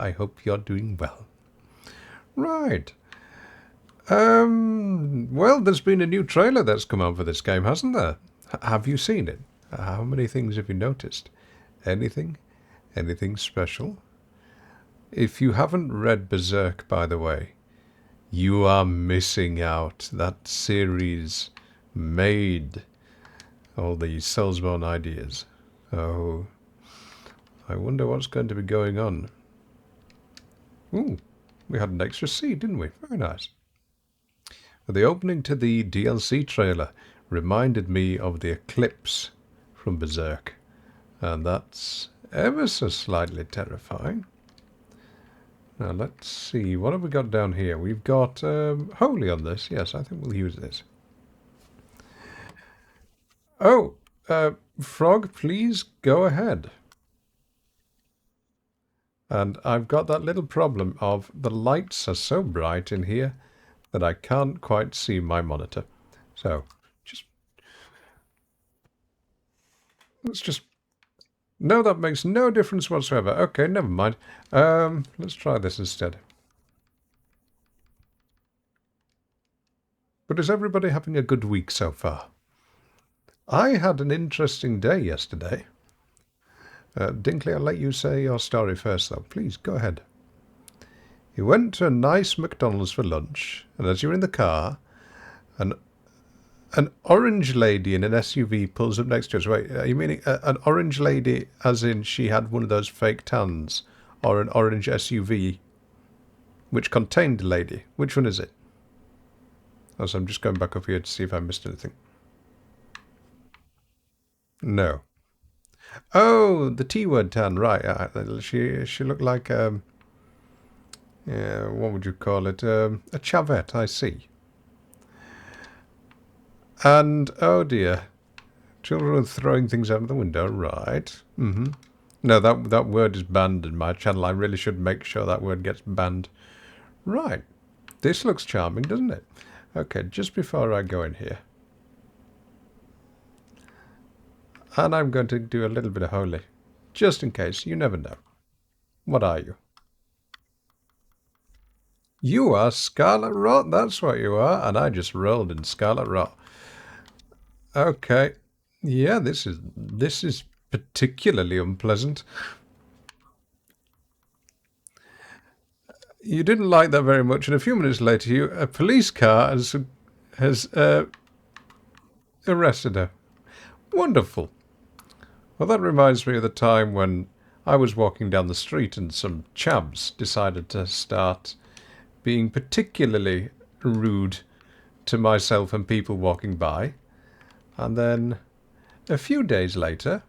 I hope you're doing well. Right. Well, there's been a new trailer that's come out for this game, hasn't there? Have you seen it? How many things have you noticed? Anything? Anything special? If you haven't read Berserk, by the way, you are missing out. That series made all these Soulsborne ideas. Oh, I wonder what's going to be going on. Ooh, we had an extra seed, didn't we? Very nice. The opening to the DLC trailer reminded me of the eclipse from Berserk, and that's ever so slightly terrifying. Now let's see, what have we got down here? We've got Holy on this. Yes, I think we'll use this. Oh, Frog, please go ahead. And I've got that little problem of the lights are so bright in here that I can't quite see my monitor. So, let's just... No, that makes no difference whatsoever. Okay, never mind. Let's try this instead. But is everybody having a good week so far? I had an interesting day yesterday. Dinkley, I'll let you say your story first, though. Please, go ahead. You went to a nice McDonald's for lunch, and as you're in the car, an orange lady in an SUV pulls up next to us. Wait, are you meaning an orange lady as in she had one of those fake tans? Or an orange SUV which contained a lady? Which one is it? Oh, so I'm just going back up here to see if I missed anything. No. Oh, the T-word tan, right. She looked like, yeah, what would you call it? A chavette, I see. And, oh dear, children are throwing things out of the window, right. No, that word is banned in my channel. I really should make sure that word gets banned. Right. This looks charming, doesn't it? Okay, just before I go in here. And I'm going to do a little bit of holy. Just in case, you never know. What are you? You are Scarlet Rot, that's what you are, and I just rolled in Scarlet Rot. Okay. Yeah, this is particularly unpleasant. You didn't like that very much, and a few minutes later, a police car has arrested her. Wonderful. Well, that reminds me of the time when I was walking down the street and some chavs decided to start being particularly rude to myself and people walking by. And then a few days later,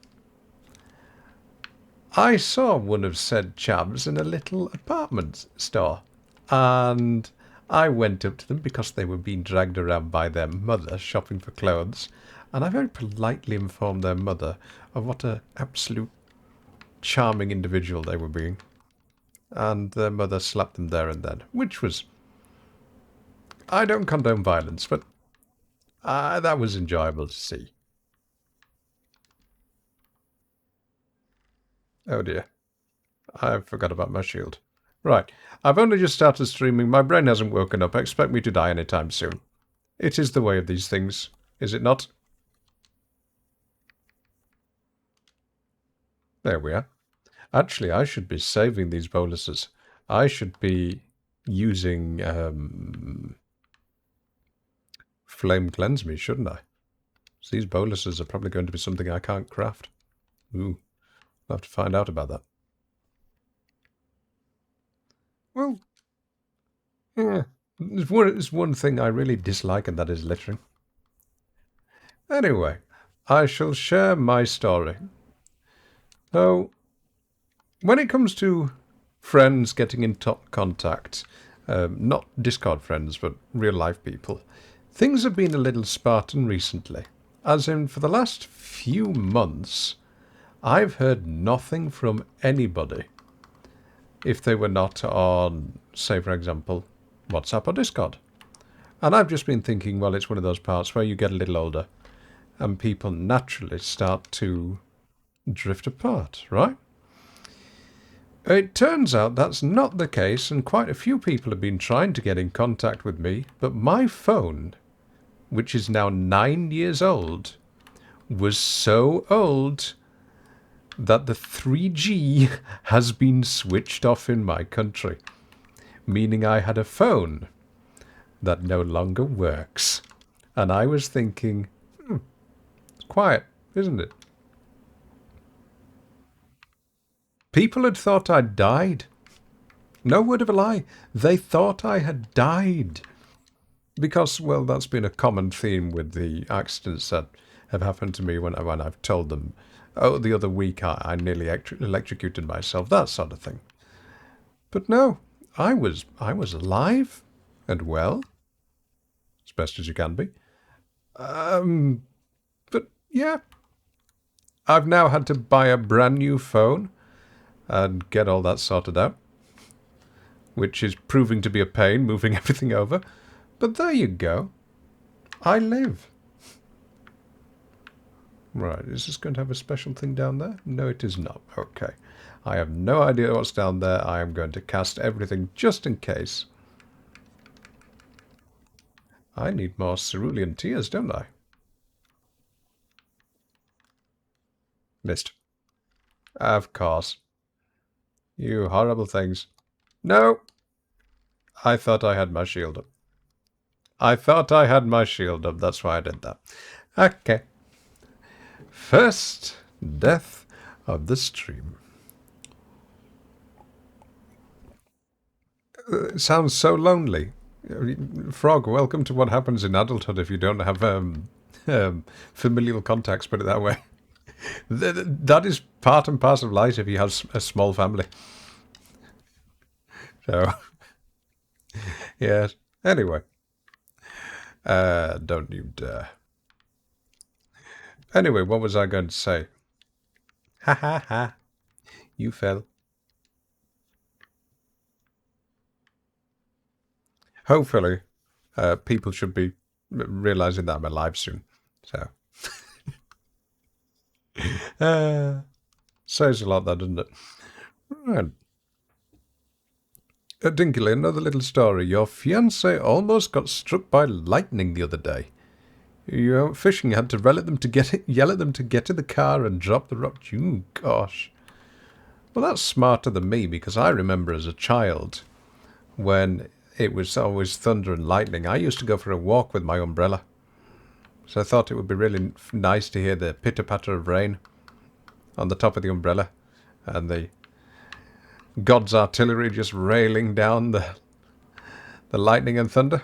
I saw one of said chavs in a little apartment store. And I went up to them because they were being dragged around by their mother shopping for clothes. And I very politely informed their mother of what an absolute charming individual they were being. And their mother slapped them there and then, which was... I don't condone violence, but that was enjoyable to see. Oh dear. I forgot about my shield. Right. I've only just started streaming. My brain hasn't woken up. Expect me to die anytime soon. It is the way of these things, is it not? There we are. Actually, I should be saving these boluses. I should be using Flame Cleanse Me, shouldn't I? So these boluses are probably going to be something I can't craft. Ooh, I'll have to find out about that. Well, yeah, there's one thing I really dislike, and that is littering. Anyway, I shall share my story. So, when it comes to friends getting in contact, not Discord friends, but real-life people, things have been a little spartan recently. As in, for the last few months, I've heard nothing from anybody if they were not on, say, for example, WhatsApp or Discord. And I've just been thinking, well, it's one of those parts where you get a little older and people naturally start to drift apart, right? It turns out that's not the case, and quite a few people have been trying to get in contact with me, but my phone, which is now 9 years old, was so old that the 3G has been switched off in my country, meaning I had a phone that no longer works. And I was thinking, it's quiet, isn't it? People had thought I'd died. No word of a lie. They thought I had died. Because, well, that's been a common theme with the accidents that have happened to me when I've told them, oh, the other week I nearly electrocuted myself, that sort of thing. But no, I was alive and well, as best as you can be. Um, but yeah, I've now had to buy a brand new phone and get all that sorted out, which is proving to be a pain, moving everything over. But there you go. I live. Right, is this going to have a special thing down there? No, it is not. Okay. I have no idea what's down there. I am going to cast everything just in case. I need more cerulean tears, don't I? Missed. Of course. You horrible things. No! I thought I had my shield up. I thought I had my shield up. That's why I did that. Okay. First death of the stream. It sounds so lonely. Frog, welcome to what happens in adulthood if you don't have familial contacts, put it that way. That is part and parcel of life if you have a small family. So, yes. Anyway, don't you dare. Anyway, what was I going to say? Ha ha ha. You fell. Hopefully, people should be realizing that I'm alive soon. So, says a lot, that doesn't it? Right. Dinkley, another little story. Your fiance almost got struck by lightning the other day. You went fishing, had to yell at them to get in the car and drop the rock. You gosh. Well, that's smarter than me because I remember as a child when it was always thunder and lightning. I used to go for a walk with my umbrella. So I thought it would be really nice to hear the pitter-patter of rain on the top of the umbrella and the God's artillery just railing down the lightning and thunder.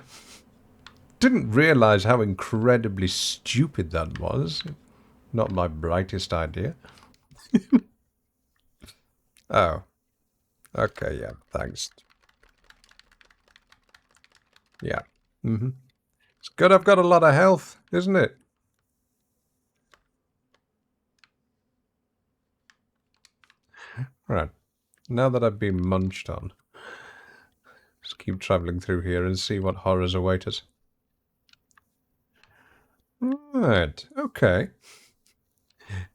Didn't realise how incredibly stupid that was. Not my brightest idea. Oh, okay, yeah, thanks. Yeah. It's good I've got a lot of health, isn't it? Right. Now that I've been munched on, let's keep travelling through here and see what horrors await us. Right, okay.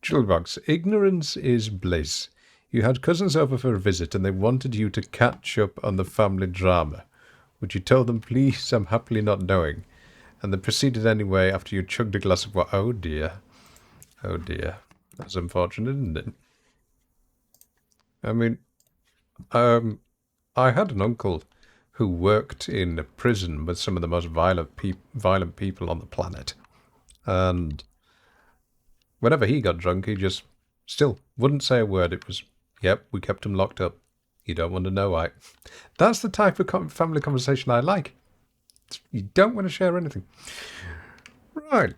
Jewelbox, ignorance is bliss. You had cousins over for a visit and they wanted you to catch up on the family drama. Would you tell them, please, I'm happily not knowing? And they proceeded anyway after you chugged a glass of water. Oh dear. Oh dear. That's unfortunate, isn't it? I mean, I had an uncle who worked in a prison with some of the most violent people on the planet. And whenever he got drunk, he just still wouldn't say a word. It was, yep, we kept him locked up. You don't want to know why. That's the type of family conversation I like. You don't want to share anything. Right.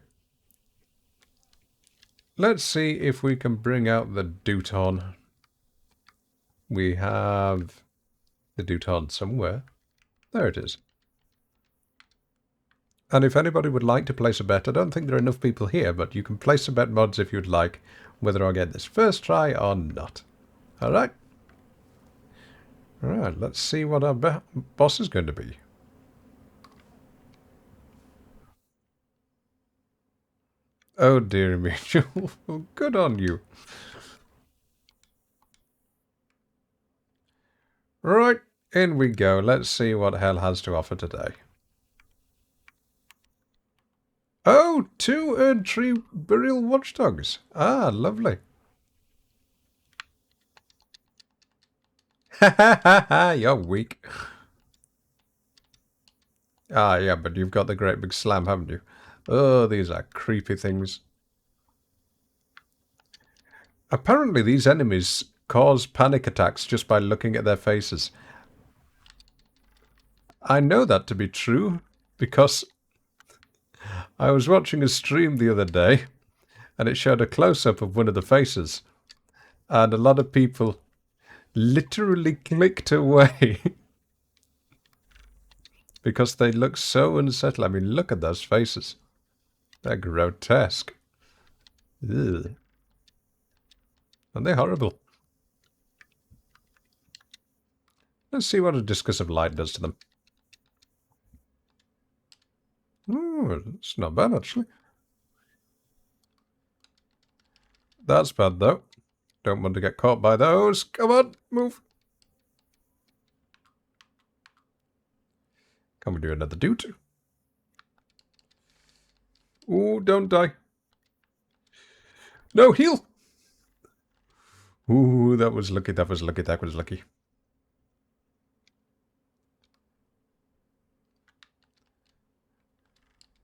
Let's see if we can bring out the Duton. We have the Duton somewhere. There it is. And if anybody would like to place a bet, I don't think there are enough people here, but you can place a bet mods if you'd like, whether I get this first try or not. Alright? Alright, let's see what our boss is going to be. Oh dear me, Good on you. Right, in we go. Let's see what hell has to offer today. Oh, 2 Erd Tree Burial Watchdogs. Ah, lovely. Ha ha ha ha, you're weak. Ah, yeah, but you've got the great big slam, haven't you? Oh, these are creepy things. Apparently these enemies cause panic attacks just by looking at their faces. I know that to be true because I was watching a stream the other day and it showed a close-up of one of the faces and a lot of people literally clicked away because they look so unsettled. I mean, look at those faces. They're grotesque. Ugh. And they're horrible. Let's see what a discus of light does to them. Oh, it's not bad, actually. That's bad, though. Don't want to get caught by those. Come on, move. Can we do another dude? Ooh, don't die. No, heal! Ooh, that was lucky, that was lucky, that was lucky.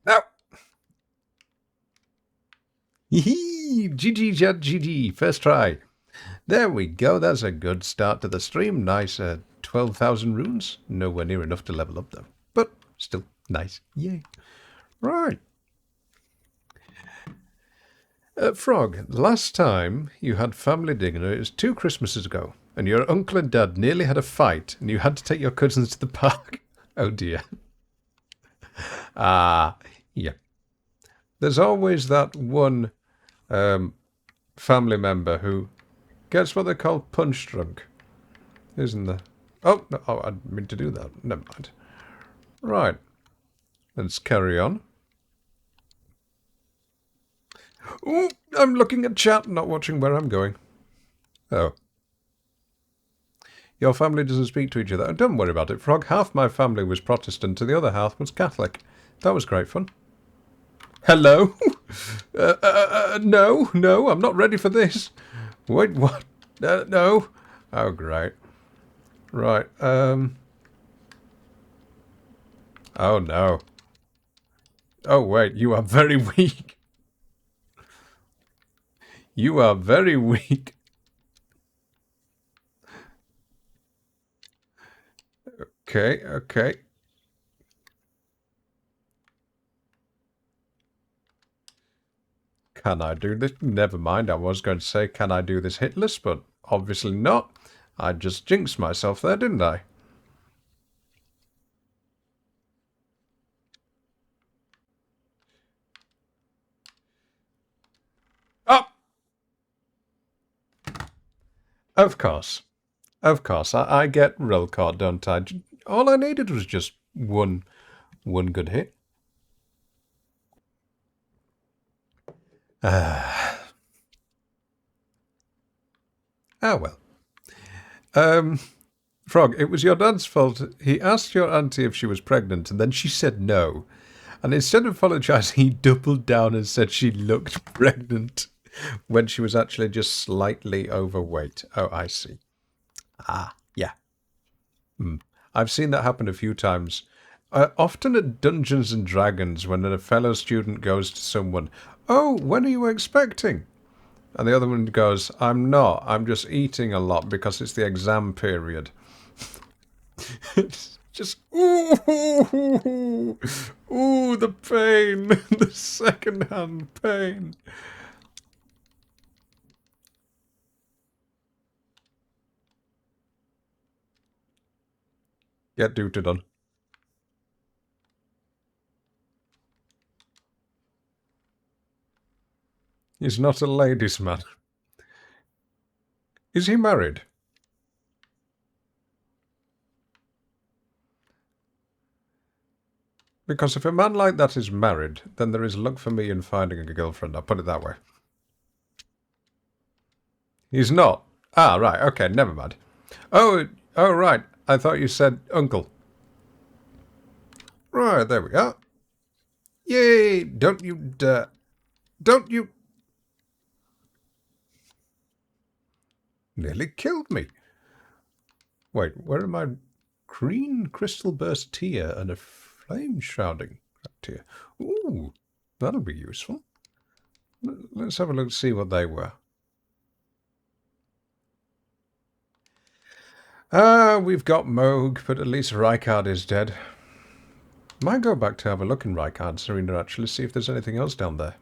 Now! Hee GG, GG, first try. There we go, that's a good start to the stream. Nice, 12,000 runes. Nowhere near enough to level up, though. But still, nice. Yay. Right. Frog, last time you had family dinner, it was 2 Christmases ago, and your uncle and dad nearly had a fight, and you had to take your cousins to the park. Oh dear. Ah, yeah. There's always that one family member who gets what they call punch drunk, isn't there? Oh, no, oh, I didn't mean to do that. Never mind. Right. Let's carry on. Ooh, I'm looking at chat, not watching where I'm going. Oh. Your family doesn't speak to each other. Don't worry about it, Frog. Half my family was Protestant and the other half was Catholic. That was great fun. Hello? No, no, I'm not ready for this. Wait, what? No. Oh, great. Right, Oh, no. Oh, wait, you are very weak. You are very weak. Okay, okay. Can I do this? Never mind, I was going to say, can I do this hitless, but obviously not. I just jinxed myself there, didn't I? Oh! Of course. Of course, I get roll caught, don't I? All I needed was just one good hit. Ah, well. Frog, it was your dad's fault. He asked your auntie if she was pregnant, and then she said no. And instead of apologising, he doubled down and said she looked pregnant when she was actually just slightly overweight. Oh, I see. Ah, yeah. I've seen that happen a few times. Often at Dungeons and Dragons, when a fellow student goes to someone, "Oh, when are you expecting?" And the other one goes, "I'm not. I'm just eating a lot because it's the exam period." It's just, ooh, ooh, the pain, the second-hand pain. Get duty done. He's not a ladies' man. Is he married? Because if a man like that is married, then there is luck for me in finding a girlfriend. I'll put it that way. He's not. Ah, right. Okay, never mind. Oh, Oh, right. I thought you said uncle. Right, there we are. Yay! Don't you dare. Don't you... Nearly killed me. Wait, where am I? Green crystal burst tear and a flame shrouding tear. Ooh, that'll be useful. Let's have a look, see what they were. We've got Moog, but at least Rykard is dead. Might go back to have a look in Rykard's arena, actually, see if there's anything else down there.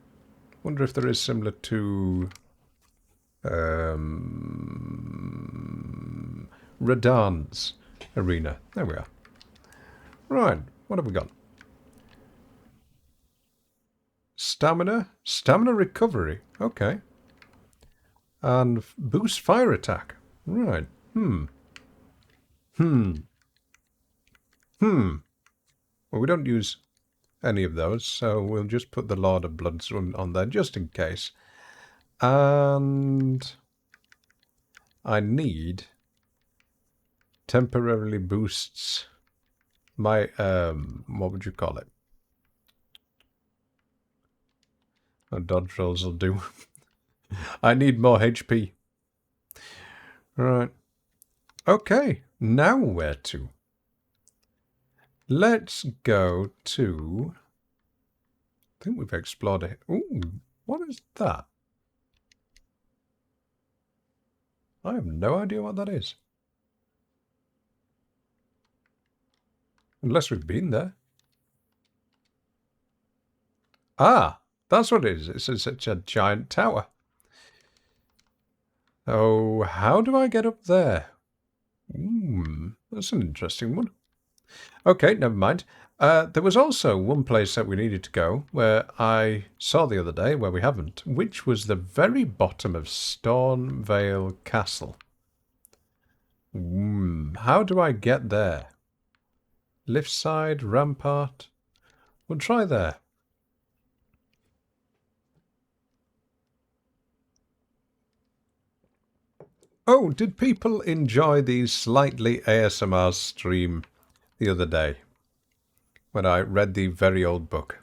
Wonder if there is similar to... Radan's arena. There we are. Right, what have we got? Stamina? Stamina recovery. Okay. And boost fire attack. Right. Well, we don't use any of those, so we'll just put the Lord of Bloods on there just in case. And I need temporarily boosts my, what would you call it? Oh, dodge rolls will do. I need more HP. Right. Okay, now where to? Let's go to... I think we've explored it. Ooh, what is that? I have no idea what that is. Unless we've been there. Ah, that's what it is. It's such a giant tower. Oh, how do I get up there? That's an interesting one. Okay, never mind. There was also one place that we needed to go where I saw the other day, where we haven't, which was the very bottom of Stormvale Castle. How do I get there? Lift side, rampart. We'll try there. Oh, did people enjoy the slightly ASMR stream the other day when I read the very old book?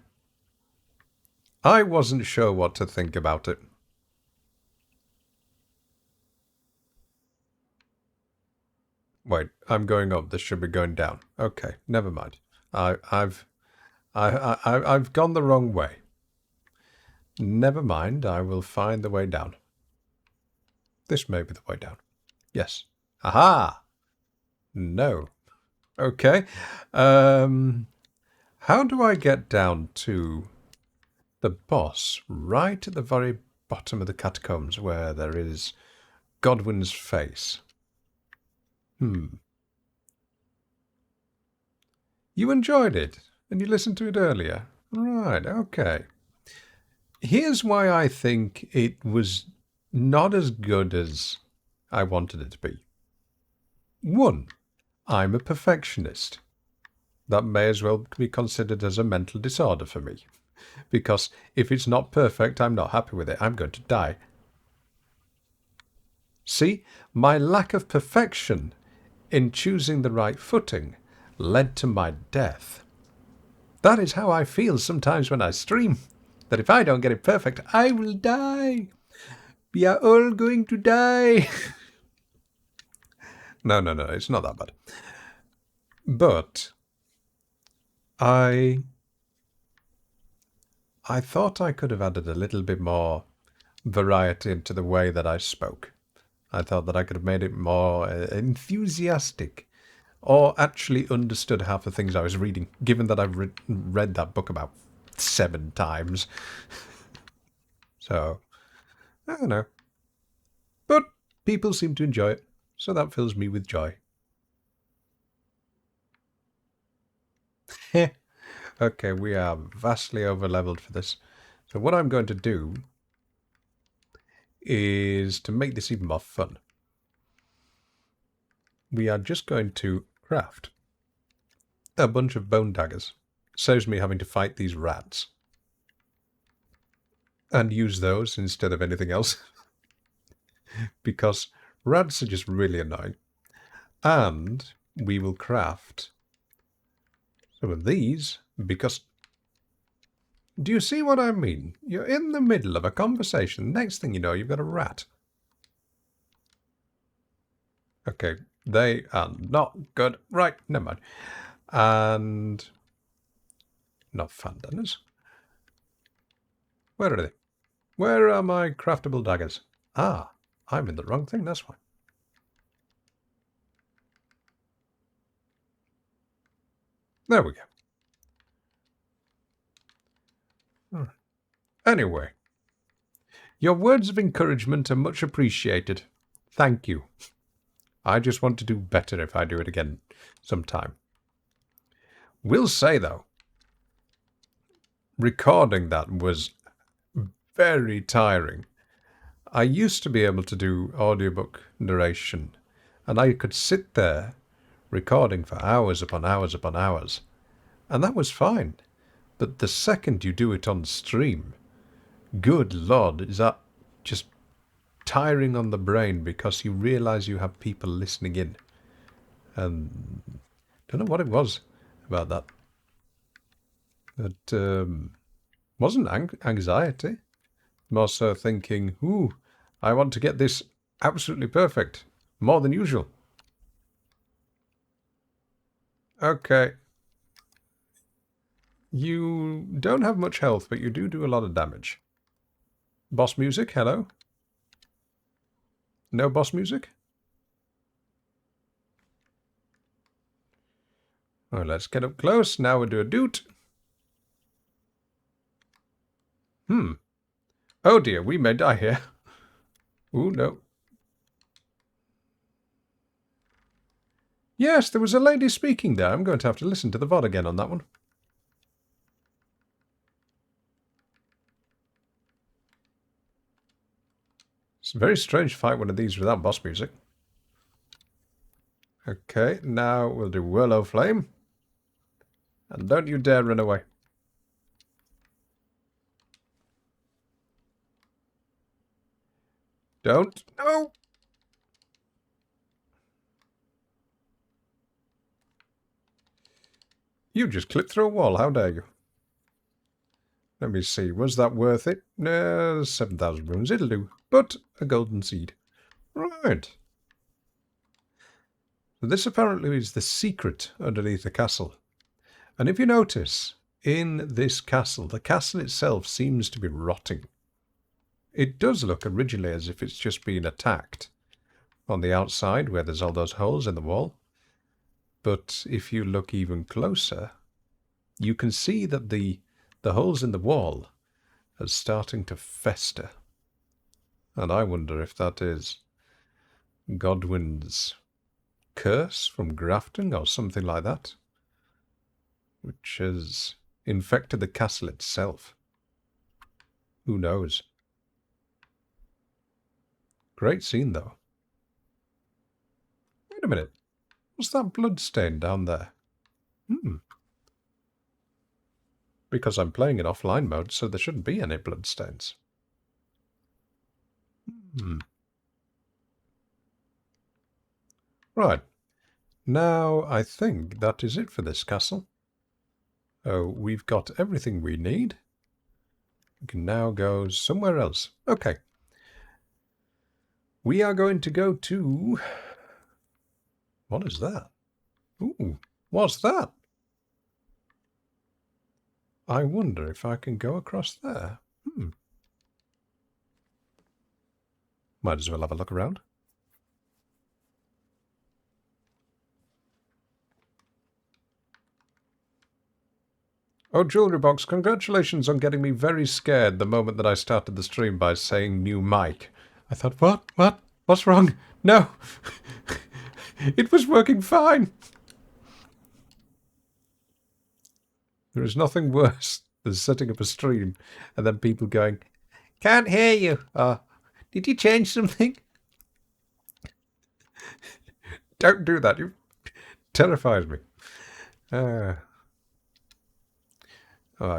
I wasn't sure what to think about it. Wait, I'm going up. This should be going down. Okay, never mind. I've gone the wrong way. Never mind. I will find the way down. This may be the way down. Yes. Aha! No. Okay. How do I get down to the boss right at the very bottom of the catacombs where there is Godwin's face? You enjoyed it, and you listened to it earlier. Right, okay. Here's why I think it was not as good as I wanted it to be. 1. I'm a perfectionist. That may as well be considered as a mental disorder for me. Because if it's not perfect, I'm not happy with it. I'm going to die. See, my lack of perfection in choosing the right footing led to my death. That is how I feel sometimes when I stream. That if I don't get it perfect, I will die. We are all going to die. No, it's not that bad. But I thought I could have added a little bit more variety into the way that I spoke. I thought that I could have made it more enthusiastic, or actually understood half the things I was reading, given that I've read that book about 7 times. So, I don't know. But people seem to enjoy it, so that fills me with joy. Okay, we are vastly over-leveled for this. So what I'm going to do is to make this even more fun. We are just going to craft a bunch of bone daggers. Saves me having to fight these rats. And use those instead of anything else. Because rats are just really annoying. And we will craft some of these, because... Do you see what I mean? You're in the middle of a conversation. Next thing you know, you've got a rat. Okay, they are not good. Right, never mind. And... not fandaners. Where are they? Where are my craftable daggers? Ah, I'm in the wrong thing, that's why. There we go. Right. Anyway, your words of encouragement are much appreciated. Thank you. I just want to do better if I do it again sometime. Will say, though, recording that was very tiring. I used to be able to do audiobook narration, and I could sit there recording for hours upon hours upon hours, and that was fine. But the second you do it on stream, good Lord, is that just tiring on the brain, because you realize you have people listening in. And don't know what it was about that. It wasn't anxiety. More so thinking, ooh, I want to get this absolutely perfect. More than usual. Okay. You don't have much health, but you do a lot of damage. Boss music, hello? No boss music? Oh, let's get up close. Now we'll do a doot. Oh dear, we may die here. Ooh, no. Yes, there was a lady speaking there. I'm going to have to listen to the VOD again on that one. It's a very strange to fight one of these without boss music. Okay, now we'll do Whirlo Flame. And don't you dare run away. Don't. No! You just clipped through a wall. How dare you? Let me see. Was that worth it? No, 7,000 runes. It'll do. But a golden seed. Right. So this apparently is the secret underneath the castle. And if you notice, in this castle, the castle itself seems to be rotting. It does look originally as if it's just been attacked on the outside, where there's all those holes in the wall. But if you look even closer, you can see that the holes in the wall are starting to fester. And I wonder if that is Godwin's curse from grafting or something like that, which has infected the castle itself. Who knows? Great scene, though. Wait a minute. What's that blood stain down there? Because I'm playing in offline mode, so there shouldn't be any blood stains. Right. Now, I think that is it for this castle. Oh, we've got everything we need. We can now go somewhere else. Okay. We are going to go to... What is that? Ooh, what's that? I wonder if I can go across there. Might as well have a look around. Oh, Jewelry Box, congratulations on getting me very scared the moment that I started the stream by saying new mic. I thought, what? What's wrong? No! It was working fine! There is nothing worse than setting up a stream and then people going, can't hear you. Did you change something? Don't do that. It terrifies me. I've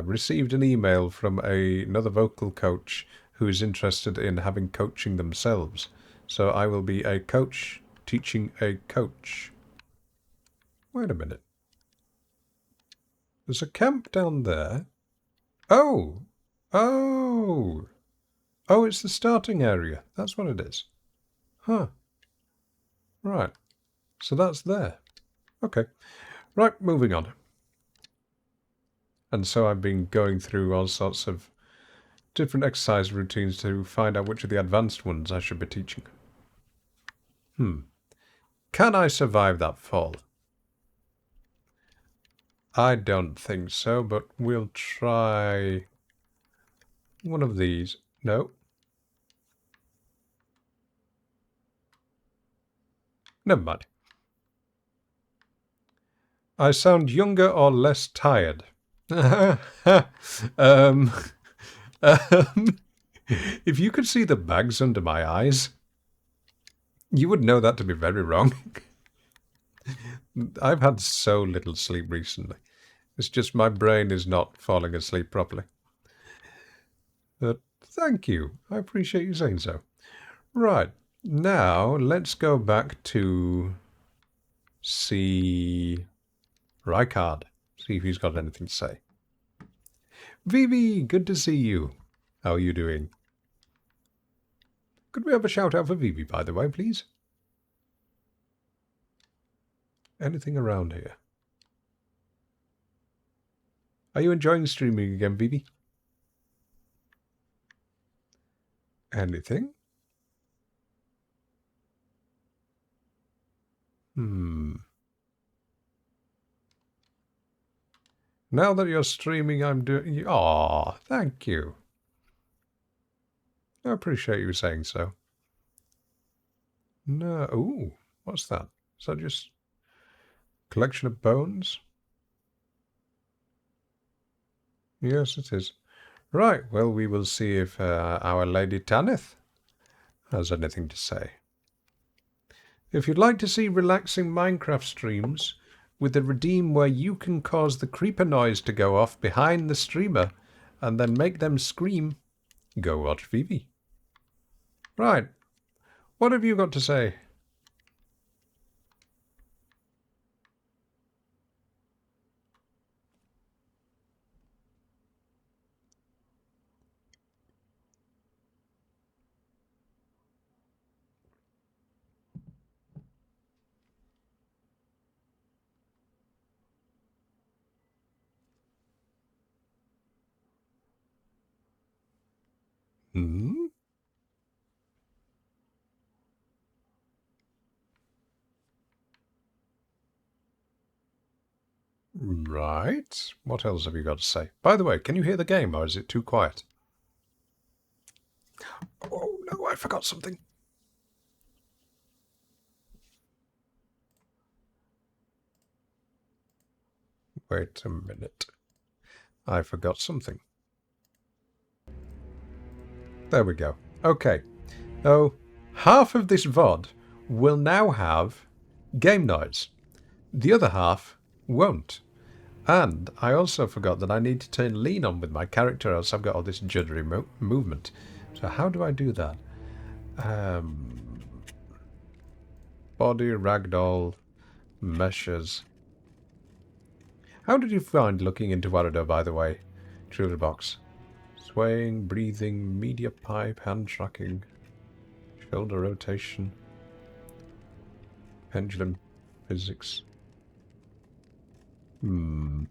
received an email from another vocal coach who is interested in having coaching themselves. So I will be a coach teaching a coach. Wait a minute. There's a camp down there. Oh! Oh! Oh, it's the starting area. That's what it is. Huh. Right. So that's there. Okay. Right, moving on. And so I've been going through all sorts of different exercise routines to find out which of the advanced ones I should be teaching. Can I survive that fall? I don't think so, but we'll try one of these. No. Never mind. I sound younger or less tired. um, if you could see the bags under my eyes, you would know that to be very wrong. I've had so little sleep recently. It's just my brain is not falling asleep properly. But thank you. I appreciate you saying so. Right. Now, let's go back to see Rykard. See if he's got anything to say. Vivi, good to see you. How are you doing? Could we have a shout out for Vivi, by the way, please? Anything around here? Are you enjoying streaming again, Vivi? Anything? Now that you're streaming, I'm doing... Aw, thank you. I appreciate you saying so. No. Ooh, what's that? Is that just collection of bones? Yes, it is. Right, well, we will see if Our Lady Tanith has anything to say. If you'd like to see relaxing Minecraft streams with the redeem where you can cause the creeper noise to go off behind the streamer and then make them scream, go watch Vivi. Right, what have you got to say? Hmm? Right. What else have you got to say? By the way, can you hear the game, or is it too quiet? Oh, no, I forgot something. Wait a minute. I forgot something. There we go. Okay. So, half of this VOD will now have game noise. The other half won't. And I also forgot that I need to turn lean on with my character, else I've got all this juddery movement. So how do I do that? Body, ragdoll, meshes. How did you find looking into Oratore, by the way? Trailer box. Swaying, breathing, media pipe, hand tracking, shoulder rotation, pendulum physics. Hand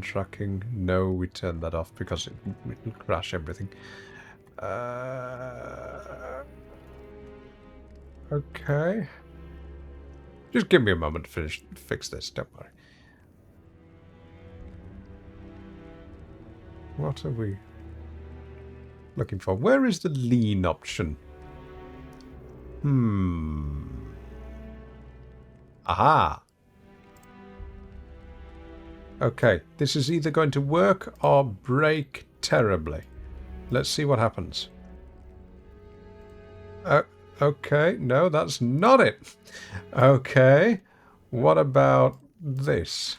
tracking. No, we turned that off because it will crash everything. Okay. Just give me a moment to fix this, don't worry. What are we looking for? Where is the lean option? Aha! Okay, this is either going to work or break terribly. Let's see what happens. Okay, no, that's not it. Okay, what about this?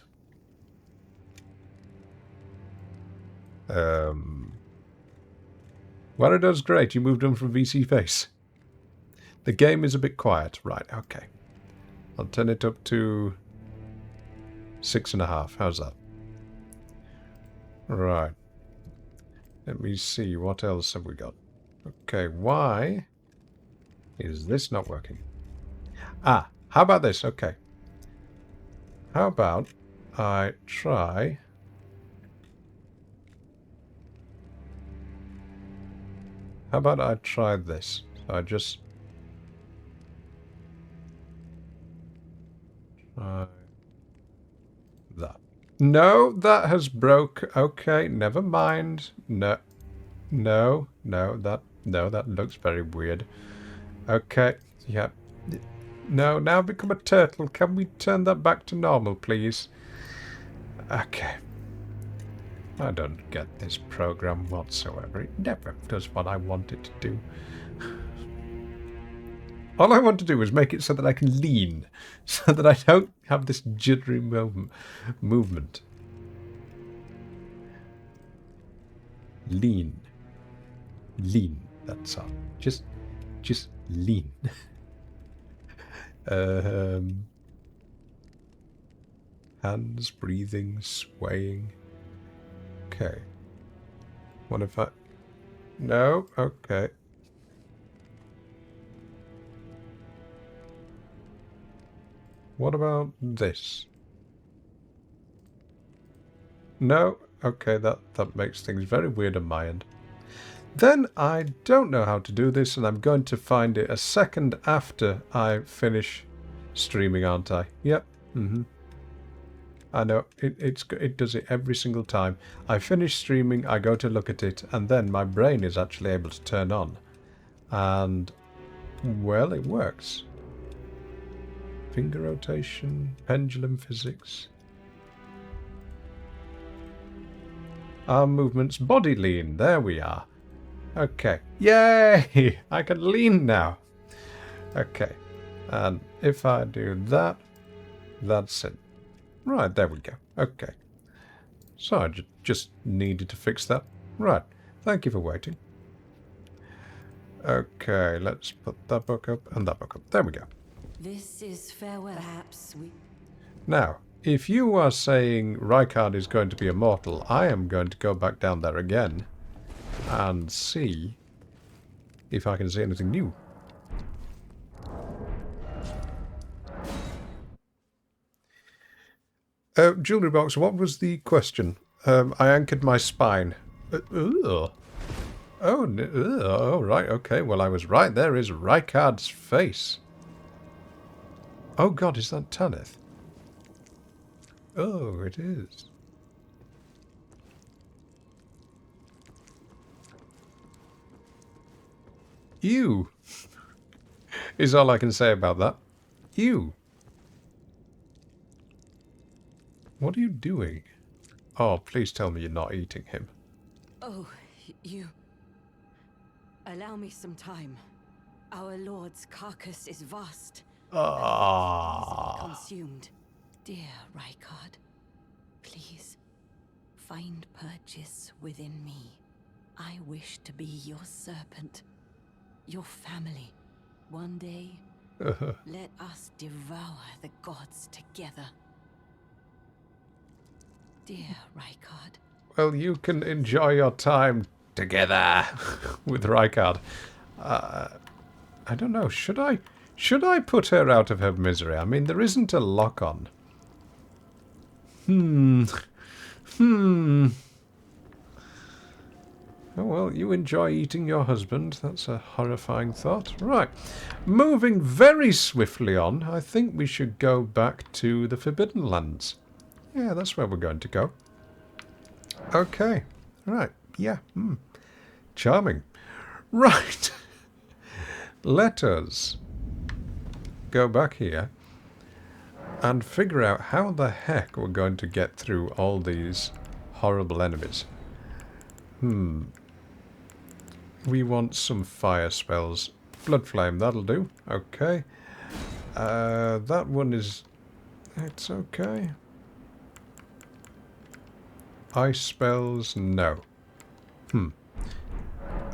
Waratore's great, you moved on from VC face. The game is a bit quiet. Right, okay. I'll turn it up to 6.5. How's that? Right. Let me see. What else have we got? Okay, why is this not working? Ah, how about this? Okay. How about I try... How about I try this? So I just... try that. No, that has broke. Okay, never mind. No, that looks very weird. Okay, yeah. No, now I've become a turtle. Can we turn that back to normal, please? Okay. I don't get this program whatsoever. It never does what I want it to do. All I want to do is make it so that I can lean, so that I don't have this jittery movement. Lean. Lean, that's all. Just lean. Hands, breathing, swaying. Okay. What if I... No? Okay. What about this? No? Okay, that makes things very weird on my end. Then I don't know how to do this, and I'm going to find it a second after I finish streaming, aren't I? Yep. I know. It does it every single time. I finish streaming, I go to look at it, and then my brain is actually able to turn on. And, well, it works. Finger rotation, pendulum physics. Arm movements, body lean. There we are. Okay. Yay! I can lean now. Okay. And if I do that, that's it. Right, there we go. Okay. So I just needed to fix that. Right. Thank you for waiting. Okay, let's put that book up and that book up. There we go. This is farewell. Perhaps we... Now, if you are saying Rykard is going to be immortal, I am going to go back down there again and see if I can see anything new. Jewelry box, what was the question? I anchored my spine. Oh, right, okay. Well, I was right. There is Rykard's face. Oh god, is that Tanith? Oh, it is. Ew. Is all I can say about that. Ew. What are you doing? Oh, please tell me you're not eating him. Oh, you... Allow me some time. Our lord's carcass is vast. Ah. Consumed. Dear Rykard, please find purchase within me. I wish to be your serpent, your family. One day, let us devour the gods together. Dear Rykard. Well, you can enjoy your time together with Rykard. I don't know. Should I put her out of her misery? I mean, there isn't a lock-on. Oh, well, you enjoy eating your husband. That's a horrifying thought. Right. Moving very swiftly on, I think we should go back to the Forbidden Lands. Yeah, that's where we're going to go. Okay. Right. Yeah. Charming. Right. Let us go back here and figure out how the heck we're going to get through all these horrible enemies. We want some fire spells. Blood flame, that'll do. Okay. That one is... It's okay. Ice spells, no.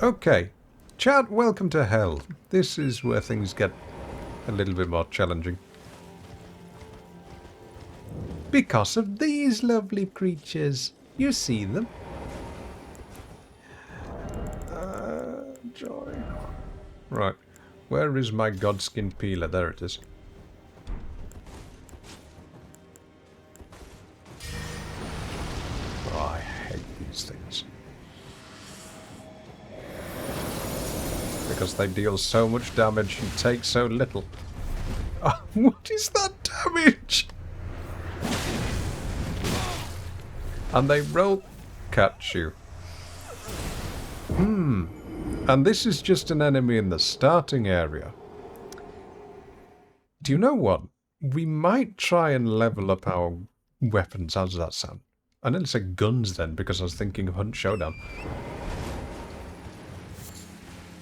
Okay. Chat, welcome to hell. This is where things get a little bit more challenging. Because of these lovely creatures. You see them? Joy. Right. Where is my godskin peeler? There it is. Oh, I hate these things. Because they deal so much damage and take so little. Oh, what is that damage? And they roll catch you. And this is just an enemy in the starting area. Do you know what? We might try and level up our weapons. How does that sound? I didn't say guns then, because I was thinking of Hunt Showdown.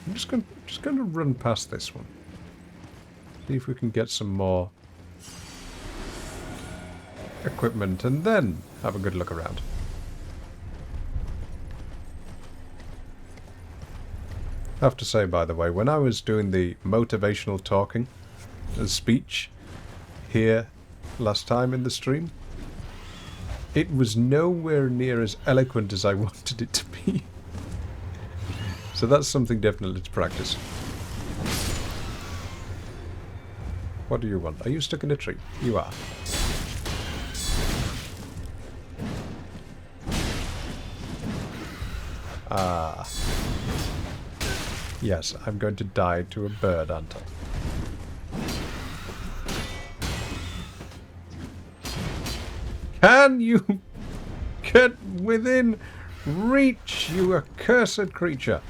I'm just going to run past this one. See if we can get some more equipment, and then have a good look around. I have to say, by the way, when I was doing the motivational talking, the speech here last time in the stream, it was nowhere near as eloquent as I wanted it to be. So that's something definitely to practice. What do you want? Are you stuck in a tree? You are. Ah. Yes, I'm going to die to a bird, aren't I? Can you get within reach, you accursed creature?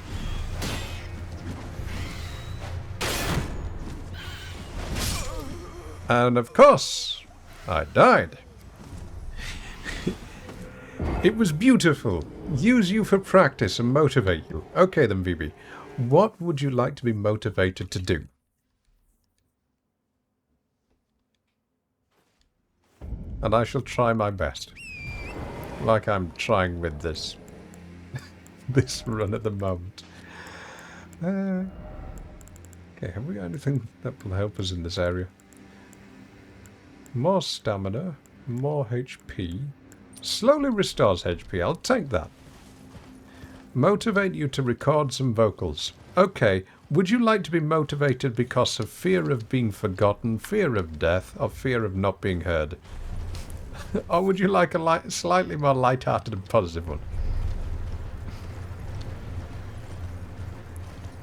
And of course, I died. It was beautiful. Use you for practice and motivate you. Okay then, VB. What would you like to be motivated to do? And I shall try my best. Like I'm trying with this this run at the moment. Okay, have we got anything that will help us in this area? More stamina, more HP. Slowly restores HP, I'll take that. Motivate you to record some vocals. Okay, would you like to be motivated because of fear of being forgotten, fear of death, or fear of not being heard? Or would you like a slightly more light-hearted and positive one?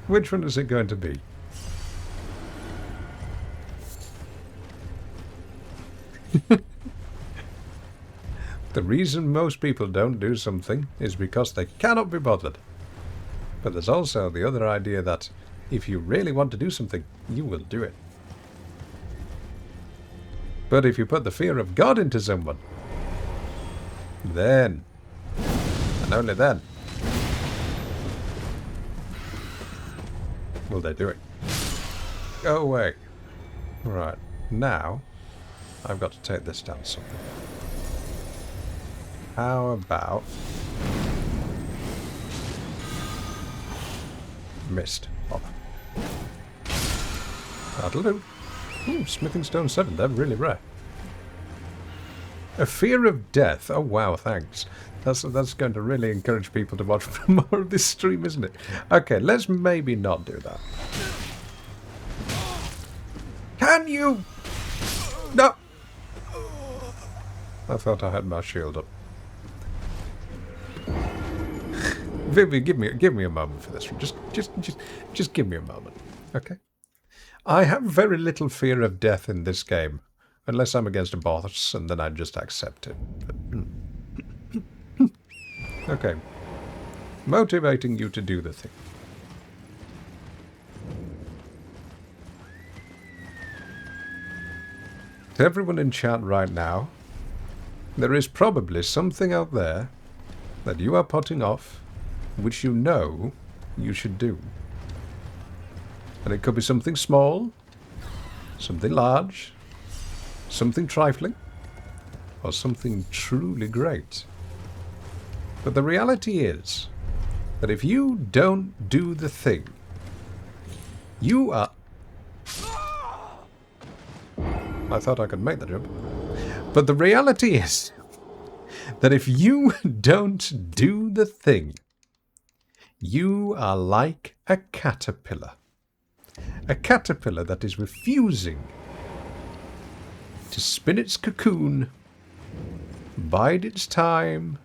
Which one is it going to be? The reason most people don't do something is because they cannot be bothered. But there's also the other idea that if you really want to do something, you will do it. But if you put the fear of God into someone, then, and only then, will they do it. Go away. Right, now, I've got to take this down something. How about... missed. Bother. That'll do. Ooh, Smithing Stone 7, they're really rare. A fear of death. Oh wow, thanks. That's going to really encourage people to watch more of this stream, isn't it? Okay, let's maybe not do that. Can you? No! I thought I had my shield up. Vivi, give me a moment for this. Just give me a moment, okay? I have very little fear of death in this game, unless I'm against a boss, and then I just accept it. Okay, motivating you to do the thing. To everyone in chat right now, there is probably something out there that you are putting off, which you know you should do. And it could be something small, something large, something trifling, or something truly great. But the reality is that if you don't do the thing, you are... I thought I could make the jump. But the reality is that if you don't do the thing, you are like a caterpillar. A caterpillar that is refusing to spin its cocoon, bide its time,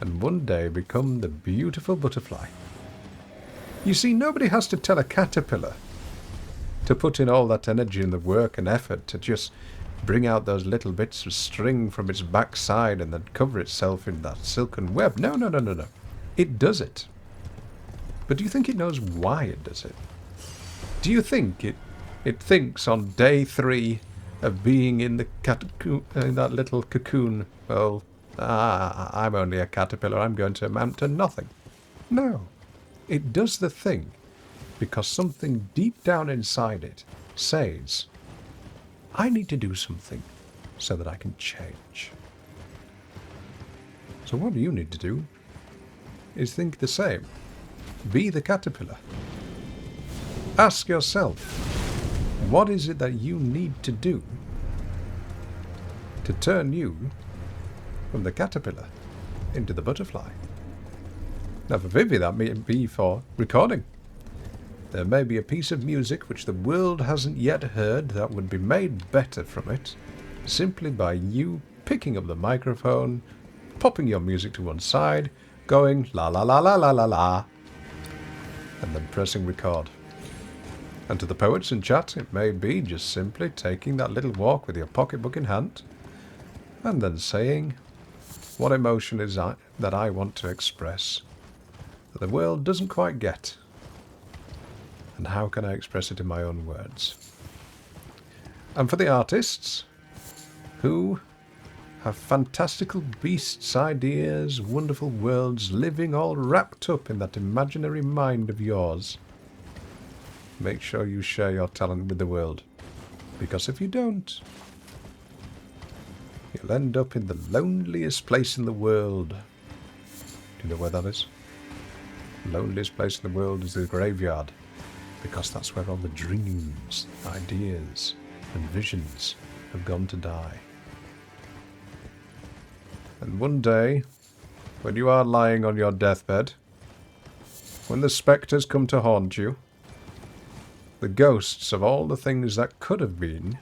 and one day become the beautiful butterfly. You see, nobody has to tell a caterpillar to put in all that energy and the work and effort to just bring out those little bits of string from its backside and then cover itself in that silken web. No, no, no, no, no. It does it. But do you think it knows why it does it? Do you think it thinks on day 3 of being in the in that little cocoon, well, I'm only a caterpillar, I'm going to amount to nothing? No. It does the thing because something deep down inside it says, I need to do something so that I can change. So what you need to do is think the same. Be the caterpillar. Ask yourself, what is it that you need to do to turn you from the caterpillar into the butterfly? Now for Vivi, that may be for recording. There may be a piece of music which the world hasn't yet heard that would be made better from it, simply by you picking up the microphone, popping your music to one side, going la la la la la la la, and then pressing record. And to the poets in chat, it may be just simply taking that little walk with your pocketbook in hand, and then saying, what emotion is that I want to express that the world doesn't quite get? And how can I express it in my own words? And for the artists who have fantastical beasts, ideas, wonderful worlds living all wrapped up in that imaginary mind of yours, make sure you share your talent with the world. Because if you don't, you'll end up in the loneliest place in the world. Do you know where that is? The loneliest place in the world is the graveyard. Because that's where all the dreams, ideas, and visions have gone to die. And one day, when you are lying on your deathbed, when the spectres come to haunt you, the ghosts of all the things that could have been,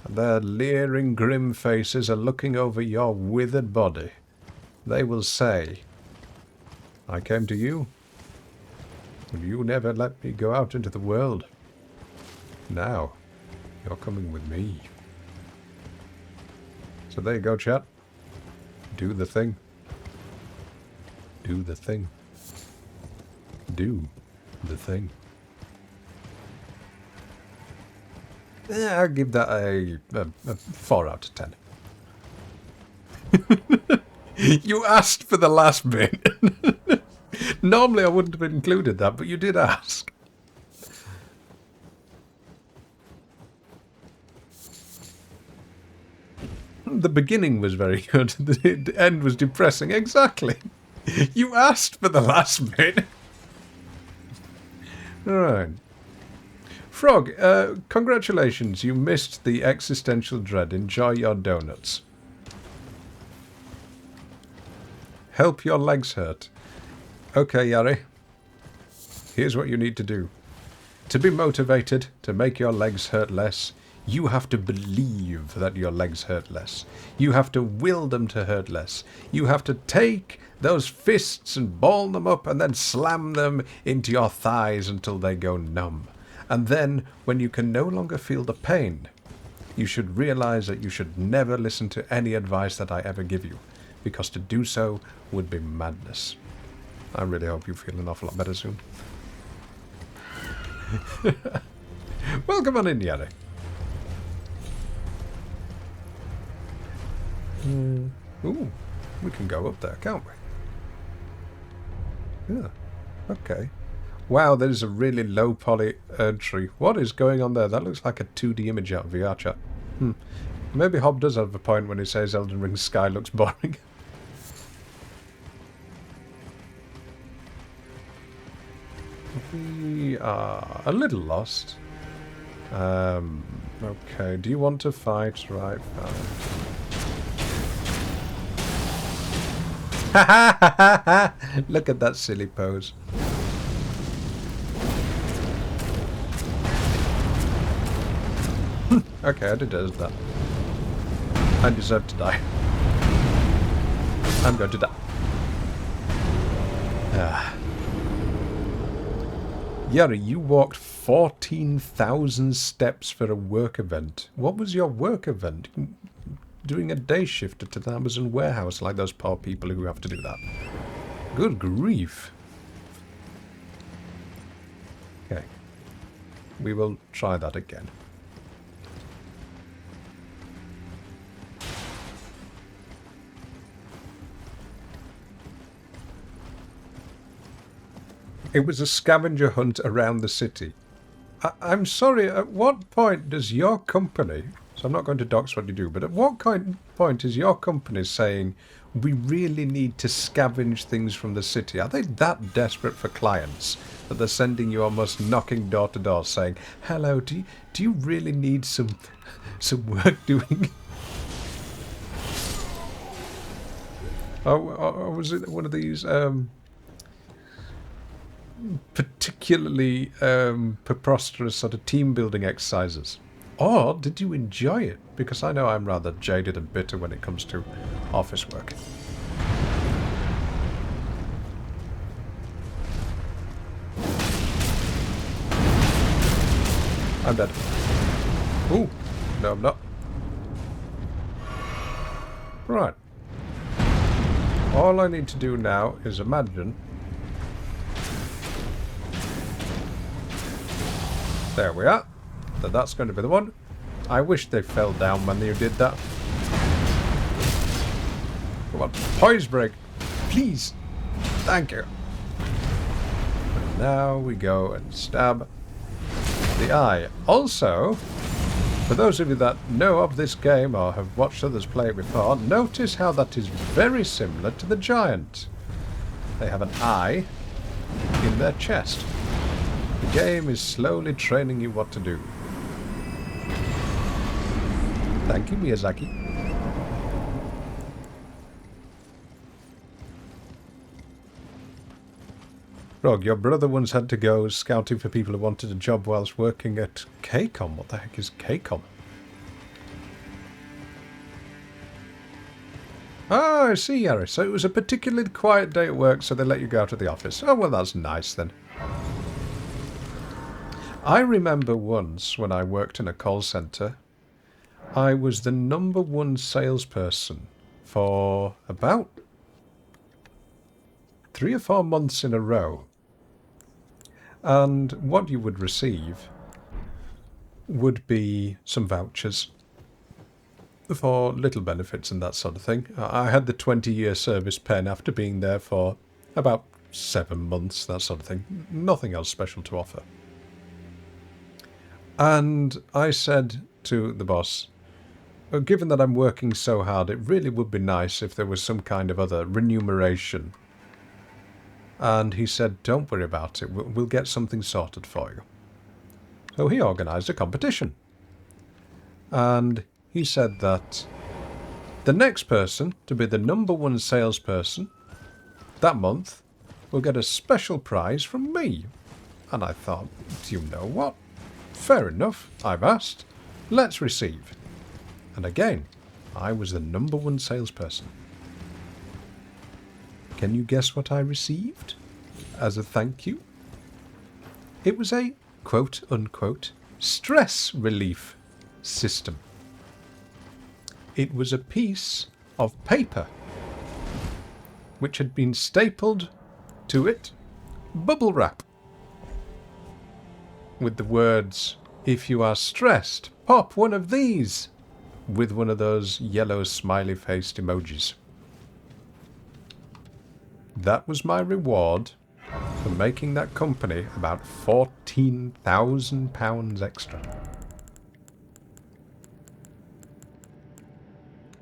and their leering grim faces are looking over your withered body, they will say, I came to you, and you never let me go out into the world. Now, you're coming with me. So there you go, chat. Do the thing. Do the thing. Do the thing. Yeah, I'll give that a 4 out of 10. You asked for the last bit. Normally I wouldn't have included that, but you did ask. The beginning was very good. The end was depressing. Exactly. You asked for the last bit. Alright. Frog, congratulations. You missed the existential dread. Enjoy your donuts. Help your legs hurt. Okay, Yari. Here's what you need to do. To be motivated, to make your legs hurt less, you have to believe that your legs hurt less. You have to will them to hurt less. You have to take those fists and ball them up and then slam them into your thighs until they go numb. And then, when you can no longer feel the pain, you should realize that you should never listen to any advice that I ever give you, because to do so would be madness. I really hope you feel an awful lot better soon. Welcome on in, Yari. Ooh, we can go up there, can't we? Yeah, okay. Wow, there's a really low poly tree. What is going on there? That looks like a 2D image out of VR chat. Maybe Hob does have a point when he says Elden Ring's sky looks boring. We are a little lost. Okay, do you want to fight? Right, fine. Look at that silly pose. Okay, I deserve that. I deserve to die. I'm going to die. Ah. Yari, you walked 14,000 steps for a work event. What was your work event? Doing a day shift at an Amazon warehouse like those poor people who have to do that. Good grief. Okay. We will try that again. It was a scavenger hunt around the city. I'm sorry, at what point does your company, so I'm not going to dox what you do, but at what point is your company saying, we really need to scavenge things from the city? Are they that desperate for clients that they're sending you almost knocking door to door saying, hello, do you really need some work doing? Or was it one of these particularly preposterous sort of team building exercises? Or did you enjoy it? Because I know I'm rather jaded and bitter when it comes to office work. I'm dead. Ooh, no I'm not. Right. All I need to do now is imagine. There we are. That's going to be the one. I wish they fell down when you did that. Come on, poise break. Please. Thank you. And now we go and stab the eye. Also, for those of you that know of this game or have watched others play it before, notice how that is very similar to the giant. They have an eye in their chest. The game is slowly training you what to do. Thank you, Miyazaki. Rog, your brother once had to go scouting for people who wanted a job whilst working at KCOM. What the heck is KCOM? Ah, I see, Yari. So it was a particularly quiet day at work, so they let you go out of the office. Oh, well, that's nice then. I remember once when I worked in a call centre, I was the #1 salesperson for about 3 or 4 months in a row. And what you would receive would be some vouchers for little benefits and that sort of thing. I had the 20-year service pen after being there for about 7 months, that sort of thing. Nothing else special to offer. And I said to the boss, given that I'm working so hard, it really would be nice if there was some kind of other remuneration. And he said, don't worry about it, we'll get something sorted for you. So he organised a competition. And he said that the next person to be the #1 salesperson that month will get a special prize from me. And I thought, do you know what? Fair enough, I've asked. Let's receive. And again, I was the #1 salesperson. Can you guess what I received as a thank you? It was a quote-unquote stress relief system. It was a piece of paper which had been stapled to it bubble wrap with the words, if you are stressed, pop one of these, with one of those yellow smiley-faced emojis. That was my reward for making that company about £14,000 extra.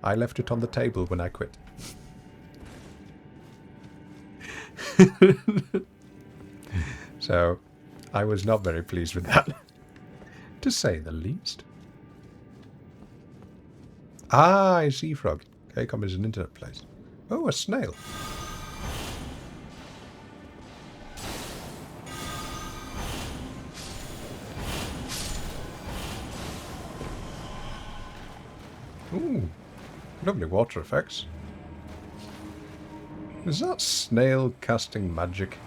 I left it on the table when I quit. So, I was not very pleased with that, to say the least. Ah, I see, Frog. KCOM is an internet place. Oh, a snail. Ooh, lovely water effects. Is that snail casting magic?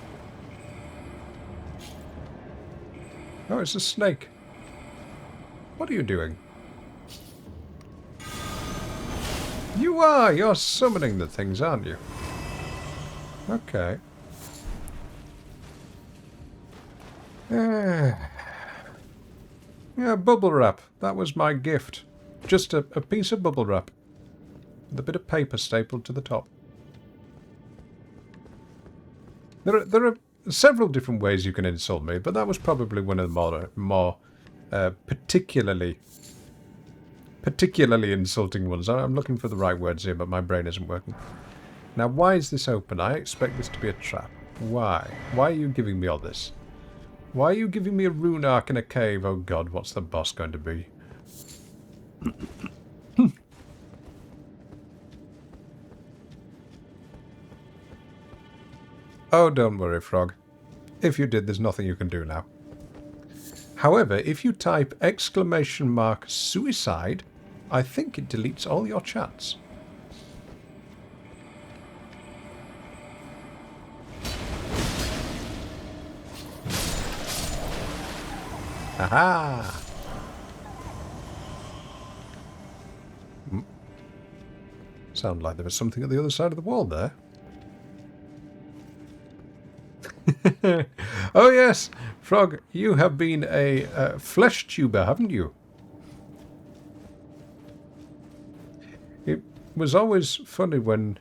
Oh, it's a snake. What are you doing? You are! You're summoning the things, aren't you? Okay. Yeah, bubble wrap. That was my gift. Just a piece of bubble wrap. With a bit of paper stapled to the top. There are several different ways you can insult me, but that was probably one of the more particularly insulting ones. I'm looking for the right words here, but my brain isn't working. Now, why is this open? I expect this to be a trap. Why? Why are you giving me all this? Why are you giving me a rune arc in a cave? Oh god, what's the boss going to be? Oh, don't worry, Frog. If you did, there's nothing you can do now. However, if you type !suicide, I think it deletes all your chats. Aha! Sound like there was something at the other side of the wall there. Oh yes, Frog, you have been a flesh tuber, haven't you? It was always funny when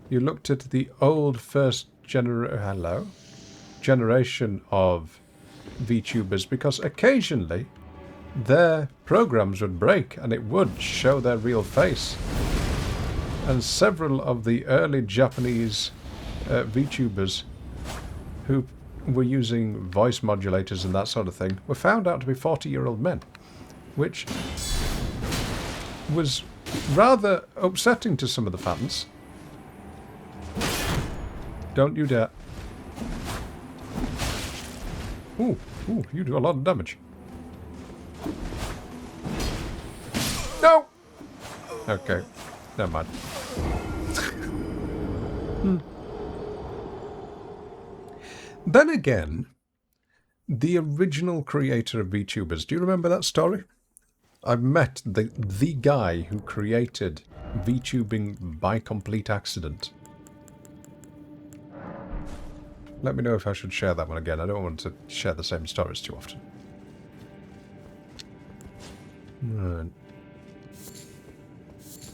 you looked at the old first generation of VTubers, because occasionally their programs would break and it would show their real face. And several of the early Japanese VTubers who were using voice modulators and that sort of thing were found out to be 40-year-old men, which was rather upsetting to some of the fans. Don't you dare. Ooh, you do a lot of damage. No! Okay, never mind. Then again, the original creator of VTubers, do you remember that story? I've met the guy who created VTubing by complete accident. Let me know if I should share that one again. I don't want to share the same stories too often. Right.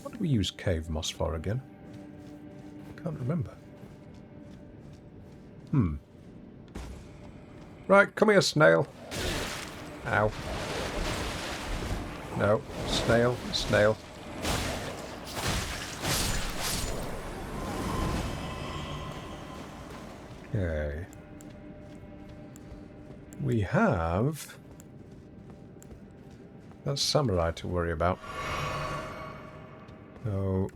What do we use cave moss for again? Can't remember. Right, come here, snail. Ow. No, snail, snail. Okay. We have that samurai to worry about. So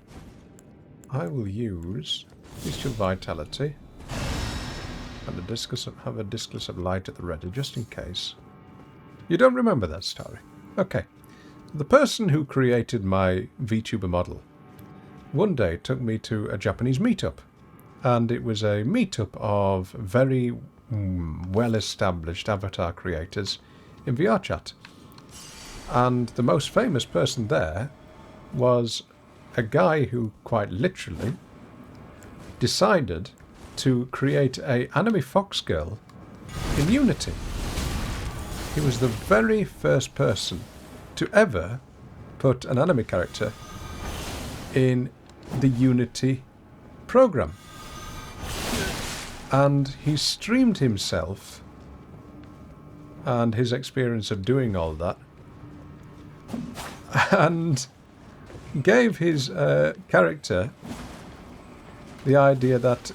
I will use bestial vitality and have a discus of light at the ready, just in case. You don't remember that story? Okay. The person who created my VTuber model one day took me to a Japanese meetup. And it was a meetup of very well-established avatar creators in VR chat. And the most famous person there was a guy who quite literally decided to create an anime fox girl in Unity. He was the very first person to ever put an anime character in the Unity program. And he streamed himself and his experience of doing all that, and gave his character the idea that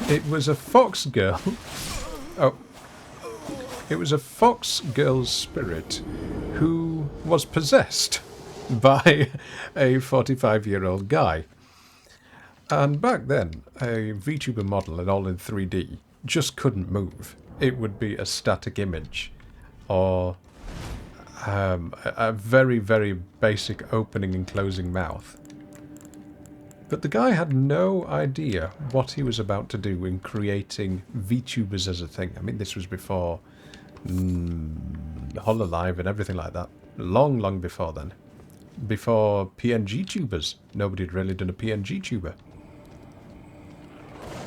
it was a fox girl. Oh. It was a fox girl's spirit who was possessed by a 45-year-old guy. And back then, a VTuber model, and all in 3D, just couldn't move. It would be a static image, or a very, very basic opening and closing mouth. But the guy had no idea what he was about to do in creating VTubers as a thing. I mean, this was before Hololive and everything like that. Long, long before then. Before PNG tubers. Nobody had really done a PNG tuber.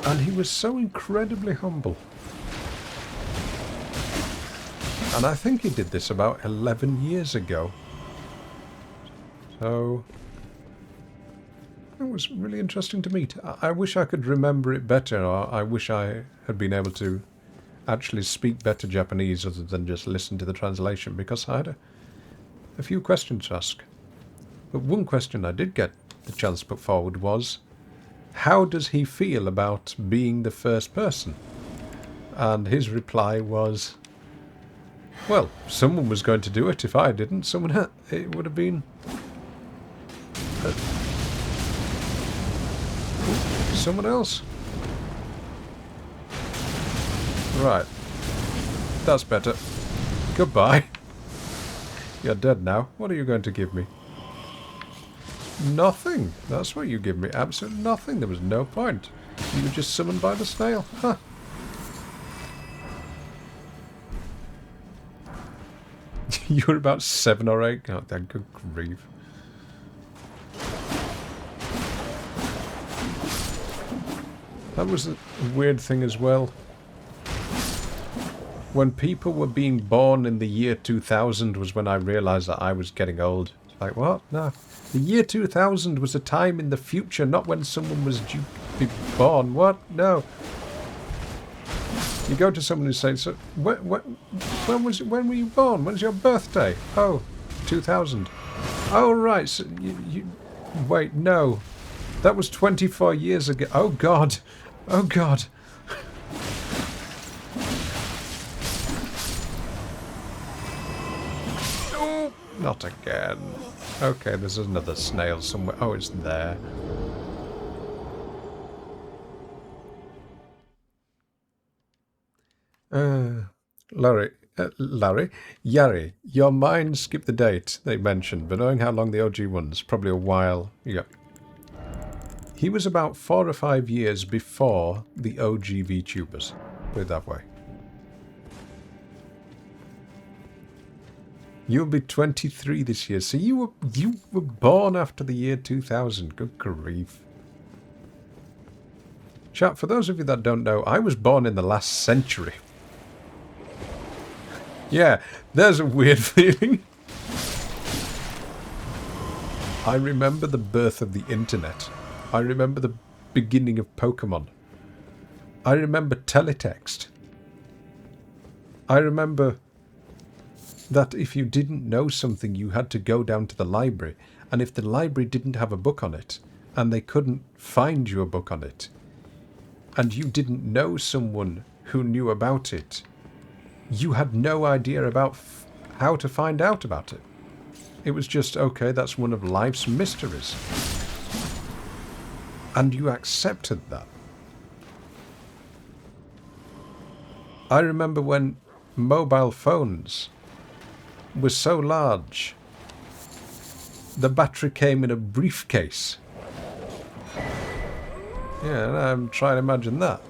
And he was so incredibly humble. And I think he did this about 11 years ago. So it was really interesting to meet. I wish I could remember it better, or I wish I had been able to actually speak better Japanese other than just listen to the translation, because I had a few questions to ask. But one question I did get the chance to put forward was, how does he feel about being the first person? And his reply was, well, someone was going to do it if I didn't. It would have been... someone else. Right. That's better. Goodbye. You're dead now. What are you going to give me? Nothing. That's what you give me. Absolutely nothing. There was no point. You were just summoned by the snail. Huh. You were about 7 or 8. Oh, good grief. That was a weird thing as well. When people were being born in the year 2000 was when I realised that I was getting old. It's like, what? No. The year 2000 was a time in the future, not when someone was due to be born. What? No. You go to someone and say, so, when were you born? When's your birthday? Oh, 2000. Oh, right. So wait, no. That was 24 years ago. Oh, God. Oh, God. Oh, not again. Okay, there's another snail somewhere. Oh, it's there. Yari, your mind skipped the date they mentioned, but knowing how long the OG one's, probably a while. Yeah. He was about 4 or 5 years before the OG VTubers. Put it that way. You'll be 23 this year, so you were born after the year 2000. Good grief. Chat, for those of you that don't know, I was born in the last century. Yeah, there's a weird feeling. I remember the birth of the internet. I remember the beginning of Pokemon. I remember teletext. I remember that if you didn't know something, you had to go down to the library. And if the library didn't have a book on it, and they couldn't find you a book on it, and you didn't know someone who knew about it, you had no idea about how to find out about it. It was just, okay, that's one of life's mysteries. And you accepted that. I remember when mobile phones were so large, the battery came in a briefcase. Yeah, I'm trying to imagine that.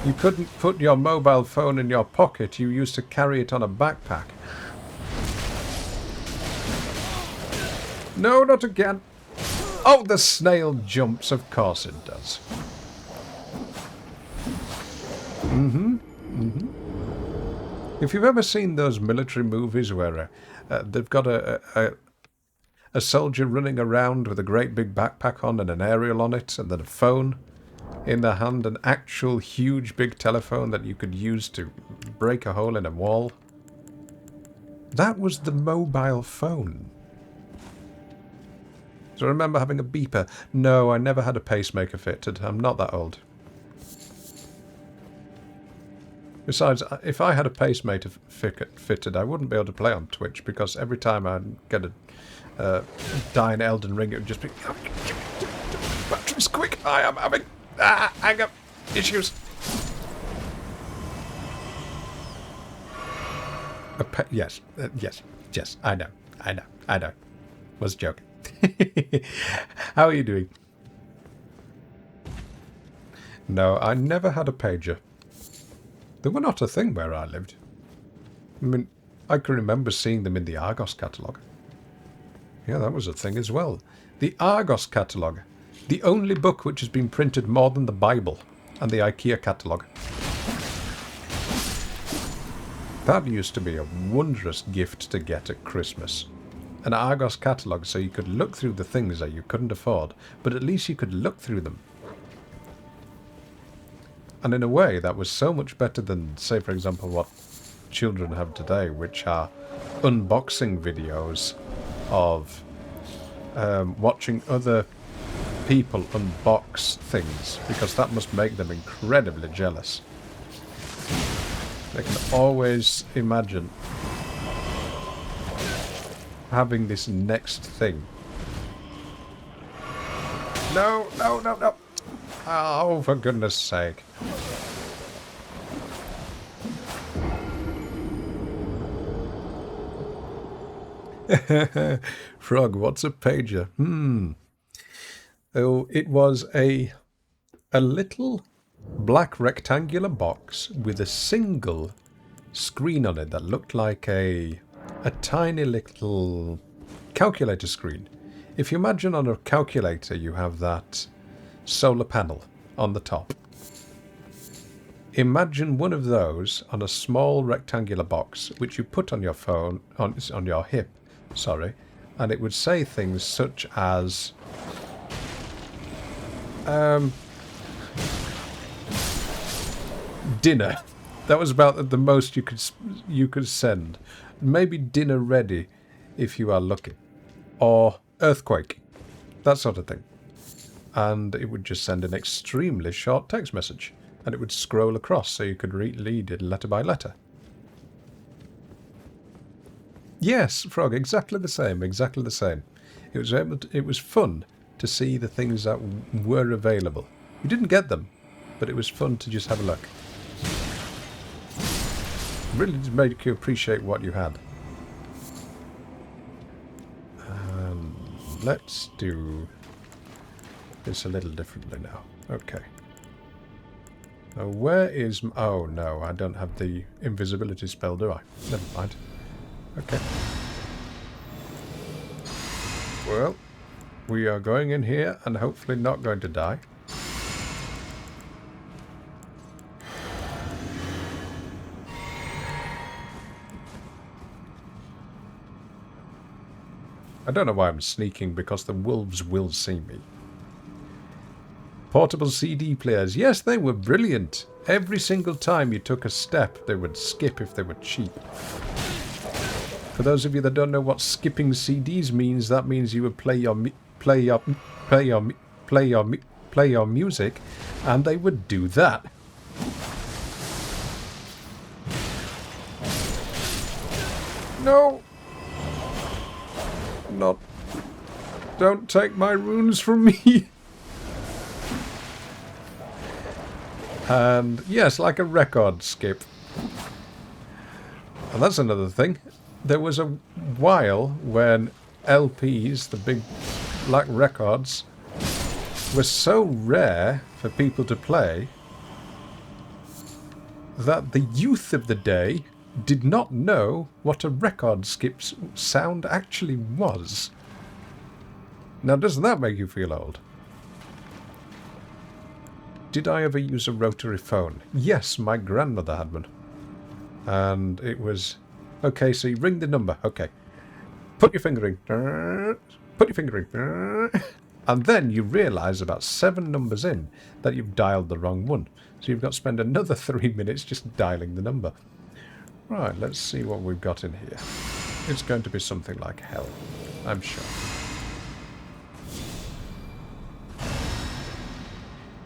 You couldn't put your mobile phone in your pocket, you used to carry it on a backpack. No, not again. Oh, the snail jumps. Of course it does. If you've ever seen those military movies where they've got a soldier running around with a great big backpack on and an aerial on it, and then a phone in their hand, an actual huge big telephone that you could use to break a hole in a wall. That was the mobile phone. Do I remember having a beeper? No, I never had a pacemaker fitted. I'm not that old. Besides, if I had a pacemaker fitted, I wouldn't be able to play on Twitch, because every time I get a die in Elden Ring, it would just be... Batteries, quick! I am having anger issues. Yes, yes, I know. Was joking. How are you doing? No, I never had a pager. They were not a thing where I lived. I mean, I can remember seeing them in the Argos catalogue. Yeah, that was a thing as well. The Argos catalogue. The only book which has been printed more than the Bible and the IKEA catalogue. That used to be a wondrous gift to get at Christmas. An Argos catalogue, so you could look through the things that you couldn't afford, but at least you could look through them. And in a way, that was so much better than, say, for example, what children have today, which are unboxing videos of watching other people unbox things, because that must make them incredibly jealous. They can always imagine having this next thing. No. Oh, for goodness sake. Frog, what's a pager? Oh, it was a little black rectangular box with a single screen on it that looked like a tiny little calculator screen. If you imagine on a calculator you have that solar panel on the top. Imagine one of those on a small rectangular box which you put on your phone, on your hip, sorry, and it would say things such as dinner. That was about the most you could send. Maybe dinner ready if you are lucky, or earthquake, that sort of thing. And it would just send an extremely short text message, and it would scroll across so you could read it letter by letter. Yes, Frog, exactly the same. It was fun to see the things that were available. You didn't get them, but it was fun to just have a look. Really did make you appreciate what you had. Let's do this a little differently now. Okay. Now where is... Oh no, I don't have the invisibility spell, do I? Never mind. Okay. Well, we are going in here and hopefully not going to die. I don't know why I'm sneaking, because the wolves will see me. Portable CD players. Yes, they were brilliant. Every single time you took a step, they would skip if they were cheap. For those of you that don't know what skipping CDs means, that means you would play your music, and they would do that. No. Not. Don't take my runes from me. And yes, like a record skip. And that's another thing. There was a while when LPs, the big black records, were so rare for people to play that the youth of the day did not know what a record skip's sound actually was. Now, doesn't that make you feel old? Did I ever use a rotary phone? Yes, my grandmother had one. And it was... Okay, so you ring the number. Okay. Put your finger in. Put your finger in. And then you realise about 7 numbers in that you've dialed the wrong one. So you've got to spend another 3 minutes just dialing the number. Right, let's see what we've got in here. It's going to be something like hell, I'm sure.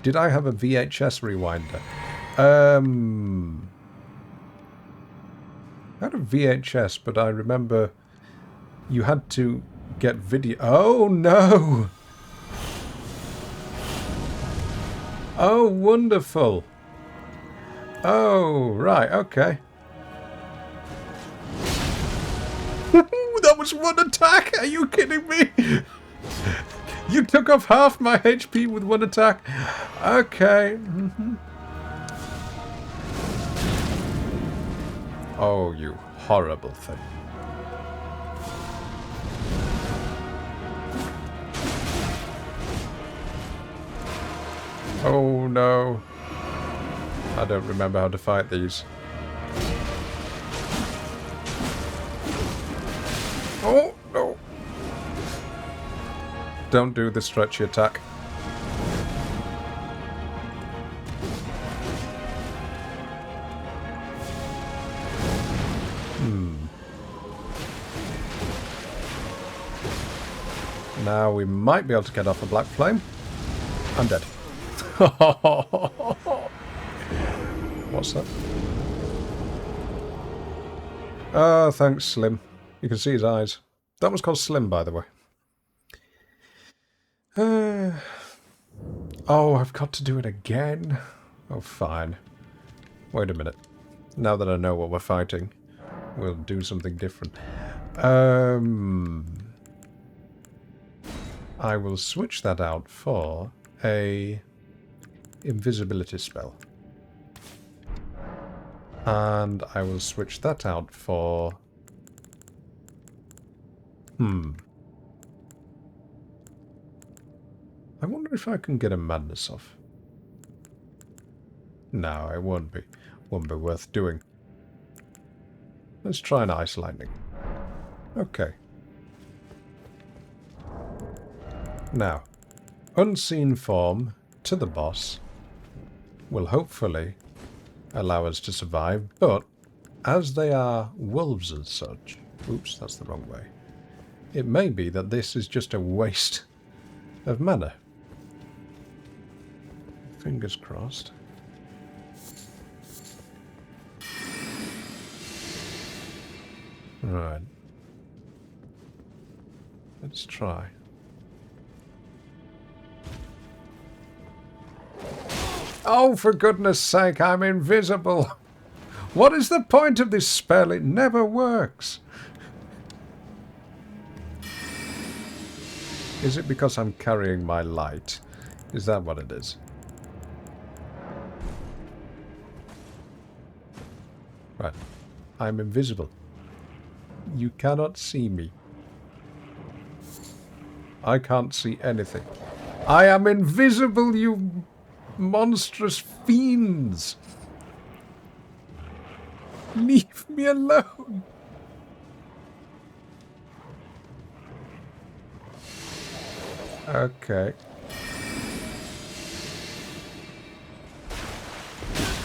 Did I have a VHS rewinder? I had a VHS, but I remember you had to get video. Oh, no! Oh, wonderful! Oh, right, okay. That was one attack! Are you kidding me? You took off half my HP with one attack. Okay. Oh, you horrible thing. Oh no. I don't remember how to fight these. Oh no. Don't do the stretchy attack. Now we might be able to get off a black flame. I'm dead. What's that? Oh, thanks, Slim. You can see his eyes. That was called Slim, by the way. Oh, I've got to do it again. Oh, fine. Wait a minute. Now that I know what we're fighting, we'll do something different. I will switch that out for a invisibility spell. And I will switch that out for... I wonder if I can get a madness off. No, it won't be. Won't be worth doing. Let's try an ice lightning. Okay. Now, unseen form to the boss will hopefully allow us to survive, but as they are wolves and such... Oops, that's the wrong way. It may be that this is just a waste of mana. Fingers crossed. Right. Let's try. Oh, for goodness sake, I'm invisible. What is the point of this spell? It never works. Is it because I'm carrying my light? Is that what it is? Right. I'm invisible. You cannot see me. I can't see anything. I am invisible, you monstrous fiends! Leave me alone! Okay.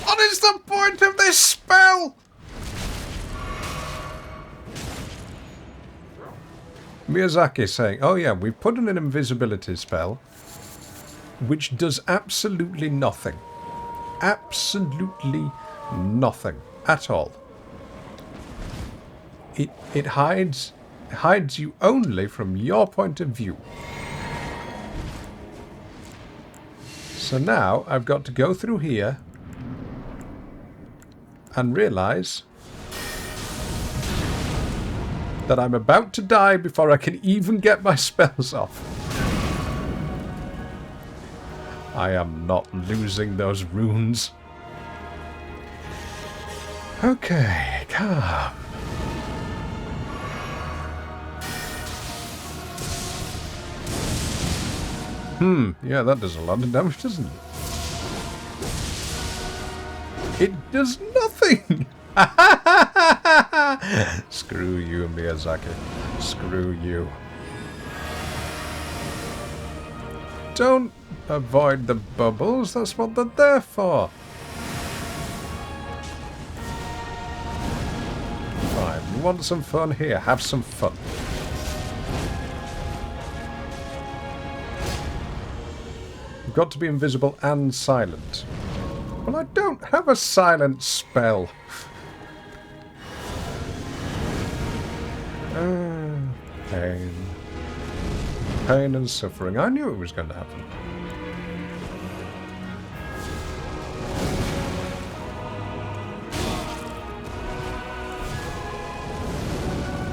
What is the point of this spell? Miyazaki saying, oh yeah, we've put in an invisibility spell which does absolutely nothing. Absolutely nothing at all. It hides you only from your point of view. So now I've got to go through here and realise that I'm about to die before I can even get my spells off. I am not losing those runes. Okay, calm. Yeah, that does a lot of damage, doesn't it? It does nothing! Screw you, Miyazaki. Screw you. Don't avoid the bubbles, that's what they're there for. Fine, you want some fun? Here, have some fun. You've got to be invisible and silent. Well, I don't have a silent spell. Pain. Pain and suffering. I knew it was going to happen.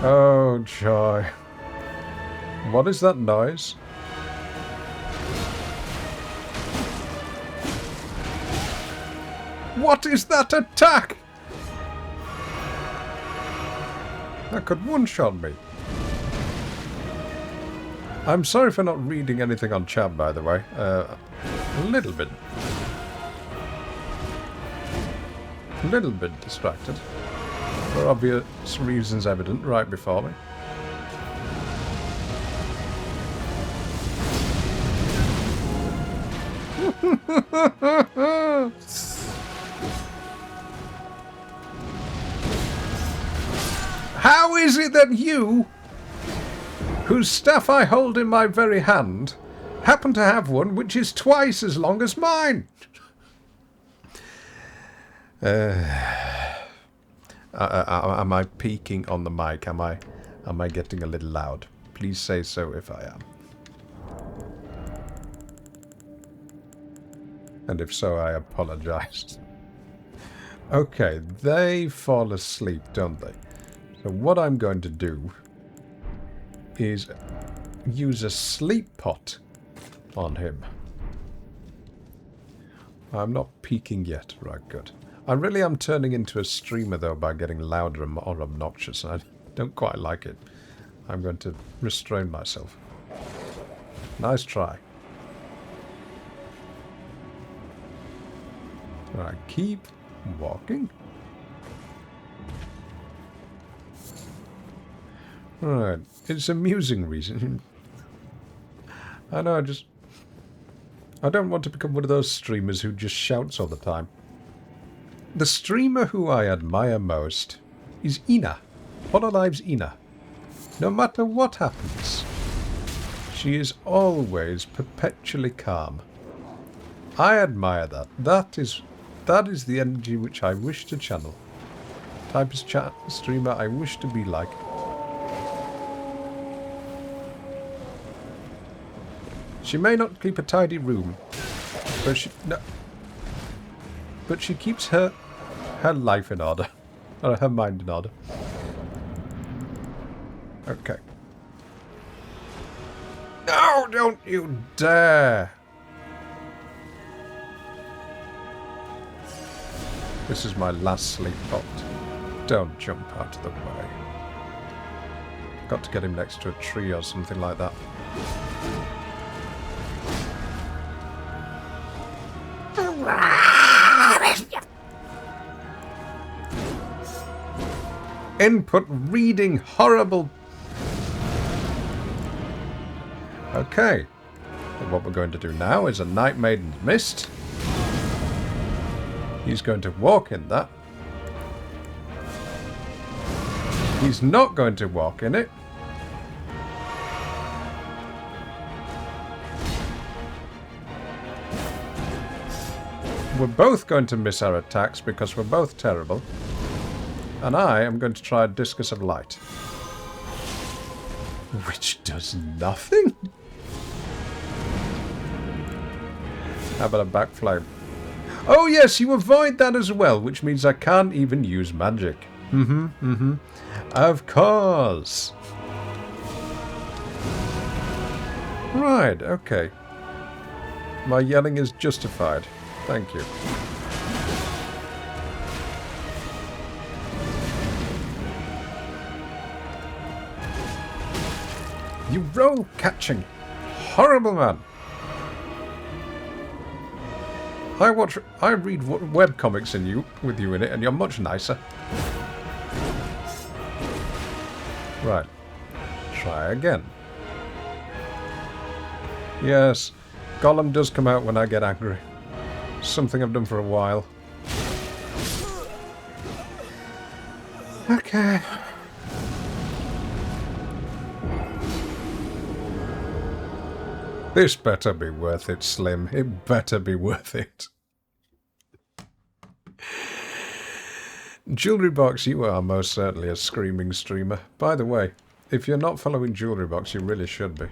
Oh, joy. What is that noise? What is that attack? That could one-shot me. I'm sorry for not reading anything on chat, by the way. A little bit. A little bit distracted. For obvious reasons evident right before me. How is it that you, whose staff I hold in my very hand, happen to have one which is twice as long as mine? Am I peaking on the mic? Am I getting a little loud? Please say so if I am. And if so, I apologize. Okay, they fall asleep, don't they? So what I'm going to do is use a sleep pot on him. I'm not peaking yet. Right, good. I really am turning into a streamer, though, by getting louder and more obnoxious. I don't quite like it. I'm going to restrain myself. Nice try. Alright, keep walking. Alright, it's amusing reason. I know, I don't want to become one of those streamers who just shouts all the time. The streamer who I admire most is Ina. Hololive's Ina. No matter what happens, she is always perpetually calm. I admire that. That is the energy which I wish to channel. Type of chat streamer I wish to be like. She may not keep a tidy room, but she keeps her life in order, or her mind in order. Okay. No, don't you dare! This is my last sleep pot. Don't jump out of the way. Got to get him next to a tree or something like that. Input reading horrible. Okay. And what we're going to do now is a Night Maiden's Mist. He's going to walk in that. He's not going to walk in it. We're both going to miss our attacks because we're both terrible. And I am going to try a Discus of Light. Which does nothing? How about a backflame? Oh yes, you avoid that as well, which means I can't even use magic. Of course. Right, okay. My yelling is justified. Thank you. You roll catching. Horrible man. I read webcomics with you in it, and you're much nicer. Right. Try again. Yes, Gollum does come out when I get angry. Something I've done for a while. Okay. This better be worth it, Slim. It better be worth it. Jewelry Box, you are most certainly a screaming streamer. By the way, If you're not following Jewelry Box, you really should be.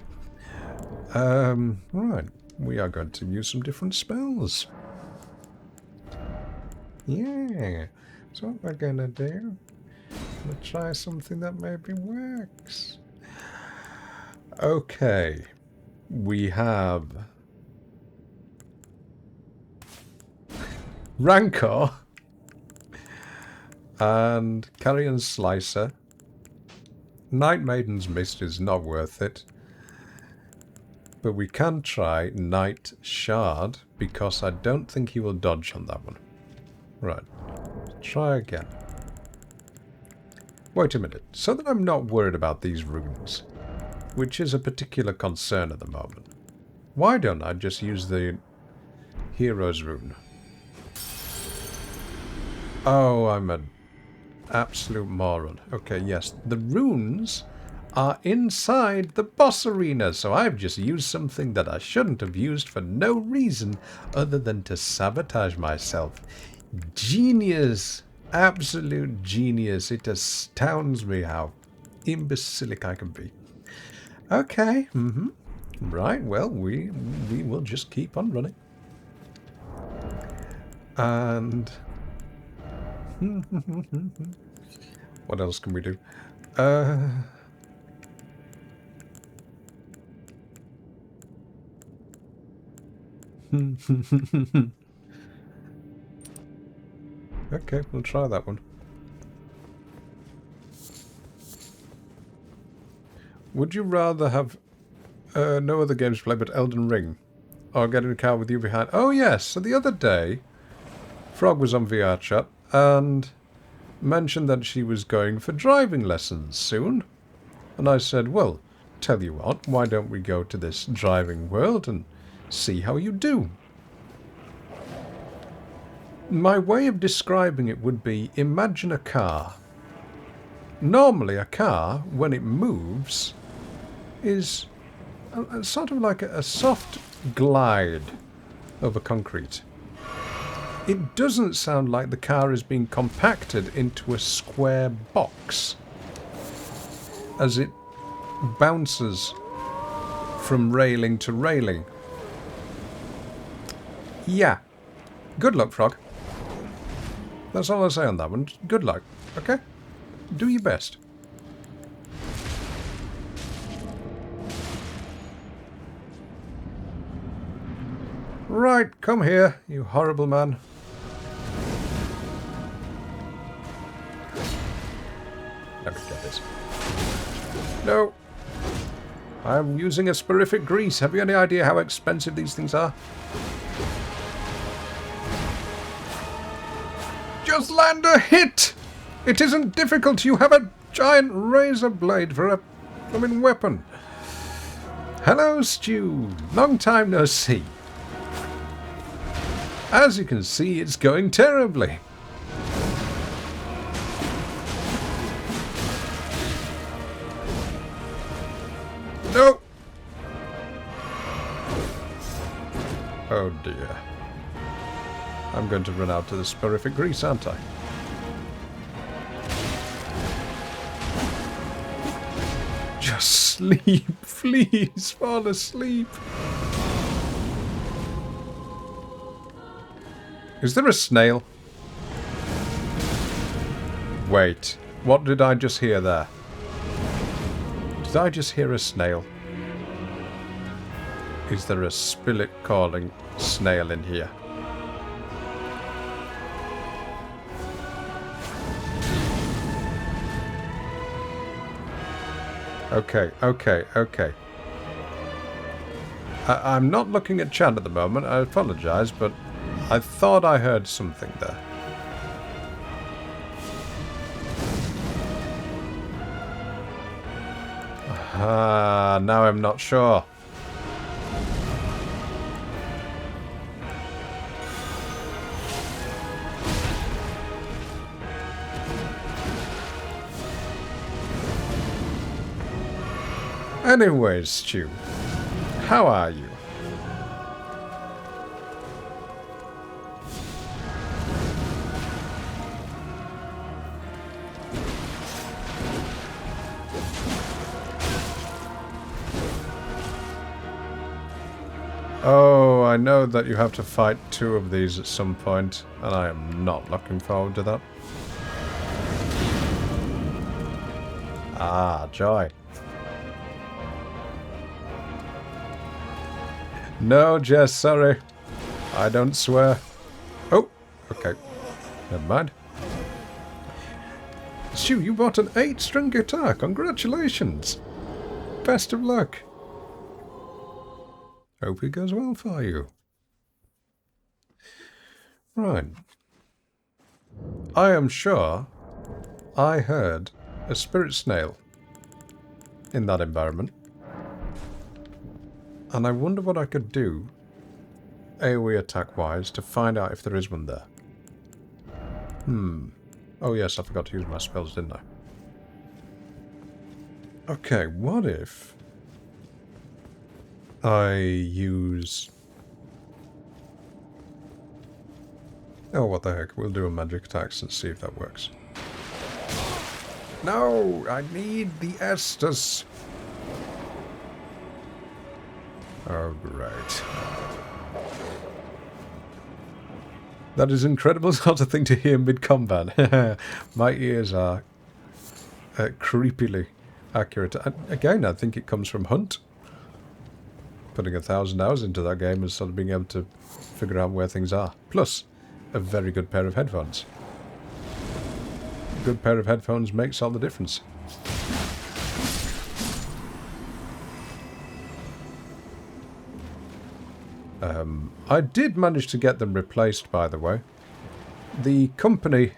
Right. We are going to use some different spells. Yeah. So what we're going to do, we'll try something that maybe works. Okay. We have Rancor and Carrion Slicer. Night Maiden's Mist is not worth it. But we can try Night Shard, because I don't think he will dodge on that one. Right. Try again. Wait a minute. So that I'm not worried about these runes, which is a particular concern at the moment, why don't I just use the Hero's Rune? Oh, I'm an absolute moron. Okay, yes. The runes are inside the boss arena, so I've just used something that I shouldn't have used for no reason other than to sabotage myself. Genius. Absolute genius. It astounds me how imbecilic I can be. Okay. Right, well, we will just keep on running. And what else can we do? Okay, we'll try that one. Would you rather have no other games to play but Elden Ring? Or get in a car with you behind? Oh yes, so the other day, Frog was on VR chat and mentioned that she was going for driving lessons soon. And I said, well, tell you what, why don't we go to this driving world and see how you do? My way of describing it would be, imagine a car. Normally a car, when it moves, is sort of like a soft glide over concrete. It doesn't sound like the car is being compacted into a square box as it bounces from railing to railing. Yeah. Good luck, Frog. That's all I'll say on that one. Good luck, okay? Do your best. Right, come here, you horrible man. Let me get this. No. I'm using a sporific grease. Have you any idea how expensive these things are? Just land a hit! It isn't difficult. You have a giant razor blade for a blooming weapon. Hello, Stu. Long time no see. As you can see, it's going terribly. No! Oh dear. I'm going to run out to the sporific grease, aren't I? Just sleep, please, fall asleep. Is there a snail? Wait, what did I just hear there? Did I just hear a snail? Is there a spillet calling snail in here? Okay. I'm not looking at chat at the moment, I apologise, but I thought I heard something there. Now I'm not sure. Anyways, Stu, how are you? Oh, I know that you have to fight 2 of these at some point, and I am not looking forward to that. Ah, joy. No, Jess, sorry. I don't swear. Oh, okay. Never mind. Stu, you bought an 8-string guitar. Congratulations. Best of luck. Hope it goes well for you. Right. I am sure I heard a spirit snail in that environment. And I wonder what I could do, AoE attack-wise, to find out if there is one there. Oh yes, I forgot to use my spells, didn't I? Okay, what if I use... Oh, what the heck. We'll do a magic attacks and see if that works. No! I need the Estus! Oh, great. That is incredible sort of thing to hear mid-combat. My ears are creepily accurate. And again, I think it comes from Hunt. Putting 1,000 hours into that game and sort of being able to figure out where things are. Plus, a very good pair of headphones. A good pair of headphones makes all the difference. I did manage to get them replaced, by the way. The company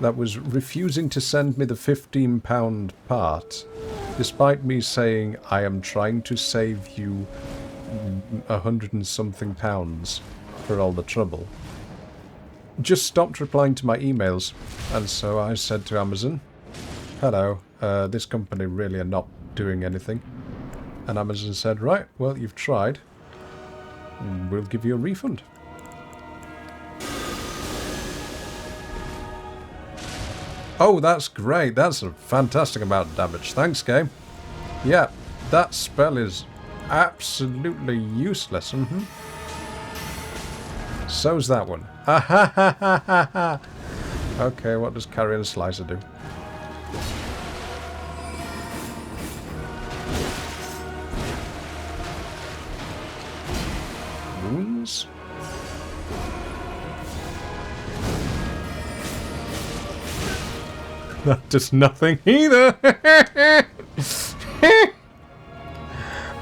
that was refusing to send me the £15 part, despite me saying I am trying to save you 100 and something pounds for all the trouble, just stopped replying to my emails. And so I said to Amazon, hello, this company really are not doing anything. And Amazon said, right, well, you've tried. We'll give you a refund. Oh, that's great. That's a fantastic amount of damage. Thanks, game. Yeah, that spell is absolutely useless. So's that one. Okay, what does Carrion Slicer do? Wounds? That does nothing either.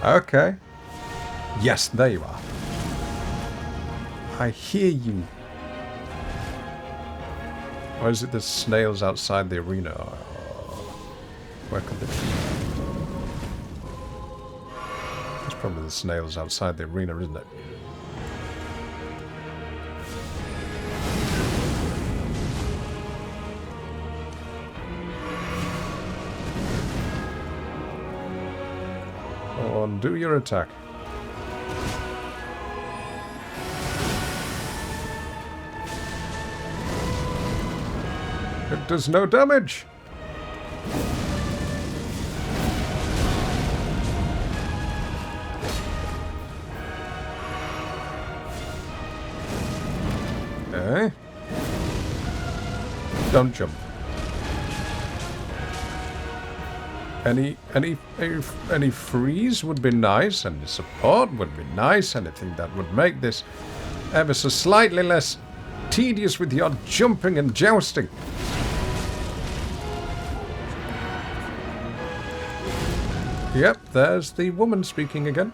Okay. Yes, there you are. I hear you. Or is it the snails outside the arena? Where could they be? It's probably the snails outside the arena, isn't it? Do your attack. It does no damage. Okay. Don't jump. Any freeze would be nice, and support would be nice. Anything that would make this ever so slightly less tedious with your jumping and jousting. Yep, there's the woman speaking again.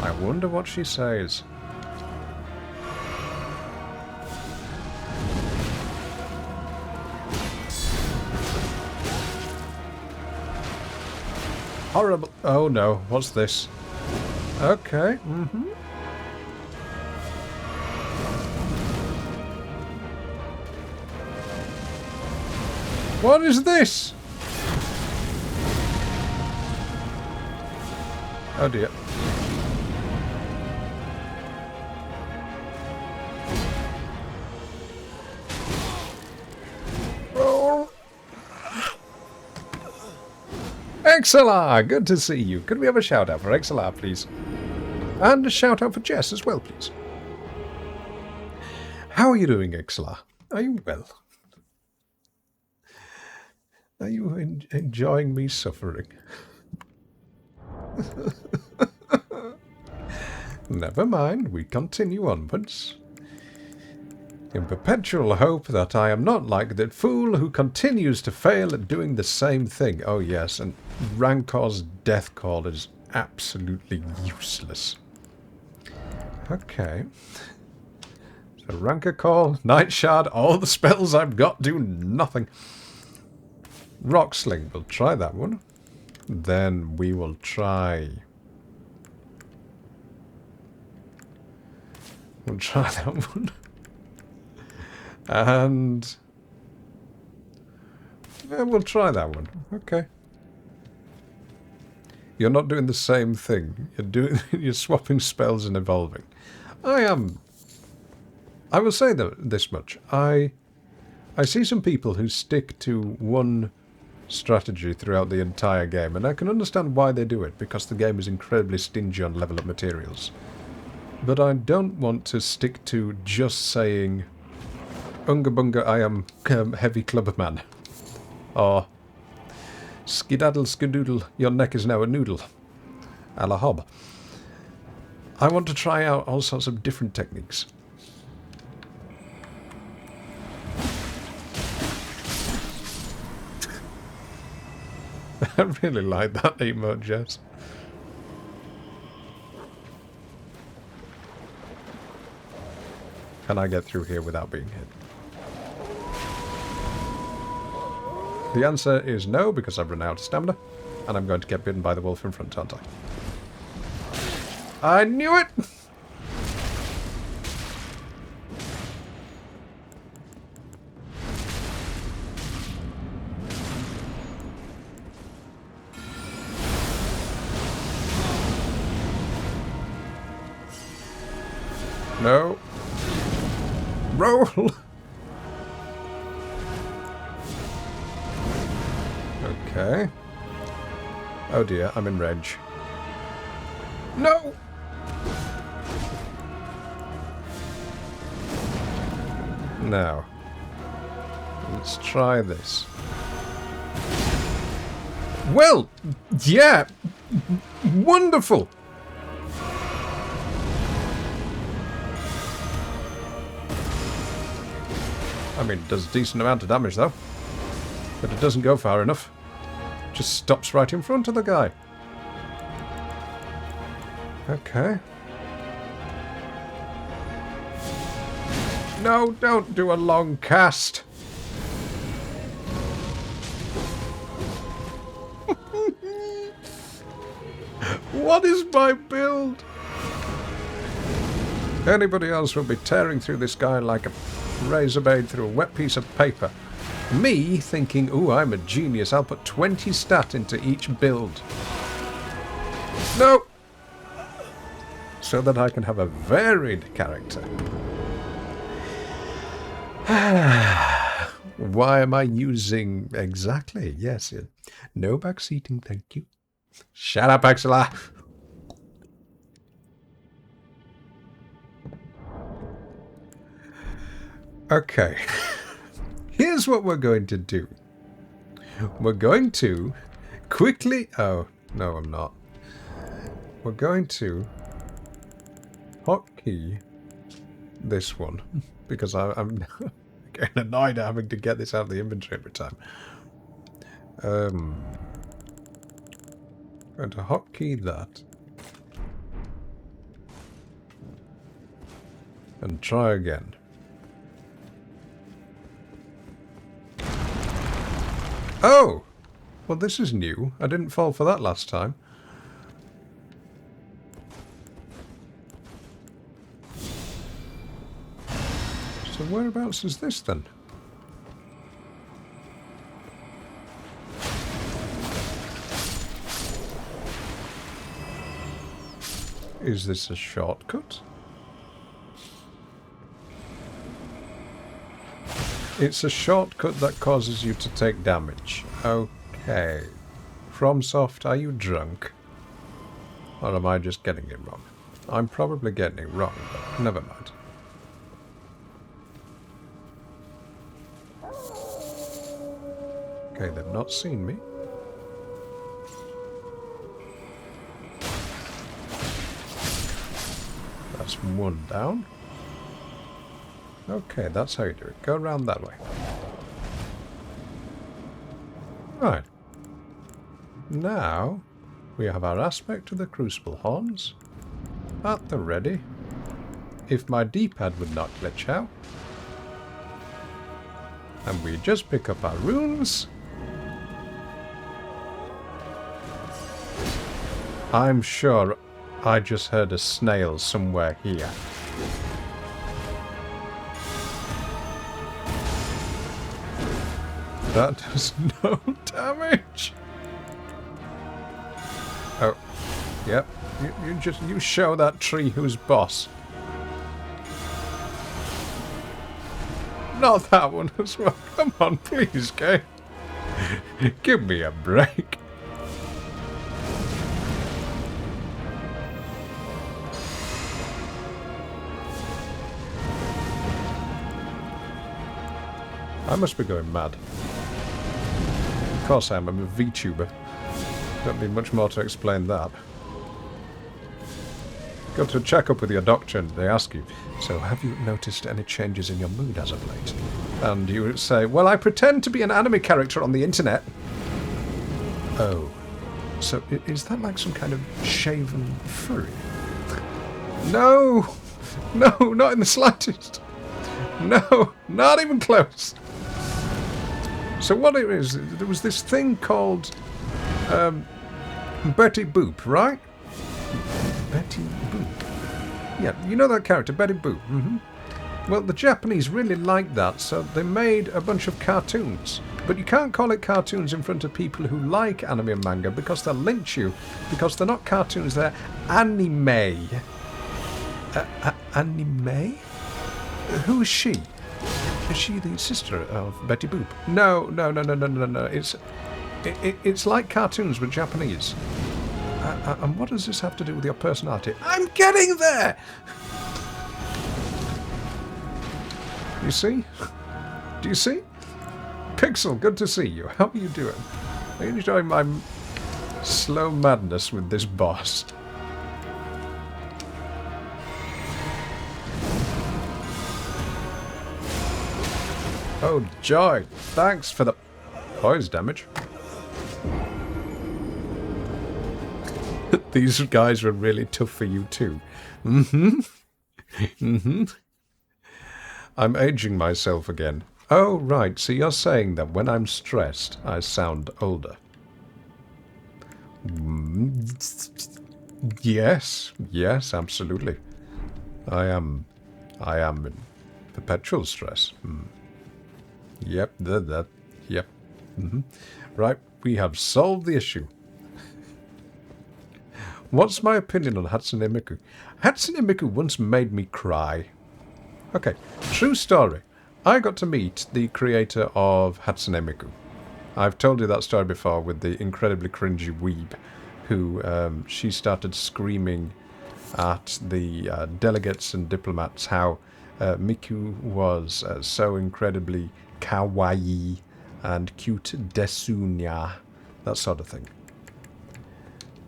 I wonder what she says. Horrible. Oh no, what's this? Okay, What is this? Oh dear. XLR, good to see you. Could we have a shout out for XLR, please? And a shout out for Jess as well, please. How are you doing, Ixla? Are you well? Are you enjoying me suffering? Never mind, we continue onwards. In perpetual hope that I am not like the fool who continues to fail at doing the same thing. Oh yes, and Rancor's death call is absolutely useless. Okay. So Rancor call, Night Shard, all the spells I've got do nothing. Rock Sling, we'll try that one. Then we will try... We'll try that one. And... yeah, we'll try that one. Okay. You're not doing the same thing. You're swapping spells and evolving. I will say this much. I see some people who stick to one strategy throughout the entire game, and I can understand why they do it, because the game is incredibly stingy on level up materials. But I don't want to stick to just saying, Unga bunga, I am heavy clubberman. Or, skidaddle skidoodle, your neck is now a noodle. A la hob. I want to try out all sorts of different techniques. I really like that emote, Jess. Can I get through here without being hit? The answer is no, because I've run out of stamina, and I'm going to get bitten by the wolf in front, aren't I? I knew it! No. Roll! Okay. Oh dear, I'm in rage. No! Now, let's try this. Well, yeah! Wonderful! I mean, it does a decent amount of damage, though. But it doesn't go far enough. Just stops right in front of the guy. Okay. No, don't do a long cast. What is my build? Anybody else will be tearing through this guy like a razor blade through a wet piece of paper. Me thinking, ooh, I'm a genius, I'll put 20 stat into each build. No! So that I can have a varied character. Why am I using... Exactly, yes. No backseating, thank you. Shut up, Axela! Okay. Here's what we're going to do. We're going to quickly... Oh, no, I'm not. We're going to hotkey this one, because I'm getting annoyed at having to get this out of the inventory every time. I'm going to hotkey that. And try again. Oh! Well, this is new. I didn't fall for that last time. So whereabouts is this then? Is this a shortcut? It's a shortcut that causes you to take damage. Okay. FromSoft, are you drunk? Or am I just getting it wrong? I'm probably getting it wrong, but never mind. Okay, they've not seen me. That's one down. Okay, that's how you do it. Go around that way. Right. Now, we have our aspect of the Crucible Horns at the ready. If my D-pad would not glitch out. And we just pick up our runes. I'm sure I just heard a snail somewhere here. That does no damage. Oh, yep. You show that tree who's boss. Not that one as well. Come on, please, game. Give me a break. I must be going mad. Of course I am. I'm a VTuber. Don't need much more to explain that. Go to a checkup with your doctor and they ask you, so have you noticed any changes in your mood as of late? And you would say, well, I pretend to be an anime character on the internet. Oh. So is that like some kind of shaven furry? No! No, not in the slightest. No, not even close. So what it is, there was this thing called Betty Boop, right? Betty Boop. Yeah, you know that character, Betty Boop. Well, the Japanese really liked that, so they made a bunch of cartoons. But you can't call it cartoons in front of people who like anime and manga because they'll lynch you. Because they're not cartoons, they're anime. Anime? Who is she? Is she the sister of Betty Boop? No. It's like cartoons but Japanese. And what does this have to do with your personality? I'm getting there! You see? Do you see? Pixel, good to see you. How are you doing? Are you enjoying my slow madness with this boss? Oh, joy. Thanks for the poise damage. These guys were really tough for you too. I'm aging myself again. Oh, right. So you're saying that when I'm stressed, I sound older. Yes, absolutely. I am in perpetual stress. Yep, yep. Right, we have solved the issue. What's my opinion on Hatsune Miku? Hatsune Miku once made me cry. Okay, true story. I got to meet the creator of Hatsune Miku. I've told you that story before with the incredibly cringy weeb who she started screaming at the delegates and diplomats how Miku was so incredibly kawaii and cute desunya, that sort of thing.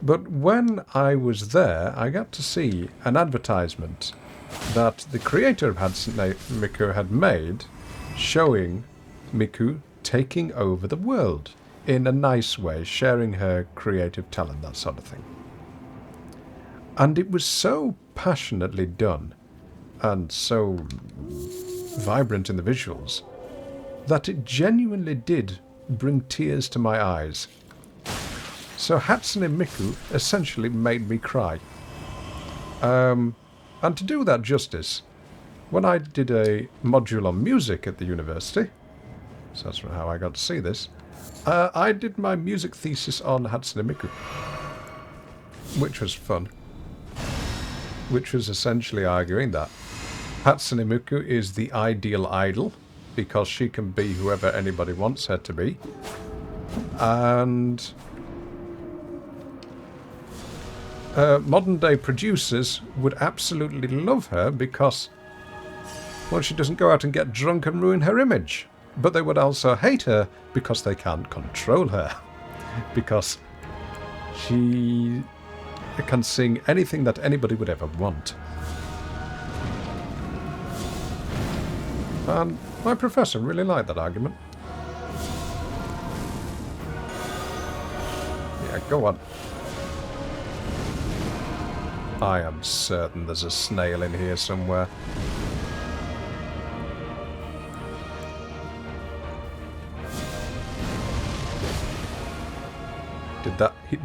But when I was there, I got to see an advertisement that the creator of Hatsune Miku had made, showing Miku taking over the world in a nice way, sharing her creative talent, that sort of thing. And it was so passionately done and so vibrant in the visuals that it genuinely did bring tears to my eyes. So Hatsune Miku essentially made me cry. And to do that justice, when I did a module on music at the university, so that's how I got to see this, I did my music thesis on Hatsune Miku, which was fun. Which was essentially arguing that Hatsune Miku is the ideal idol, because she can be whoever anybody wants her to be. And modern day producers would absolutely love her because, well, she doesn't go out and get drunk and ruin her image. But they would also hate her because they can't control her. Because she can sing anything that anybody would ever want. And my professor really liked that argument. Yeah, go on. I am certain there's a snail in here somewhere.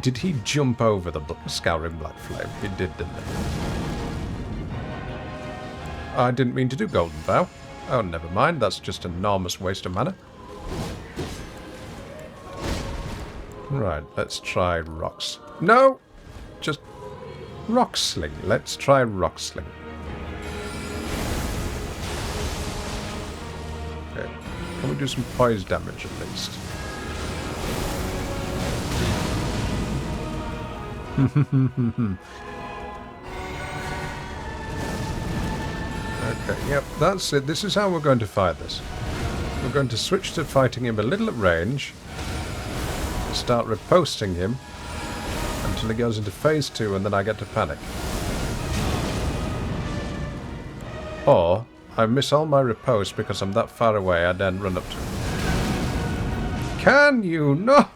Did he jump over the scouring black flame? He did, didn't he? I didn't mean to do golden vow. Oh, never mind. That's just an enormous waste of mana. Right, let's try rocks. No! Just rock sling. Let's try rock sling. Okay. Can we do some poise damage at least? Okay, yep, that's it. This is how we're going to fight this. We're going to switch to fighting him a little at range. Start riposting him until he goes into phase 2 and then I get to panic. Or I miss all my riposte because I'm that far away I then run up to him. Can you not?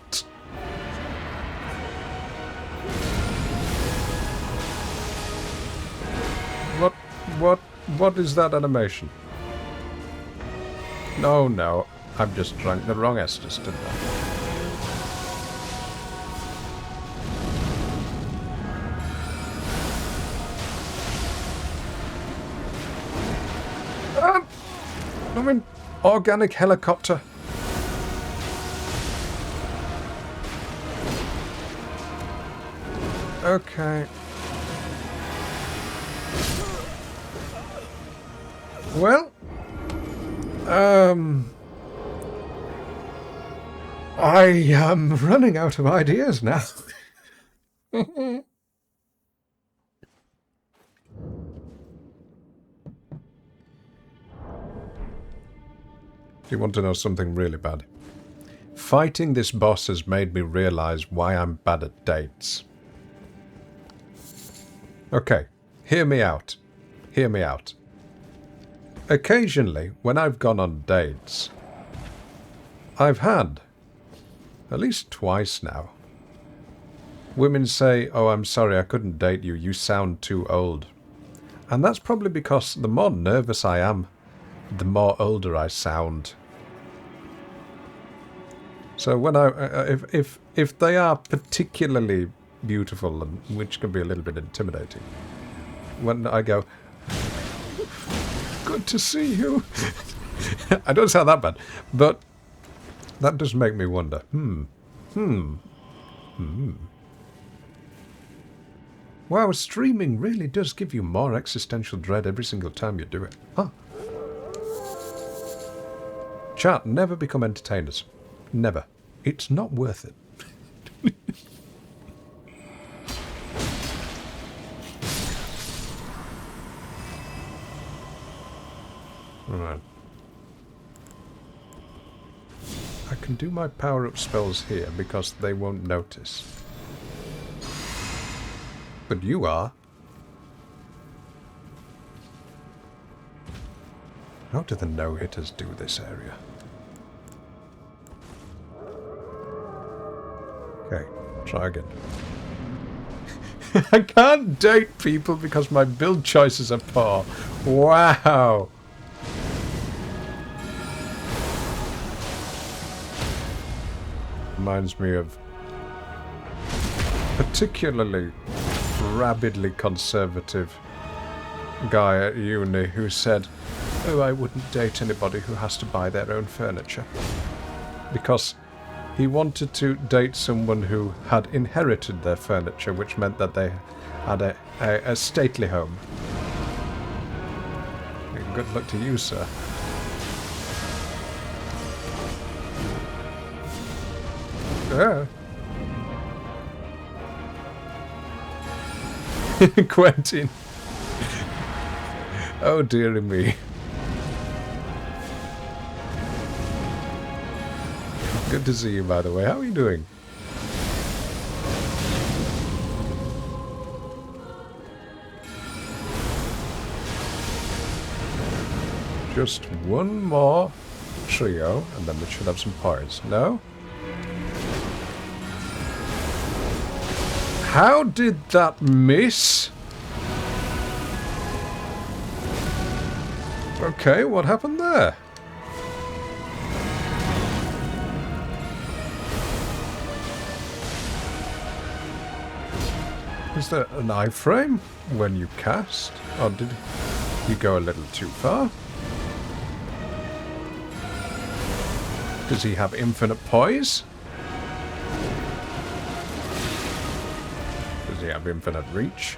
What is that animation? No, I've just drank the wrong Estus, didn't I? I'm in organic helicopter. Okay. Well, I am running out of ideas now. Do you want to know something really bad? Fighting this boss has made me realize why I'm bad at dates. Okay, hear me out. Hear me out. Occasionally, when I've gone on dates, I've had, at least twice now, women say, "Oh, I'm sorry, I couldn't date you, you sound too old." And that's probably because the more nervous I am, the more older I sound. So when if they are particularly beautiful, and which can be a little bit intimidating, when I go, "Good to see you," I don't sound that bad, but that does make me wonder. Wow, streaming really does give you more existential dread every single time you do it. Huh. Chat, never become entertainers. Never. It's not worth it. Alright. I can do my power-up spells here because they won't notice. But you are. How do the no-hitters do this area? Okay, try again. I can't date people because my build choices are poor. Wow! Reminds me of particularly rabidly conservative guy at uni who said, "Oh, I wouldn't date anybody who has to buy their own furniture." Because he wanted to date someone who had inherited their furniture, which meant that they had a stately home. Good luck to you, sir. Yeah. Quentin. Oh dearie me. Good to see you, by the way. How are you doing? Just one more trio, and then we should have some pyres. No? How did that miss? Okay, what happened there? Is there an iframe when you cast? Or did you go a little too far? Does he have infinite poise? Does he have infinite reach?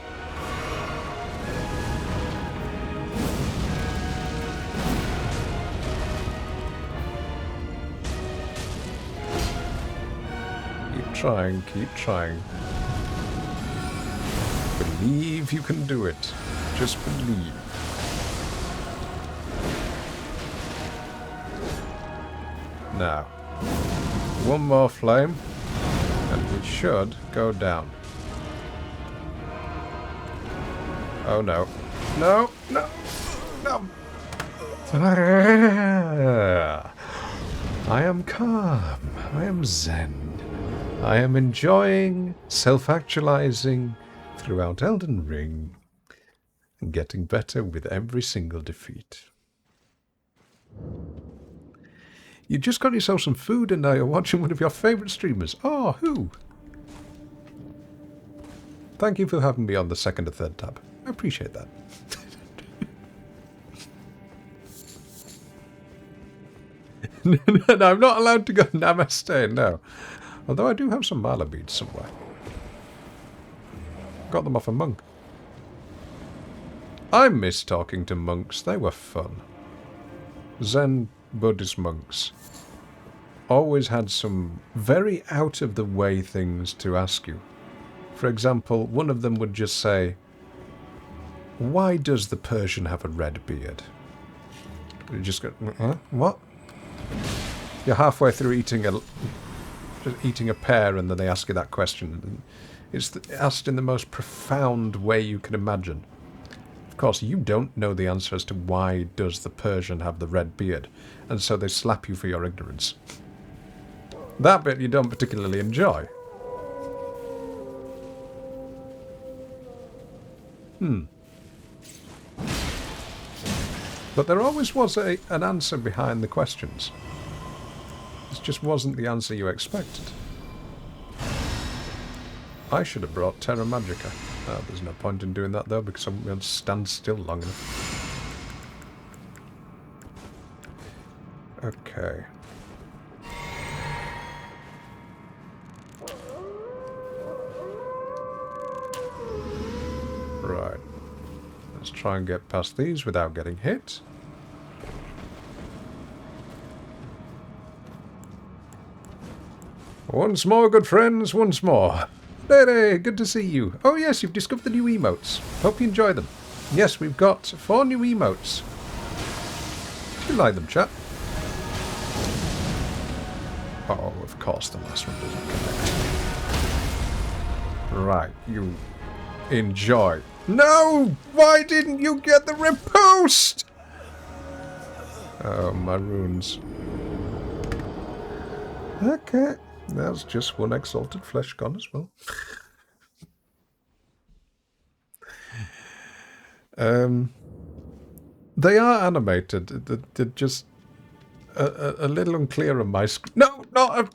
Keep trying, keep trying. Believe you can do it. Just believe. Now, one more flame, and we should go down. Oh no. No, no, no. I am calm. I am zen. I am enjoying self-actualizing throughout Elden Ring and getting better with every single defeat. You just got yourself some food and now you're watching one of your favourite streamers. Oh, who? Thank you for having me on the second or third tab. I appreciate that. No, I'm not allowed to go namaste, no. Although I do have some mala beads somewhere. Got them off a monk. I miss talking to monks. They were fun. Zen Buddhist monks always had some very out-of-the-way things to ask you. For example, one of them would just say, "Why does the Persian have a red beard?" You just go, huh? What? You're halfway through eating a pear and then they ask you that question. It's asked in the most profound way you can imagine. Of course, you don't know the answer as to why does the Persian have the red beard, and so they slap you for your ignorance. That bit you don't particularly enjoy. But there always was an answer behind the questions. This just wasn't the answer you expected. I should have brought Terra Magica. There's no point in doing that though, because I won't be able to stand still long enough. Okay. Right. Let's try and get past these without getting hit. Once more, good friends, once more. Hey, good to see you. Oh yes, you've discovered the new emotes. Hope you enjoy them. Yes, we've got 4 new emotes. Do you like them, chat? Oh, of course the last one doesn't connect. Right, you enjoy. No! Why didn't you get the repost? Oh, my runes. Okay. There's just one exalted flesh gone as well. They are animated. They're just a little unclear on my screen. No, no!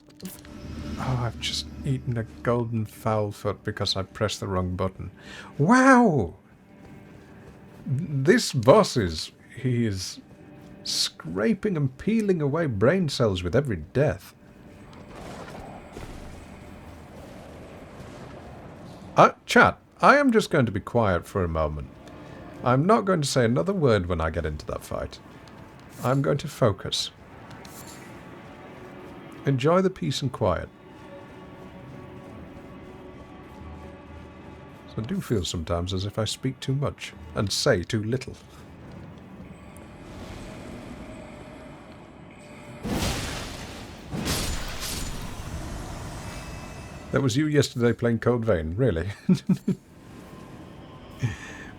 Oh, I've just eaten a golden fowl foot because I pressed the wrong button. Wow! This boss he is scraping and peeling away brain cells with every death. Chat, I am just going to be quiet for a moment. I'm not going to say another word when I get into that fight. I'm going to focus. Enjoy the peace and quiet. I do feel sometimes as if I speak too much and say too little. That was you yesterday playing Code Vein, really?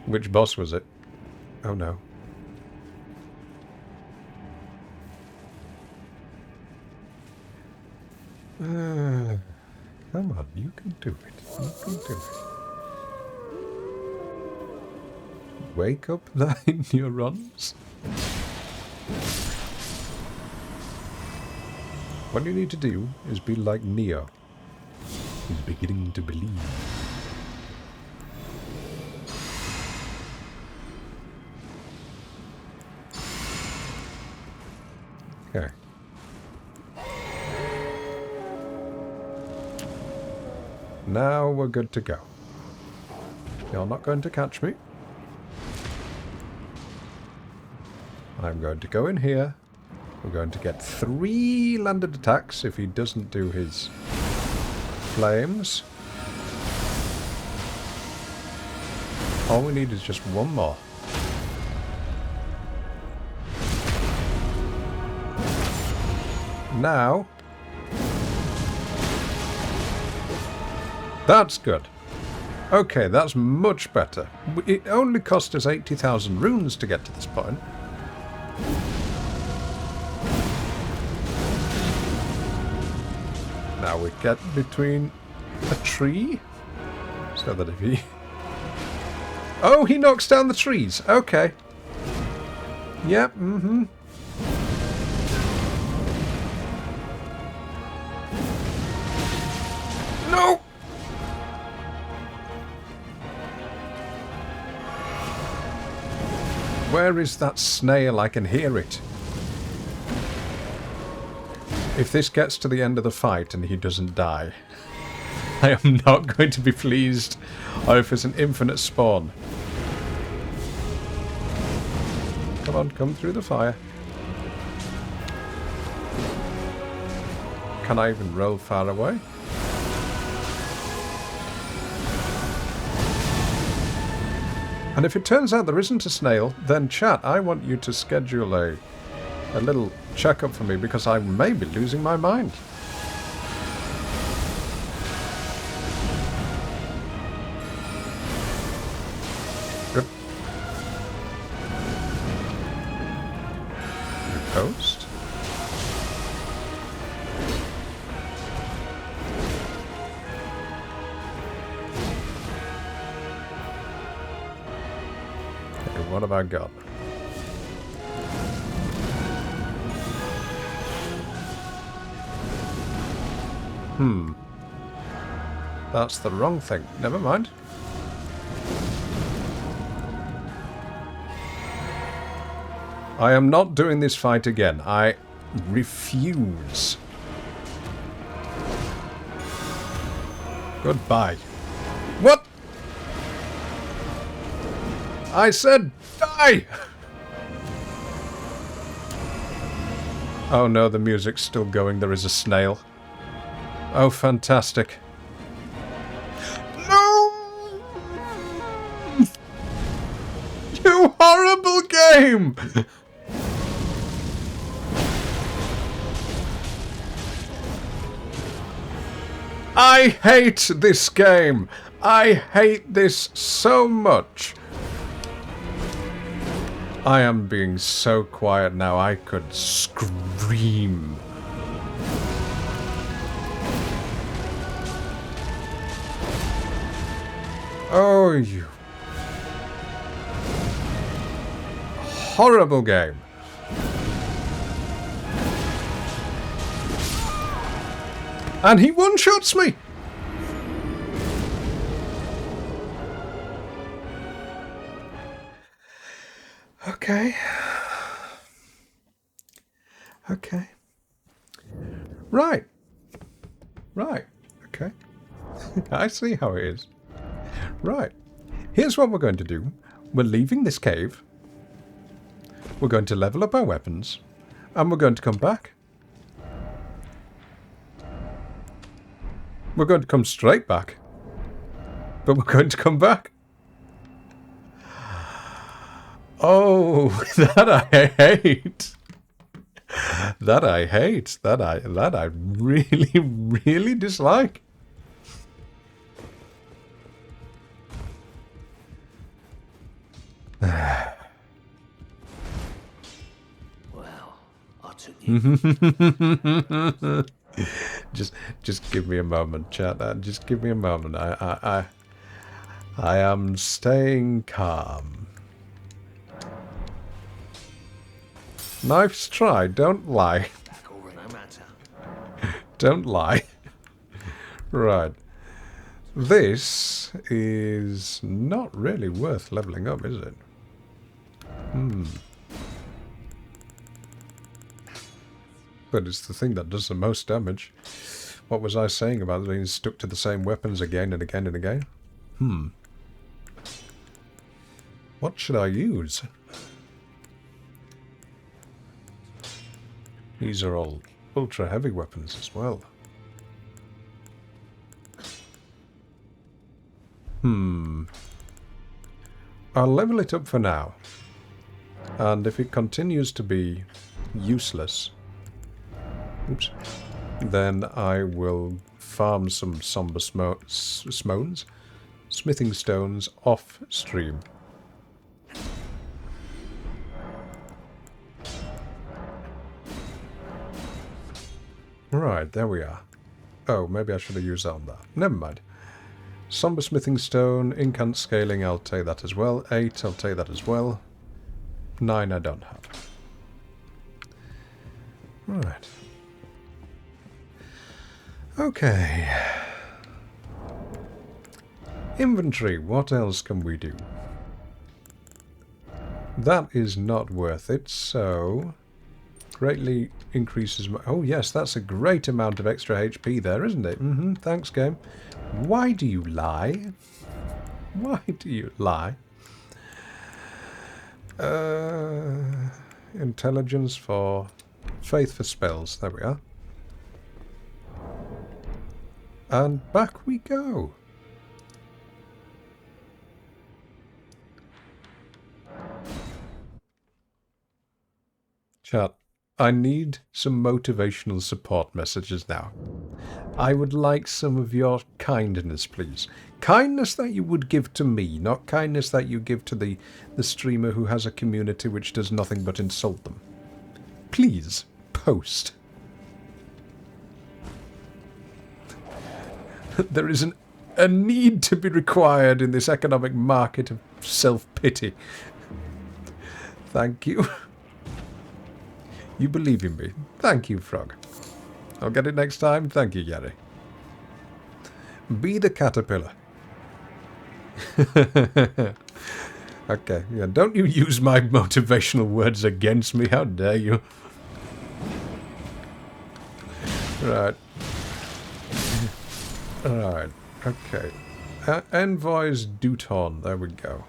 Which boss was it? Oh no. Come on, you can do it. You can do it. Wake up thy neurons. What you need to do is be like Neo. He's beginning to believe. Okay. Now we're good to go. You're not going to catch me. I'm going to go in here. We're going to get 3 landed attacks if he doesn't do his flames. All we need is just one more. Now, that's good. Okay, that's much better. It only cost us 80,000 runes to get to this point. Now we get between a tree, so that if he... Oh, he knocks down the trees. Okay. Yep, mm-hmm. No! Where is that snail? I can hear it. If this gets to the end of the fight and he doesn't die, I am not going to be pleased. Or if it's an infinite spawn. Come on, come through the fire. Can I even roll far away? And if it turns out there isn't a snail, then chat, I want you to schedule a little checkup for me because I may be losing my mind. Good. New post. Okay, what have I got? That's the wrong thing. Never mind. I am not doing this fight again. I refuse. Goodbye. What? I said die! Oh no, the music's still going. There is a snail. Oh, fantastic. No! You horrible game! I hate this game. I hate this so much. I am being so quiet now. I could scream. Oh, you horrible game. And he one-shots me. Okay. Okay. Right. Right. Okay. I see how it is. Right. Here's what we're going to do. We're leaving this cave. We're going to level up our weapons. And we're going to come back. We're going to come straight back. But we're going to come back. Oh, that I hate. That I hate. That I really, really dislike. Well, I took you. Just give me a moment, chat. Just give me a moment. I am staying calm. Nice try. Don't lie. No matter. Don't lie. Right. This is not really worth leveling up, is it? But it's the thing that does the most damage. What was I saying about being stuck to the same weapons again and again and again? What should I use? These are all ultra heavy weapons as well. I'll level it up for now. And if it continues to be useless, oops, then I will farm some somber smithing stones off stream. Right, there we are. Oh, maybe I should have used that on that. Never mind. Somber smithing stone, incant scaling, I'll take that as well. 8, I'll take that as well. 9 I don't have. Right. Okay. Inventory, what else can we do? That is not worth it, so... Greatly increases my... Oh yes, that's a great amount of extra HP there, isn't it? Thanks, game. Why do you lie? Why do you lie? Intelligence for... Faith for spells. There we are. And back we go. Chat, I need some motivational support messages now. I would like some of your kindness, please. Kindness that you would give to me, not kindness that you give to the streamer who has a community which does nothing but insult them. Please, post. There is a need to be required in this economic market of self-pity. Thank you. You believe in me. Thank you, Frog. I'll get it next time. Thank you, Yari. Be the caterpillar. Okay, yeah, don't you use my motivational words against me. How dare you? Right. Alright, okay. Envoy's Duton, there we go.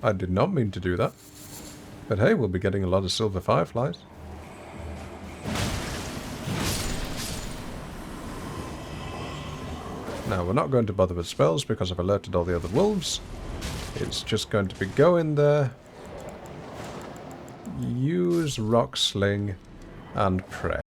I did not mean to do that. But hey, we'll be getting a lot of silver fireflies. Now, we're not going to bother with spells because I've alerted all the other wolves. It's just going to be go in there, use rock sling, and pray.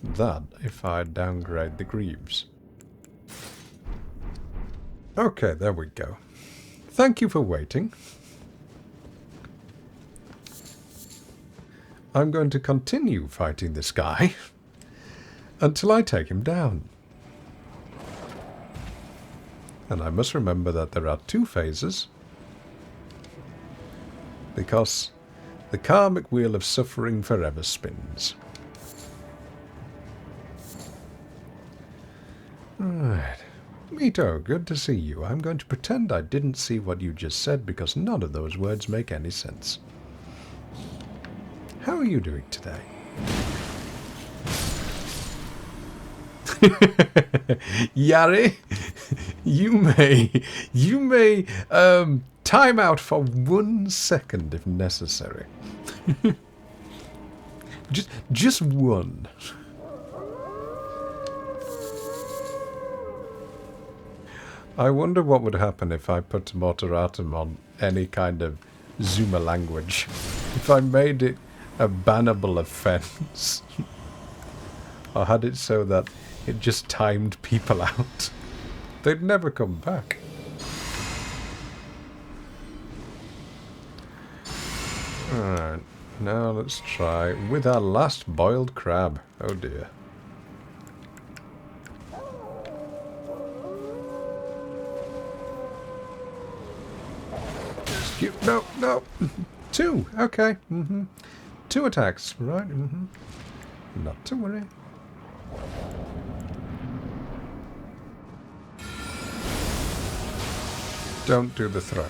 that if I downgrade the greaves. Okay, there we go. Thank you for waiting. I'm going to continue fighting this guy until I take him down. And I must remember that there are 2 phases, because the karmic wheel of suffering forever spins. Right. Mito, good to see you. I'm going to pretend I didn't see what you just said because none of those words make any sense. How are you doing today? Yari, you may time out for 1 second if necessary. just one. I wonder what would happen if I put Morteratum on any kind of Zuma language. If I made it a bannable offense. Or had it so that it just timed people out. They'd never come back. Alright, now let's try with our last boiled crab. Oh dear. No, no. 2, okay. 2 attacks, right? Not to worry. Don't do the throw.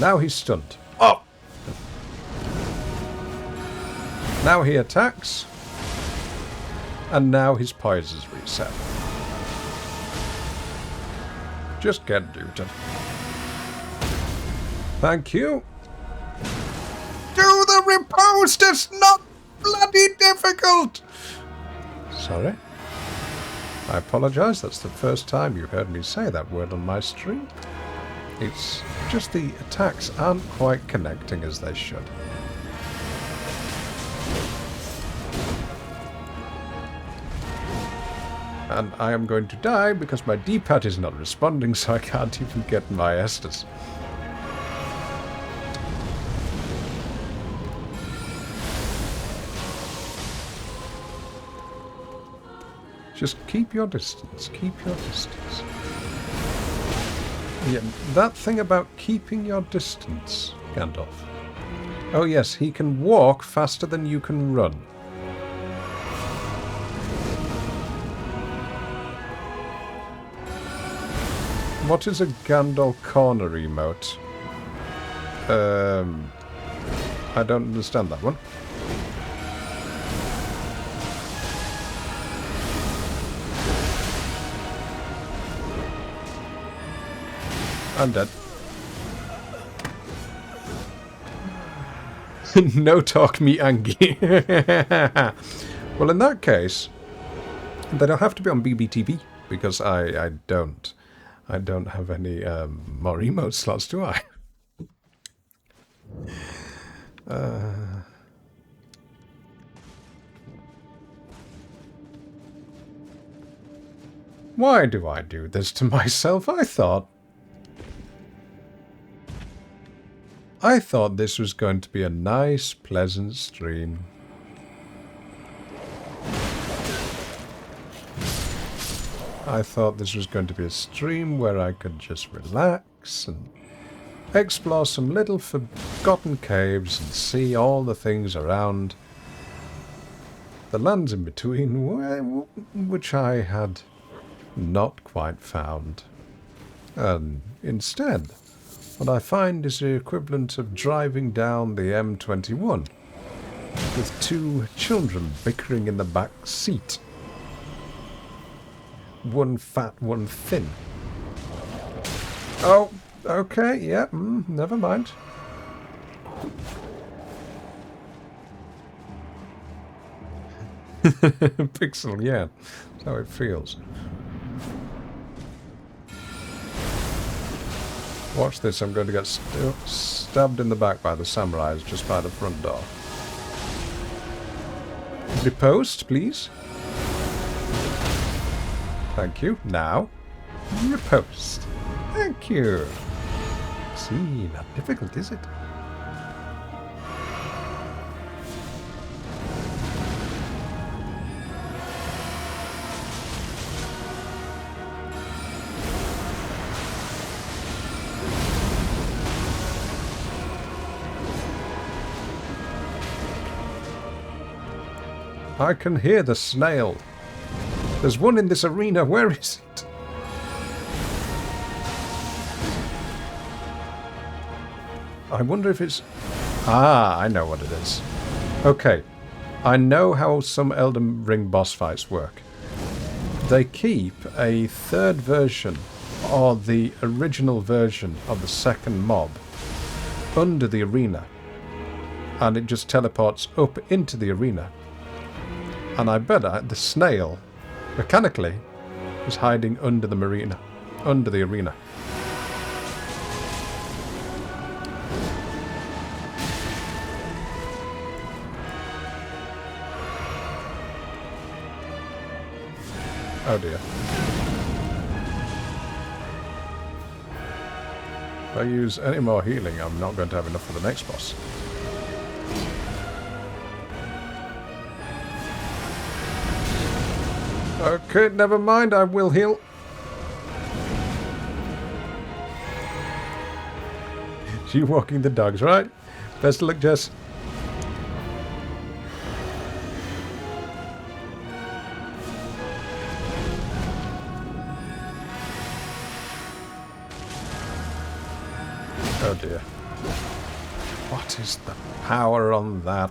Now he's stunned. Oh! Now he attacks. And now his poise is reset. Just get dooted. Thank you. Do the riposte! It's not bloody difficult! Sorry? I apologise, that's the first time you've heard me say that word on my stream. It's just the attacks aren't quite connecting as they should. And I am going to die because my D-pad is not responding, so I can't even get my Estus. Just keep your distance. Keep your distance. Yeah, that thing about keeping your distance, Gandalf. Oh yes, he can walk faster than you can run. What is a Gandalf corner emote? I don't understand that one. I'm dead. No talk me Angie. Well, in that case, they don't have to be on BBTV because I don't have any more emote slots, do I? Why do I do this to myself? I thought this was going to be a nice, pleasant stream. I thought this was going to be a stream where I could just relax and explore some little forgotten caves and see all the things around the lands in between, which I had not quite found. And instead, what I find is the equivalent of driving down the M21 with 2 children bickering in the back seat. One fat, one thin. Oh, okay, yeah, never mind. Pixel, yeah, that's how it feels. Watch this, I'm going to get stabbed in the back by the samurais just by the front door. Riposte, please. Thank you. Now, riposte. Thank you. See, not difficult, is it? I can hear the snail. There's one in this arena. Where is it? I wonder if it's... Ah, I know what it is. Okay. I know how some Elden Ring boss fights work. They keep a third version, or the original version of the second mob, under the arena. And it just teleports up into the arena. And I bet the snail, mechanically, is hiding under the arena. Under the arena. Oh dear. If I use any more healing, I'm not going to have enough for the next boss. Okay, never mind, I will heal. You walking the dogs, right? Best of luck, Jess. Oh dear. What is the power on that?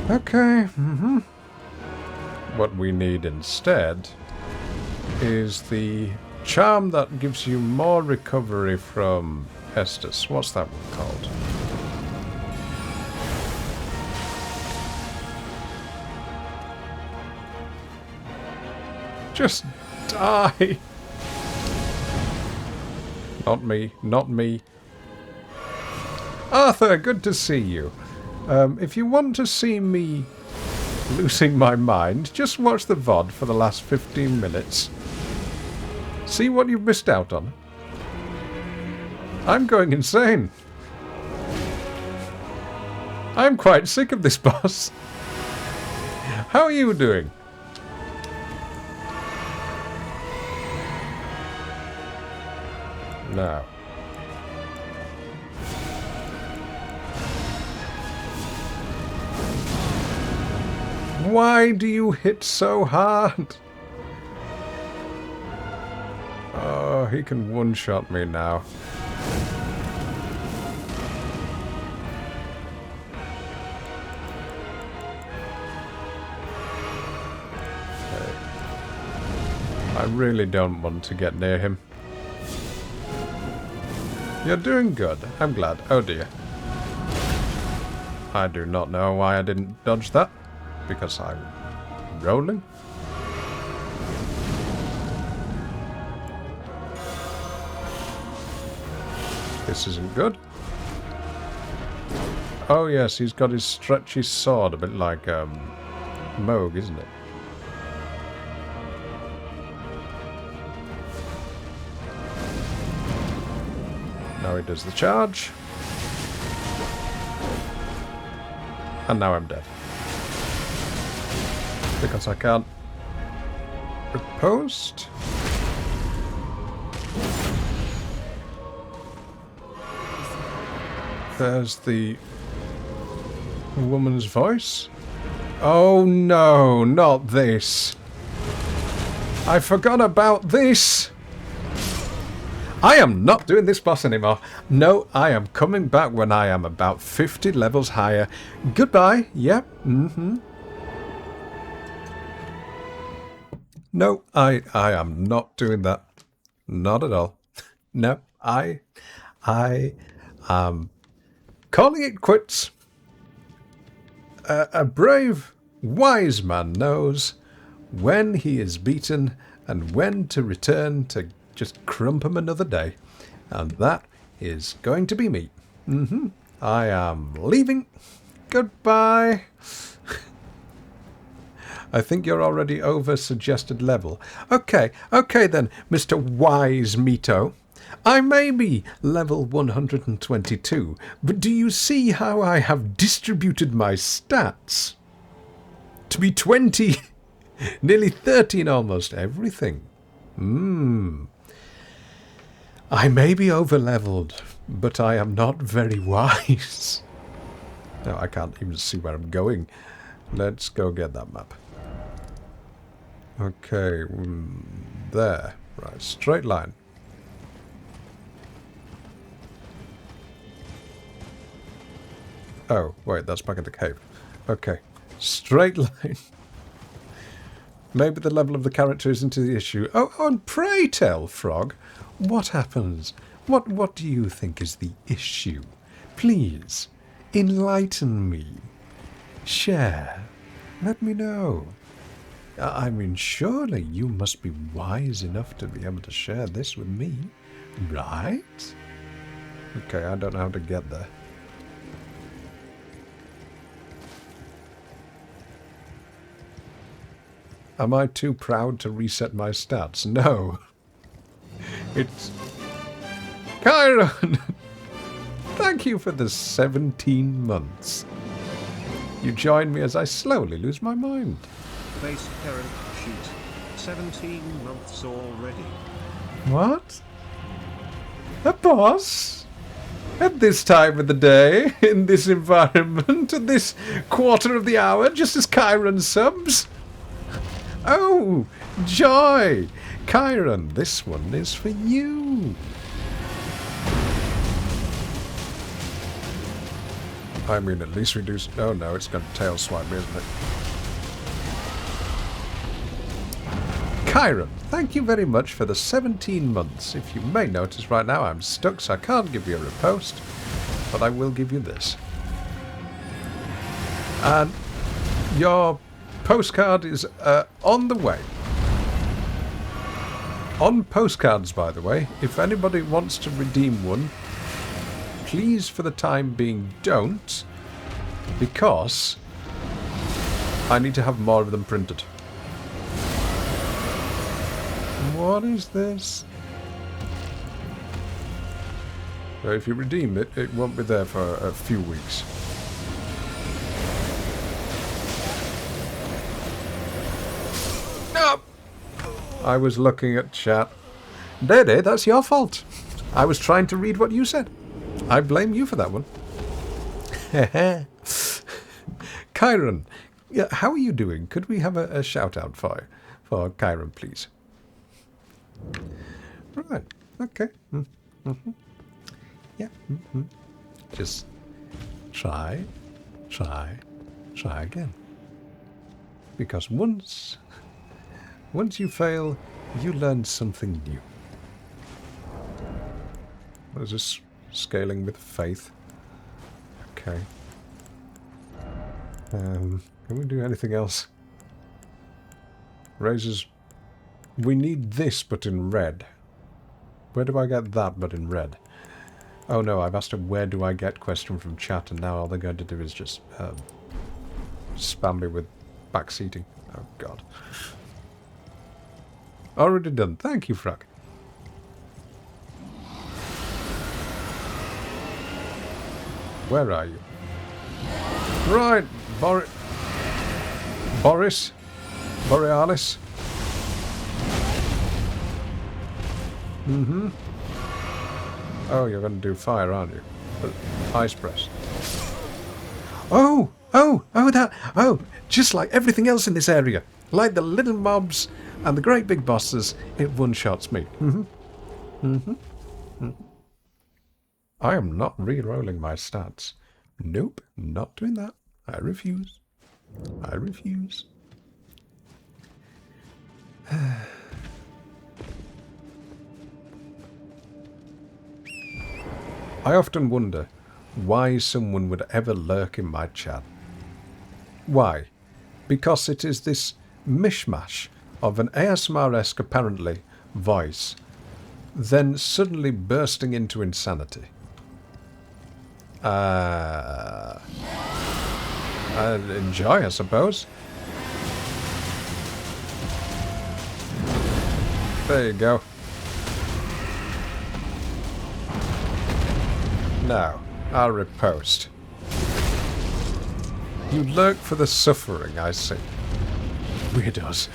Okay. What we need instead is the charm that gives you more recovery from Estus. What's that one called? Just die! Not me, not me. Arthur, good to see you. If you want to see me losing my mind, just watch the VOD for the last 15 minutes. See what you've missed out on. I'm going insane. I'm quite sick of this boss. How are you doing? Now. Why do you hit so hard? Oh, he can one-shot me now. Okay. I really don't want to get near him. You're doing good. I'm glad. Oh dear. I do not know why I didn't dodge that. Because I'm rolling. This isn't good. Oh yes, he's got his stretchy sword, a bit like Moog, isn't it? Now he does the charge. And now I'm dead. Because I can't riposte. There's the woman's voice. Oh no, not this. I forgot about this. I am not doing this boss anymore. No, I am coming back when I am about 50 levels higher. Goodbye. Yep. No, I am not doing that. Not at all. No, I am calling it quits. A brave, wise man knows when he is beaten and when to return to just crump him another day. And that is going to be me. I am leaving. Goodbye. I think you're already over suggested level. Okay then, Mr. Wise Mito. I may be level 122, but do you see how I have distributed my stats? To be 20, nearly 30 in almost everything. I may be over-leveled, but I am not very wise. No, I can't even see where I'm going. Let's go get that map. Okay, there. Right, straight line. Oh, wait, that's back at the cave. Okay, straight line. Maybe the level of the character isn't the issue. Oh, and pray tell, Frog, what happens? What do you think is the issue? Please, enlighten me. Share. Let me know. I mean, surely you must be wise enough to be able to share this with me, right? Okay, I don't know how to get there. Am I too proud to reset my stats? No. It's... Chiron! Thank you for the 17 months. You join me as I slowly lose my mind. Base parent sheet. 17 months already. What? A boss? At this time of the day, in this environment, at this quarter of the hour, just as Chiron subs? Oh, joy! Chiron, this one is for you. I mean, at least reduce... Oh no, it's going to tail swipe me, isn't it? Chiron, thank you very much for the 17 months. If you may notice right now, I'm stuck, so I can't give you a riposte, but I will give you this. And your postcard is on the way. On postcards, by the way, if anybody wants to redeem one, please, for the time being, don't, because I need to have more of them printed. What is this? So if you redeem it, it won't be there for a few weeks. No! I was looking at chat. Dede, that's your fault. I was trying to read what you said. I blame you for that one. Chiron, yeah, how are you doing? Could we have a shout-out for Chiron, please? Right, okay. Yeah. Just try again. Because once you fail, you learn something new. What is this? Scaling with faith. Okay. Can we do anything else? Razors. We need this, but in red. Where do I get that, but in red? Oh no, I've asked a where do I get question from chat, and now all they're going to do is just spam me with backseating. Oh god. Already done. Thank you, Frog. Where are you? Right, Boris? Borealis? Oh, you're going to do fire, aren't you? Ice press. Oh, just like everything else in this area. Like the little mobs and the great big bosses, it one-shots me. I am not re-rolling my stats. Nope, not doing that. I refuse. I refuse. I often wonder why someone would ever lurk in my chat. Why? Because it is this mishmash of an ASMR-esque, apparently, voice then suddenly bursting into insanity. I'd enjoy, I suppose. There you go. Now, I'll riposte. You lurk for the suffering, I see. Weirdos.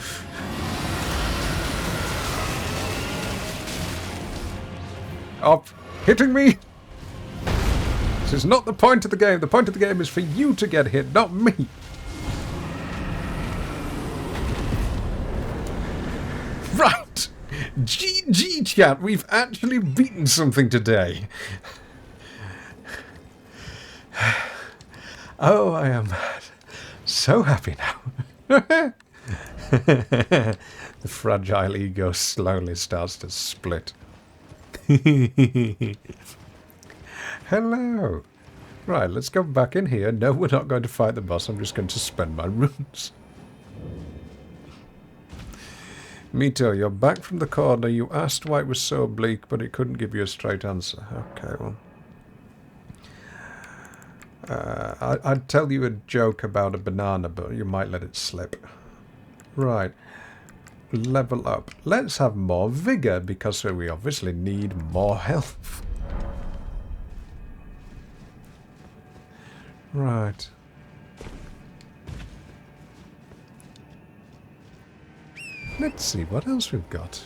Stop hitting me! This is not the point of the game. The point of the game is for you to get hit, not me. Right! GG, chat. We've actually beaten something today. Oh, I am so happy now. The fragile ego slowly starts to split. Hello. Right, let's go back in here. No, we're not going to fight the boss. I'm just going to spend my runes. Mito, you're back from the corner. You asked why it was so bleak, but it couldn't give you a straight answer. Okay, well. I'd tell you a joke about a banana, but you might let it slip. Right. Level up. Let's have more vigor, because we obviously need more health. Right. Let's see what else we've got.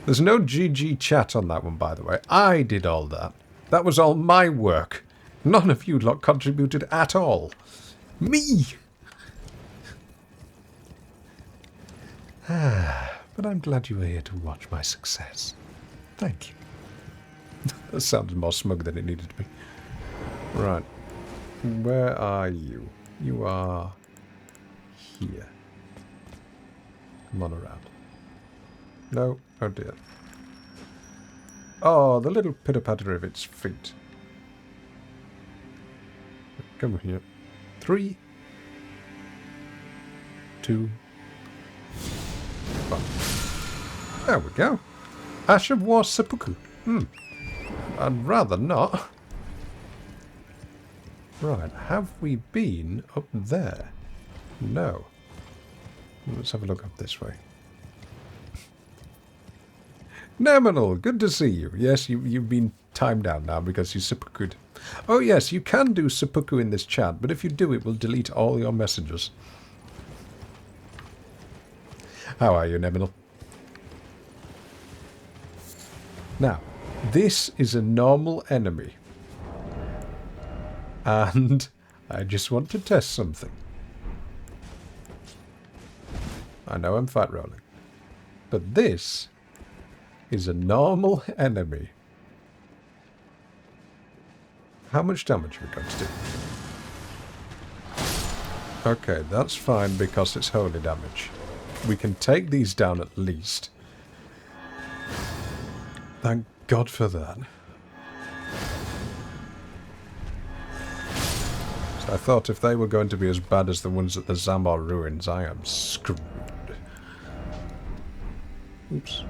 There's no GG chat on that one, by the way. I did all that. That was all my work. None of you lot contributed at all. Me! But I'm glad you were here to watch my success. Thank you. That sounded more smug than it needed to be. Right. Where are you? You are here. Come on around. No. Oh dear. Oh, the little pitter-patter of its feet. Come here. 3, 2, 1. There we go. Ash of War Seppuku. I'd rather not. Right, have we been up there? No. Let's have a look up this way. Nominal, good to see you. Yes, you've been timed out now because you seppuku'd. Oh yes, you can do seppuku in this chat, but if you do, it will delete all your messages. How are you, Nominal? Now, this is a normal enemy. And I just want to test something. I know I'm fat rolling. But this is a normal enemy. How much damage are we going to do? Okay, that's fine because it's holy damage. We can take these down at least. Thank God for that. So I thought if they were going to be as bad as the ones at the Zamor ruins, I am screwed. Oops.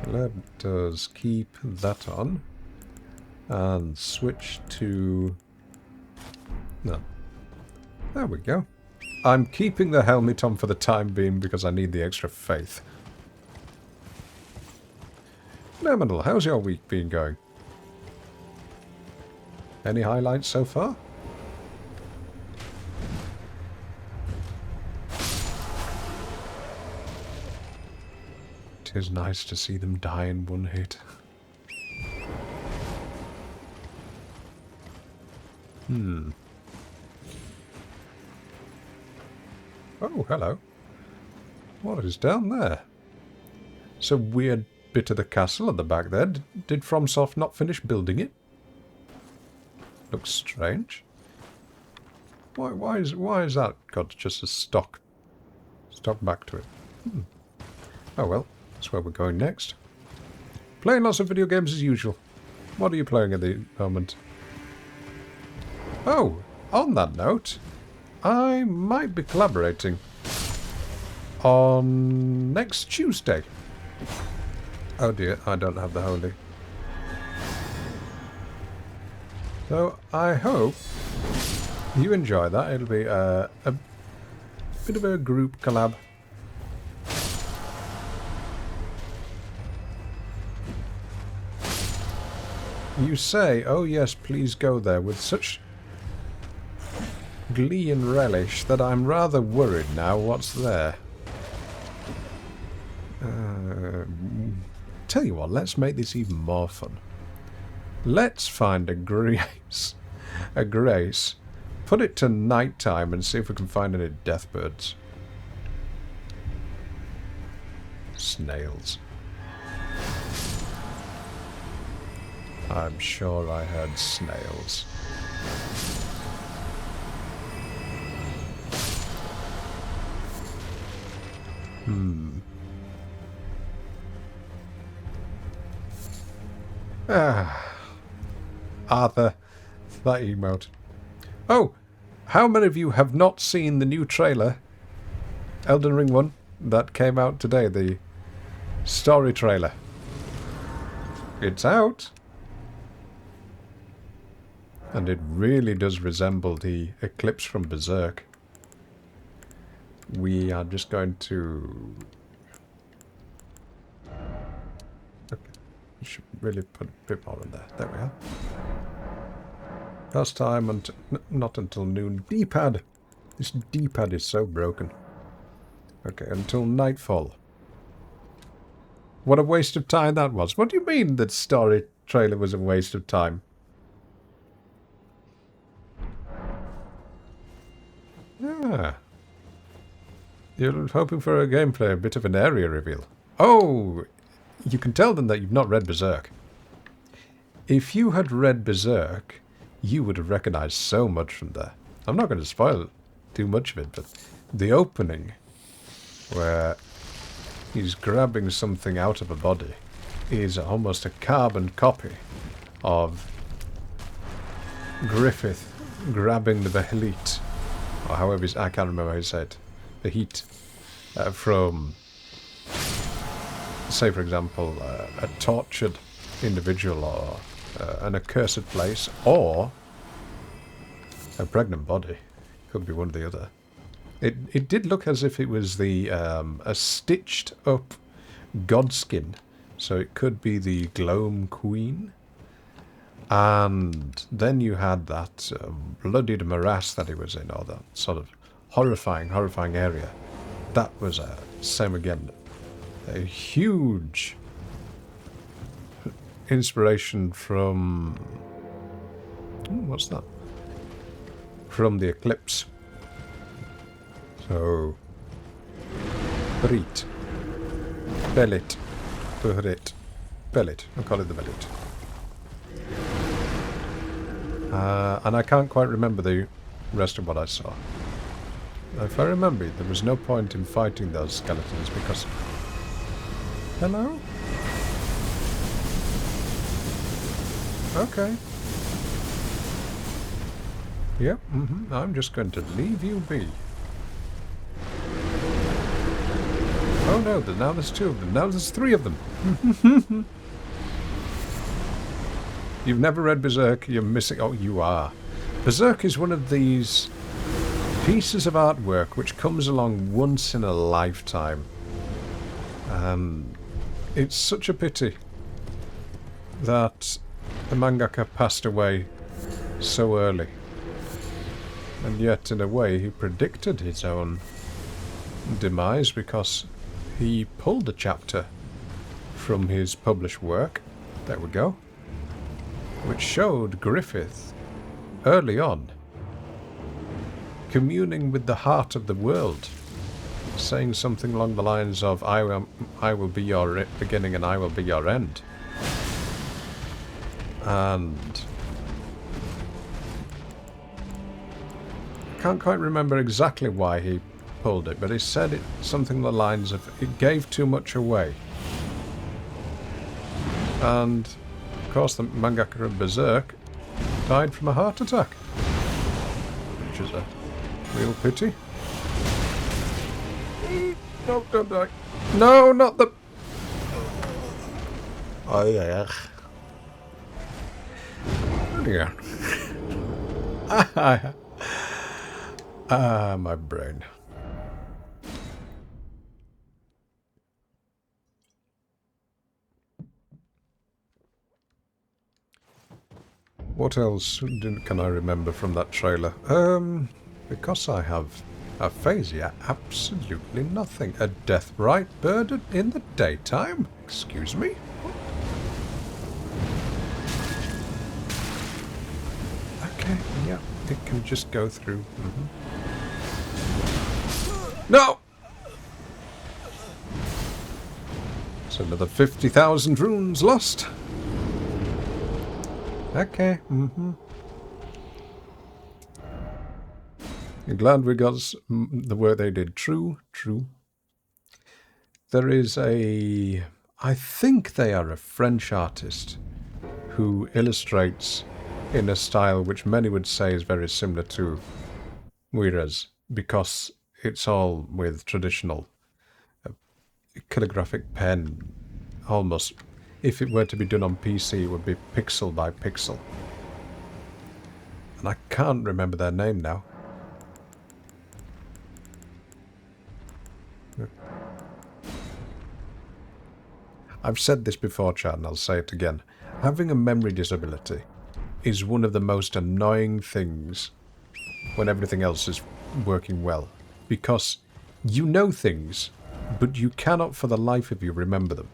Let us keep that on. And switch to... No. There we go. I'm keeping the helmet on for the time being because I need the extra faith. Nominal, how's your week been going? Any highlights so far? It is nice to see them die in one hit. Oh, hello. What is down there? It's a weird bit of the castle at the back there. Did FromSoft not finish building it? Looks strange. Why is that got just a stock back to it? Oh well, that's where we're going next. Playing lots of video games as usual. What are you playing at the moment? Oh, on that note, I might be collaborating on next Tuesday. Oh dear, I don't have the holy. So I hope you enjoy that. It'll be a bit of a group collab. You say, oh yes, please go there, with such glee and relish that I'm rather worried now what's there. Tell you what, let's make this even more fun. Let's find a grace, put it to night time and see if we can find any deathbirds. Snails. I'm sure I heard snails. Arthur, that emote. Oh, how many of you have not seen the new trailer, Elden Ring 1, that came out today, the story trailer? It's out. And it really does resemble the eclipse from Berserk. We are just going to... Okay. We should really put a bit more in there. There we are. Last time, not until noon. D-pad! This D-pad is so broken. Okay, until nightfall. What a waste of time that was. What do you mean that story trailer was a waste of time? Ah. You're hoping for a gameplay, a bit of an area reveal. Oh! You can tell them that you've not read Berserk. If you had read Berserk, you would have recognized so much from there. I'm not going to spoil too much of it, but the opening, where he's grabbing something out of a body, is almost a carbon copy of Griffith grabbing the Behelit, or however I can't remember how you say it, the heat, from, say for example, a tortured individual, or an accursed place, or a pregnant body. Could be one or the other. It did look as if it was the a stitched up godskin, so it could be the Gloam Queen. And then you had that bloodied morass that he was in, or that sort of horrifying area. That was same again. A huge inspiration from... what's that? From the eclipse. So... Brit. Bellit. Brit. Bellit. I'll call it the Bellit. And I can't quite remember the rest of what I saw. If I remember, there was no point in fighting those skeletons because... Hello? Okay. Yep, I'm just going to leave you be. Oh no, now there's two of them. Now there's three of them. You've never read Berserk, you're missing... Oh, you are. Berserk is one of these pieces of artwork which comes along once in a lifetime. And it's such a pity that the mangaka passed away so early. And yet, in a way, he predicted his own demise because he pulled a chapter from his published work. There we go. Which showed Griffith, early on, communing with the heart of the world, saying something along the lines of, I will be your beginning and I will be your end. And I can't quite remember exactly why he pulled it, but he said it something along the lines of, it gave too much away. And of course, the mangaka of Berserk died from a heart attack, which is a real pity. No, don't die. No, not the... Oh yeah. Yeah. My brain. What else can I remember from that trailer? Because I have aphasia, absolutely nothing. A death bright bird in the daytime? Excuse me? Okay, yeah, it can just go through. No! So another 50,000 runes lost. Okay, You're glad we got the work they did. True, true. There is I think they are a French artist who illustrates in a style which many would say is very similar to Whereas, because it's all with traditional calligraphic pen, almost, if it were to be done on PC, it would be pixel by pixel. And I can't remember their name now. I've said this before, Chad, and I'll say it again. Having a memory disability is one of the most annoying things when everything else is working well. Because you know things, but you cannot for the life of you remember them.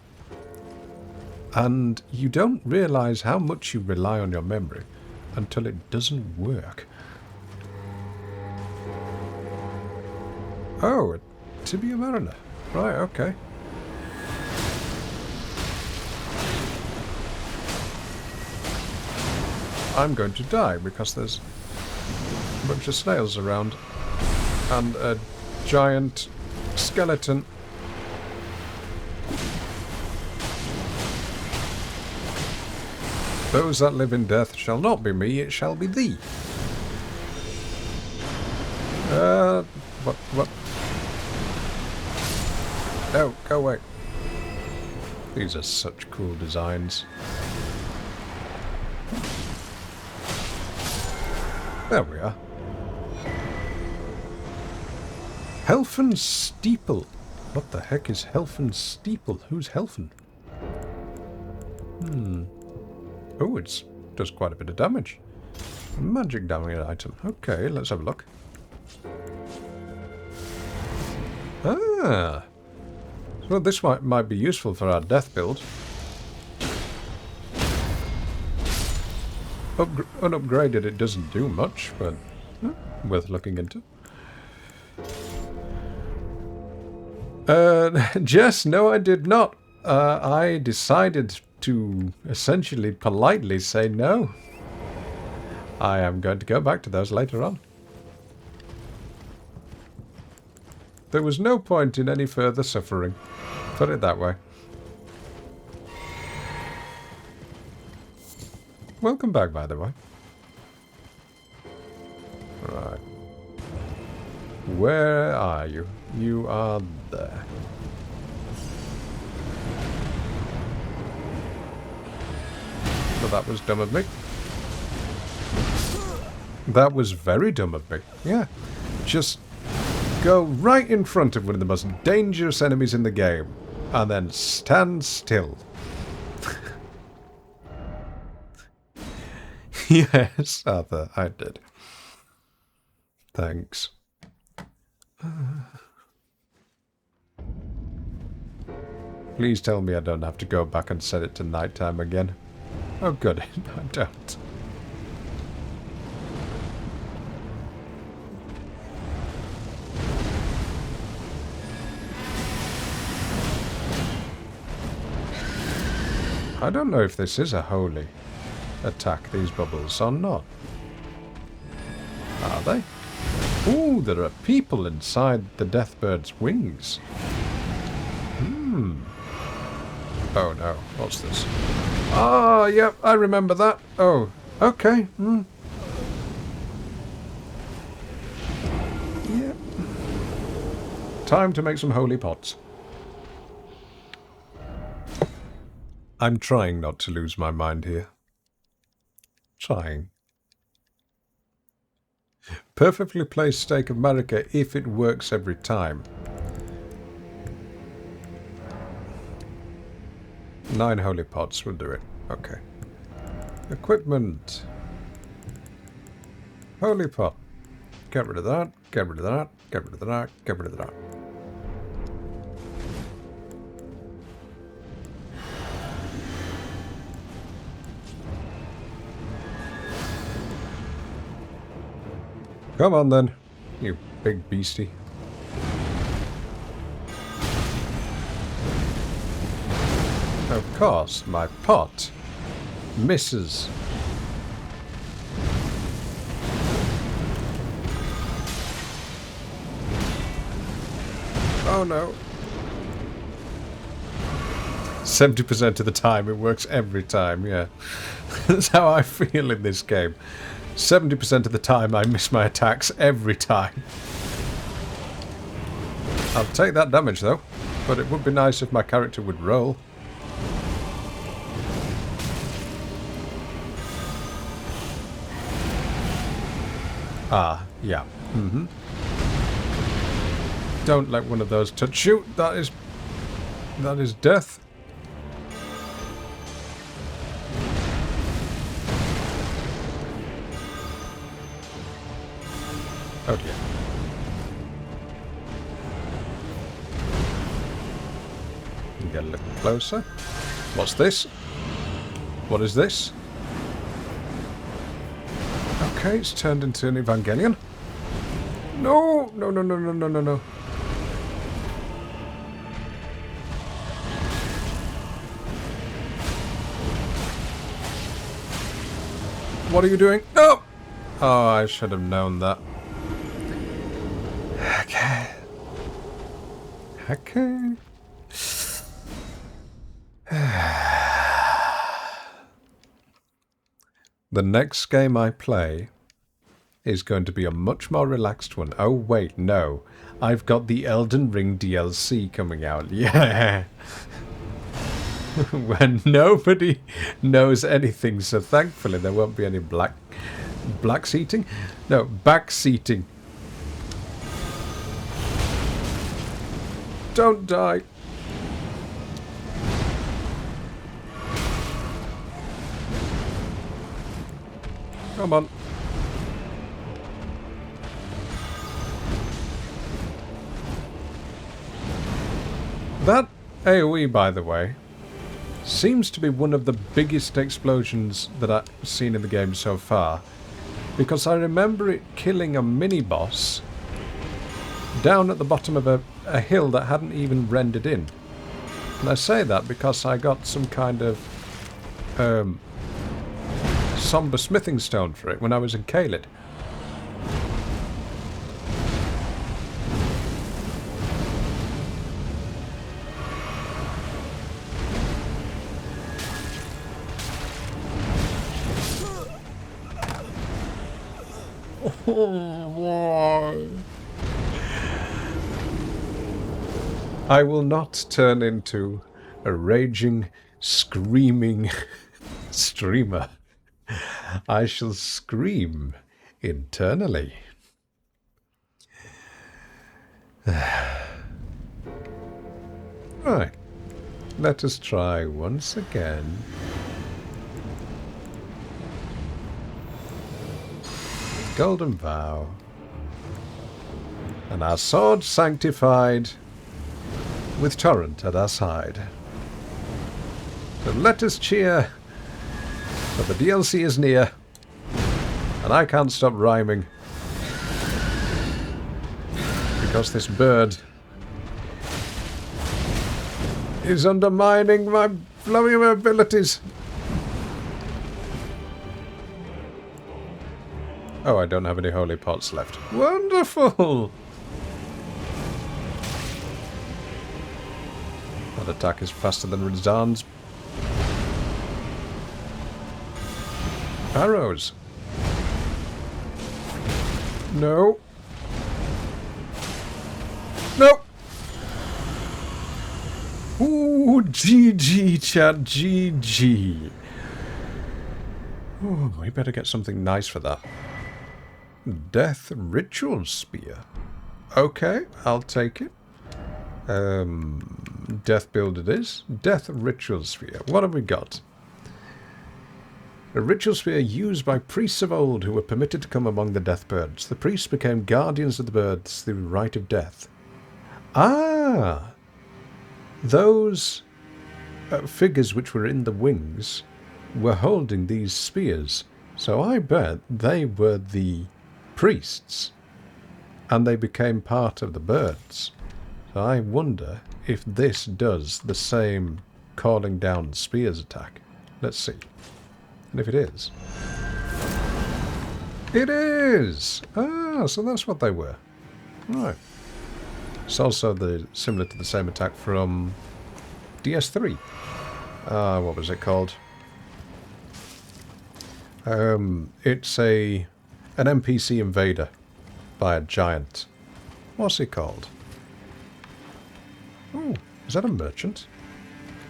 And you don't realise how much you rely on your memory until it doesn't work. Oh, a Tibia Mariner. Right, okay. I'm going to die because there's a bunch of snails around and a giant skeleton. Those that live in death shall not be me, it shall be thee. What? No, go away. These are such cool designs. There we are. Helfen Steeple. What the heck is Helfen Steeple? Who's Helfen? Oh, it does quite a bit of damage. A magic damage item. Okay, let's have a look. Ah. Well, this might be useful for our death build. Unupgraded, it doesn't do much, but worth looking into. Jess, no, I did not. I decided to essentially politely say no. I am going to go back to those later on. There was no point in any further suffering. Put it that way. Welcome back, by the way. Right. Where are you? You are there. Well, that was dumb of me. That was very dumb of me. Yeah. Just go right in front of one of the most dangerous enemies in the game, and then stand still. Yes, Arthur, I did. Thanks. Please tell me I don't have to go back and set it to nighttime again. Oh, good. I don't. I don't know if this is a holy attack, these bubbles, or not. Are they? Ooh, there are people inside the Deathbird's wings. Oh no, what's this? Ah, yep, I remember that. Oh, okay. Yep. Time to make some holy pots. I'm trying not to lose my mind here. Trying. Perfectly placed Stake of Marika if it works every time. 9 holy pots will do it. Okay. Equipment. Holy pot. Get rid of that. Get rid of that. Get rid of that. Get rid of that. Come on then, you big beastie. Of course, my pot misses. Oh no. 70% of the time, it works every time, yeah. That's how I feel in this game. 70% of the time I miss my attacks every time. I'll take that damage though, but it would be nice if my character would roll. Ah, yeah. Mm-hmm. Don't let one of those touch you. That is death. Oh dear. Get a little closer. What's this? What is this? Okay, it's turned into an Evangelion. No! No, no, no, no, no, no, no. What are you doing? No! Oh, I should have known that. Okay. Okay. The next game I play is going to be a much more relaxed one. Oh, wait, no. I've got the Elden Ring DLC coming out. Yeah. When nobody knows anything, so thankfully there won't be any black seating? No, back seating. Don't die. Come on. That AoE, by the way, seems to be one of the biggest explosions that I've seen in the game so far. Because I remember it killing a mini-boss down at the bottom of a hill that hadn't even rendered in. And I say that because I got some kind of somber smithing stone for it when I was in Caelid. I will not turn into a raging, screaming streamer. I shall scream internally. Right. Let us try once again. Golden Vow. And our sword sanctified with Torrent at our side. So let us cheer, for the DLC is near, and I can't stop rhyming, because this bird is undermining my flowing abilities. Oh, I don't have any holy pots left. Wonderful! That attack is faster than Razan's arrows. No. No! Ooh, GG, chat, GG. Oh, we better get something nice for that. Death Ritual Spear. Okay, I'll take it. Death build it is. Death Ritual Spear. What have we got? A ritual spear used by priests of old who were permitted to come among the death birds. The priests became guardians of the birds through the rite of death. Ah! Those figures which were in the wings were holding these spears. So I bet they were the priests. And they became part of the birds. So I wonder if this does the same calling down spears attack. Let's see. And if it is... It is! Ah, so that's what they were. Right. It's also similar to the same attack from DS3. What was it called? It's an NPC invader by a giant. What's it called? Oh, is that a merchant?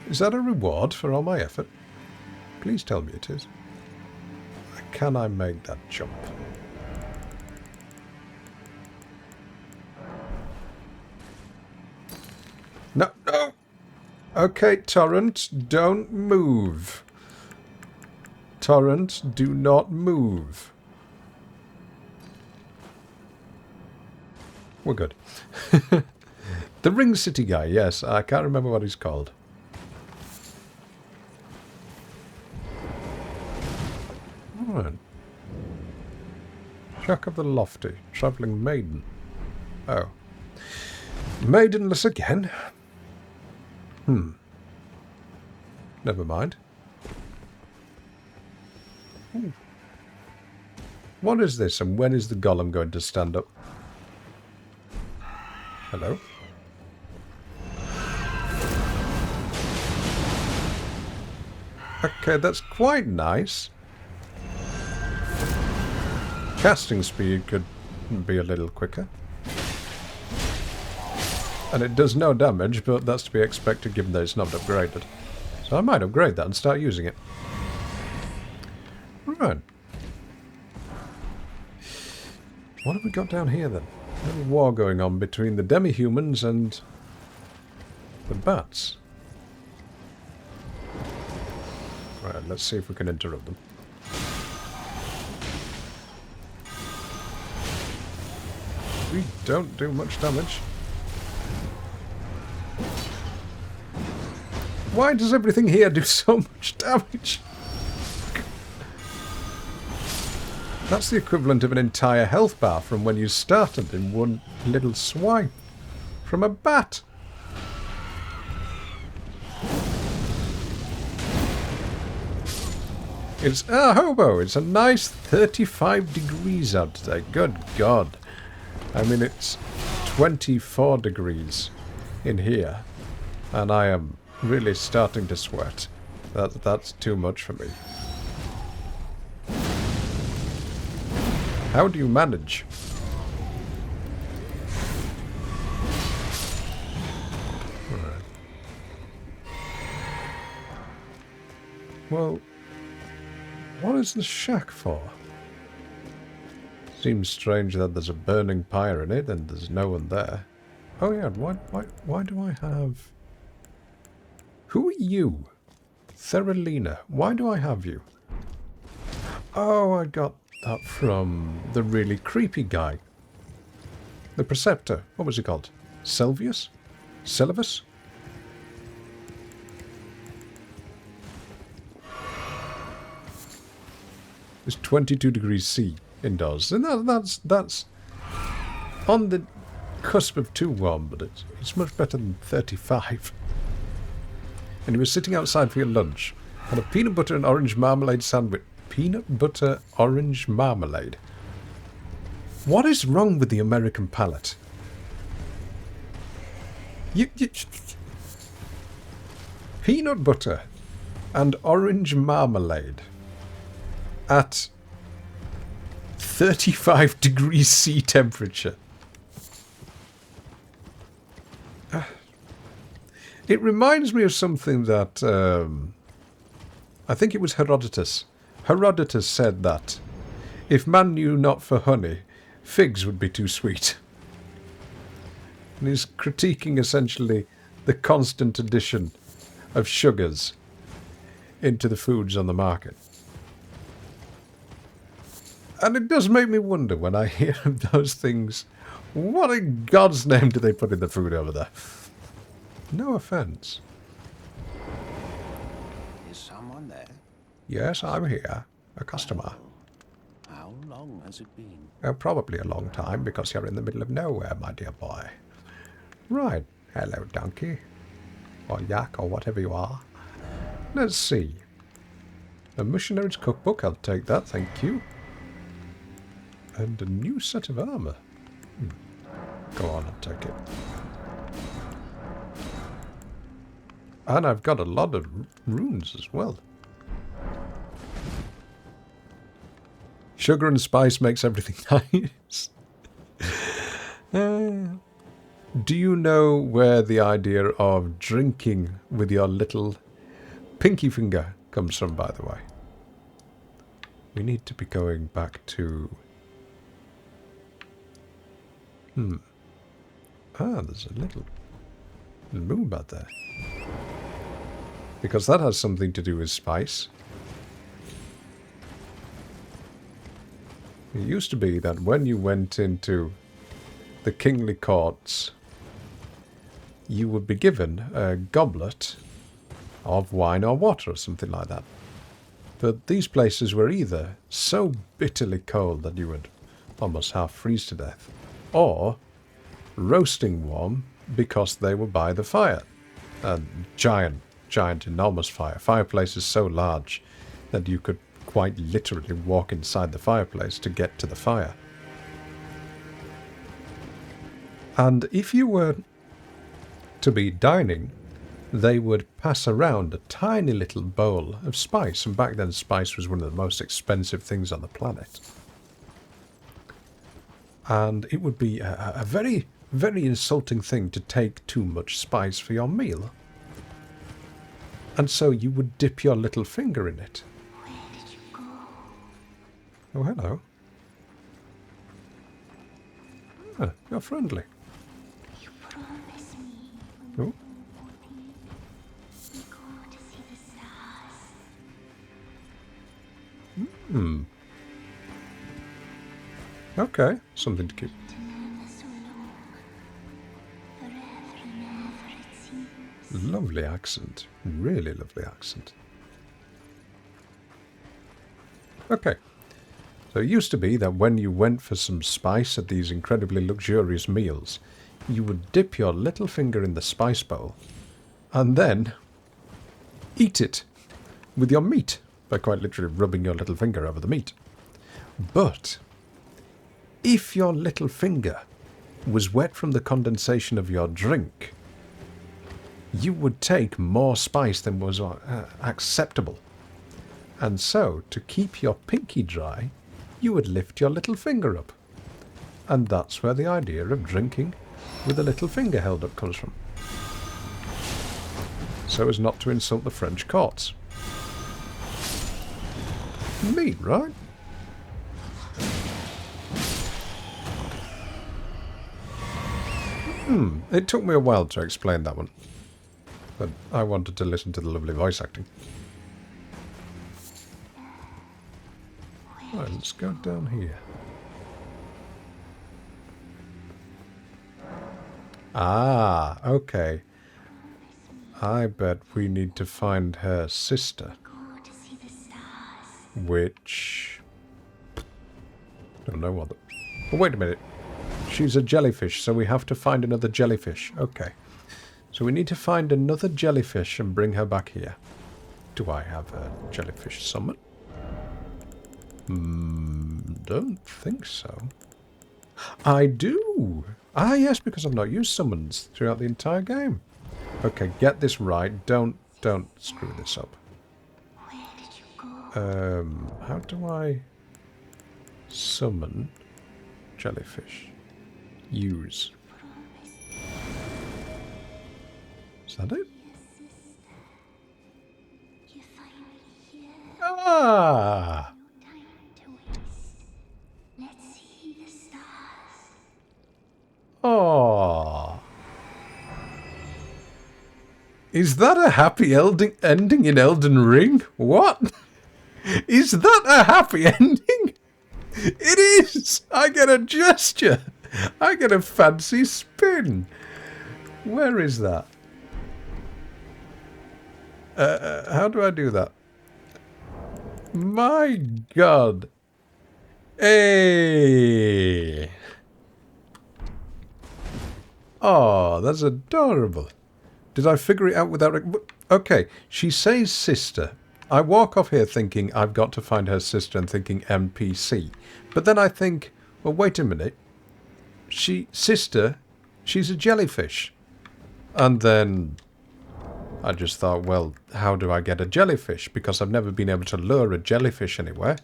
Is that a reward for all my effort? Please tell me it is. Can I make that jump? No, no! Okay, Torrent, don't move. Torrent, do not move. We're good. The Ring City guy, yes. I can't remember what he's called. Alright. Chuck of the Lofty. Travelling Maiden. Oh. Maidenless again? Never mind. Ooh. What is this, and when is the golem going to stand up? Hello? Okay, that's quite nice. Casting speed could be a little quicker. And it does no damage, but that's to be expected given that it's not upgraded. So I might upgrade that and start using it. Right. What have we got down here then? A little war going on between the demi-humans and the bats. Right, let's see if we can interrupt them. We don't do much damage. Why does everything here do so much damage? That's the equivalent of an entire health bar from when you started in one little swipe from a bat. It's hobo. It's a nice 35 degrees out today. Good God. I mean, it's 24 degrees in here, and I am really starting to sweat. That's too much for me. How do you manage? Right. Well, what is the shack for? Seems strange that there's a burning pyre in it and there's no one there. Oh yeah, why do I have... Who are you? Theralina. Why do I have you? Oh, I got that from the really creepy guy. The Preceptor. What was he called? Selvius? Selvus? It's 22 degrees C indoors. And that's on the cusp of too warm, but it's much better than 35. And you were sitting outside for your lunch. Had a peanut butter and orange marmalade sandwich. Peanut butter orange marmalade. What is wrong with the American palate? Peanut butter and orange marmalade at 35 degrees C temperature. It reminds me of something that I think it was Herodotus. Herodotus said that if man knew not for honey, figs would be too sweet. And he's critiquing essentially the constant addition of sugars into the foods on the market. And it does make me wonder when I hear of those things, what in God's name do they put in the food over there? No offence. Is someone there? Yes, I'm here. A customer. How long has it been? Probably a long time, because you're in the middle of nowhere, my dear boy. Right. Hello, donkey. Or yak, or whatever you are. Let's see. A missionary's cookbook, I'll take that, thank you. And a new set of armour. Go on, I'll take it. And I've got a lot of runes as well. Sugar and spice makes everything nice. Do you know where the idea of drinking with your little pinky finger comes from, by the way? We need to be going back to... there's a little moon out there. Because that has something to do with spice. It used to be that when you went into the kingly courts, you would be given a goblet of wine or water or something like that. But these places were either so bitterly cold that you would almost half freeze to death, or roasting warm because they were by the fire. A giant, enormous fire. Fireplaces so large that you could quite literally walk inside the fireplace to get to the fire. And if you were to be dining, they would pass around a tiny little bowl of spice, and back then spice was one of the most expensive things on the planet. And it would be a very, very insulting thing to take too much spice for your meal. And so you would dip your little finger in it. Where did you go? Oh, hello. Ah, you're friendly. You promised me Oh. we go to see the stars. Okay, something to keep. Never so long. Forever and ever it seems. Lovely accent. Really lovely accent. Okay. So it used to be that when you went for some spice at these incredibly luxurious meals, you would dip your little finger in the spice bowl and then eat it with your meat by quite literally rubbing your little finger over the meat. But if your little finger was wet from the condensation of your drink, you would take more spice than was acceptable. And so, to keep your pinky dry, you would lift your little finger up. And that's where the idea of drinking with a little finger held up comes from. So as not to insult the French courts. Neat, right? It took me a while to explain that one. But I wanted to listen to the lovely voice acting. Right, let's go down here. Ah, okay. I bet we need to find her sister. Go to see the stars. Which... don't know what the... oh, wait a minute. She's a jellyfish, so we have to find another jellyfish. Okay. So we need to find another jellyfish and bring her back here. Do I have a jellyfish summon? Don't think so. I do! Ah, yes, because I've not used summons throughout the entire game. Okay, get this right. Don't screw this up. Where did you go? How do I summon jellyfish? Use. Is that it? Ah! No time to waste. Let's see the stars. Oh. Is that a happy ending in Elden Ring? What? Is that a happy ending? It is! I get a gesture! I get a fancy spin! Where is that? How do I do that? My God! Hey! Oh, that's adorable. Did I figure it out without... Okay, she says sister. I walk off here thinking I've got to find her sister and thinking NPC. But then I think, well, wait a minute. Sister, she's a jellyfish. And then I just thought, well, how do I get a jellyfish? Because I've never been able to lure a jellyfish anywhere.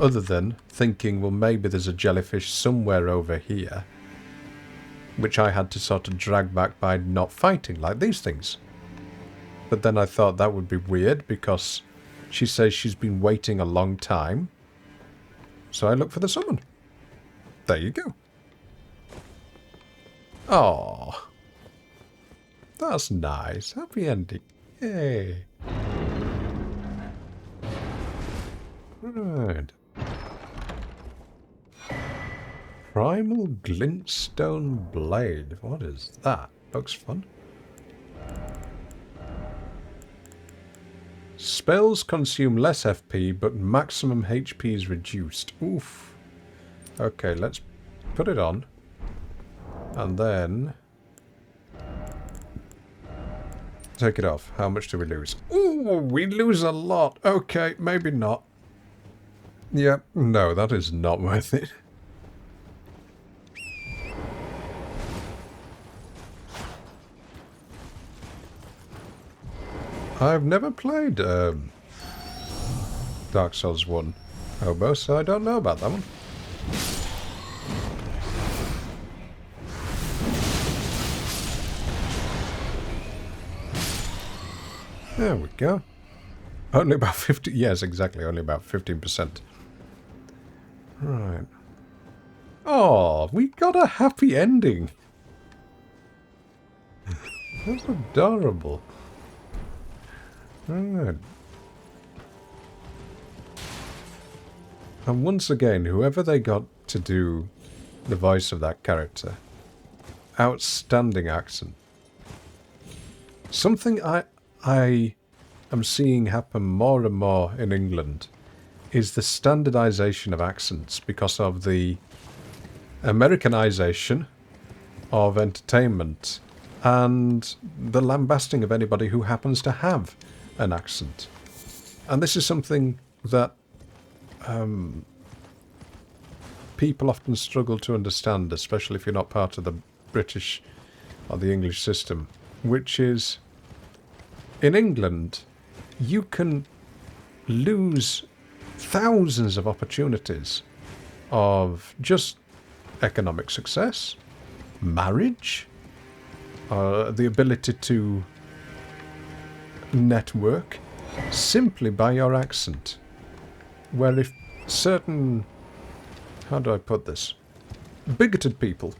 Other than thinking, well, maybe there's a jellyfish somewhere over here. Which I had to sort of drag back by not fighting, like these things. But then I thought that would be weird, because she says she's been waiting a long time. So I look for the summon. There you go. Oh, that's nice. Happy ending. Yay. Right. Primal Glintstone Blade. What is that? Looks fun. Spells consume less FP, but maximum HP is reduced. Oof. Okay, let's put it on. And then... take it off. How much do we lose? Ooh, we lose a lot. Okay, maybe not. Yep, no, that is not worth it. I've never played Dark Souls 1 Hobo, so I don't know about that one. There we go. Only about 50... yes, exactly, only about 15%. Right. Oh, we got a happy ending. That's adorable. Right. And once again, whoever they got to do the voice of that character, outstanding accent. Something I am seeing happen more and more in England is the standardization of accents because of the Americanization of entertainment and the lambasting of anybody who happens to have an accent. And this is something that people often struggle to understand, especially if you're not part of the British or the English system, which is, in England, you can lose thousands of opportunities of just economic success, marriage, the ability to network simply by your accent. Where if certain, how do I put this, bigoted people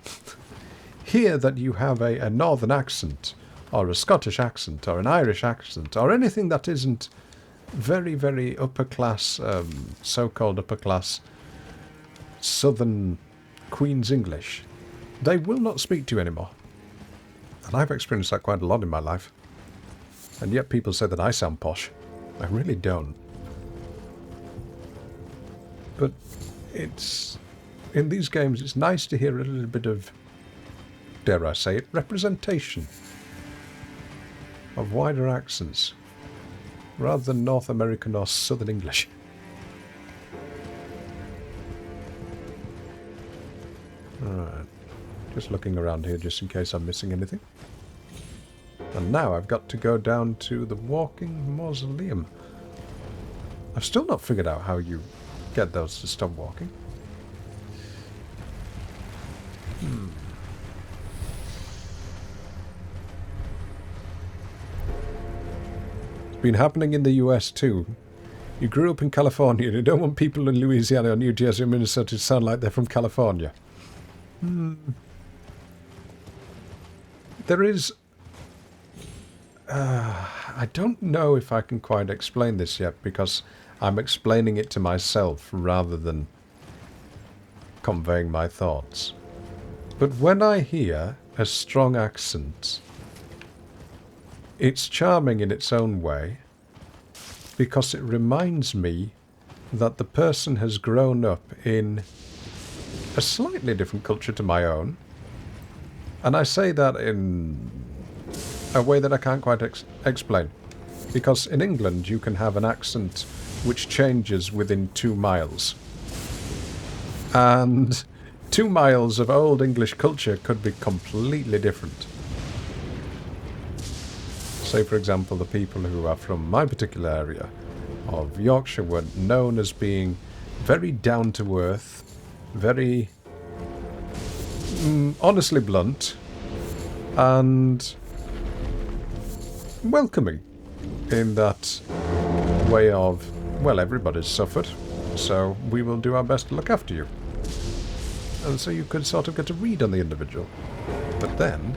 hear that you have a northern accent or a Scottish accent or an Irish accent or anything that isn't very, very upper class, so-called upper class southern Queen's English, they will not speak to you anymore. And I've experienced that quite a lot in my life. And yet people say that I sound posh. I really don't. But it's... in these games, it's nice to hear a little bit of, dare I say it, representation of wider accents, rather than North American or Southern English. Alright. Just looking around here just in case I'm missing anything. And now I've got to go down to the Walking Mausoleum. I've still not figured out how you get those to stop walking. It's been happening in the US too. You grew up in California and you don't want people in Louisiana or New Jersey or Minnesota to sound like they're from California. There is... I don't know if I can quite explain this yet, because I'm explaining it to myself rather than conveying my thoughts. But when I hear a strong accent, it's charming in its own way, because it reminds me that the person has grown up in a slightly different culture to my own. And I say that in a way that I can't quite explain. Because in England you can have an accent which changes within 2 miles. And 2 miles of old English culture could be completely different. Say, for example, the people who are from my particular area of Yorkshire were known as being very down-to-earth, very honestly blunt, and welcoming in that way of, well, everybody's suffered, so we will do our best to look after you. And so you could sort of get a read on the individual. But then,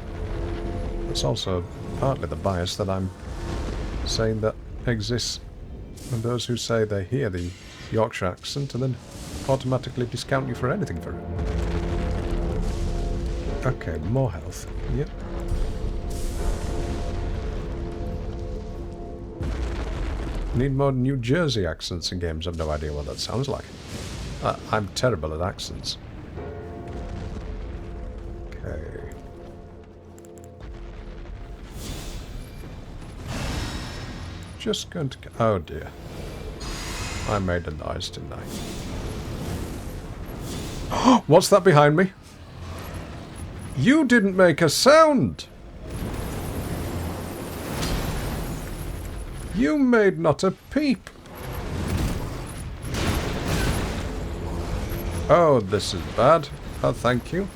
it's also partly the bias that I'm saying that exists in those who say they hear the Yorkshire accent and then automatically discount you for anything for it. Okay, more health. Yep. Need more New Jersey accents in games. I've no idea what that sounds like. I'm terrible at accents. Okay. Just going to... Oh dear. I made a noise, didn't I? What's that behind me? You didn't make a sound! You made not a peep! Oh, this is bad. Oh, thank you.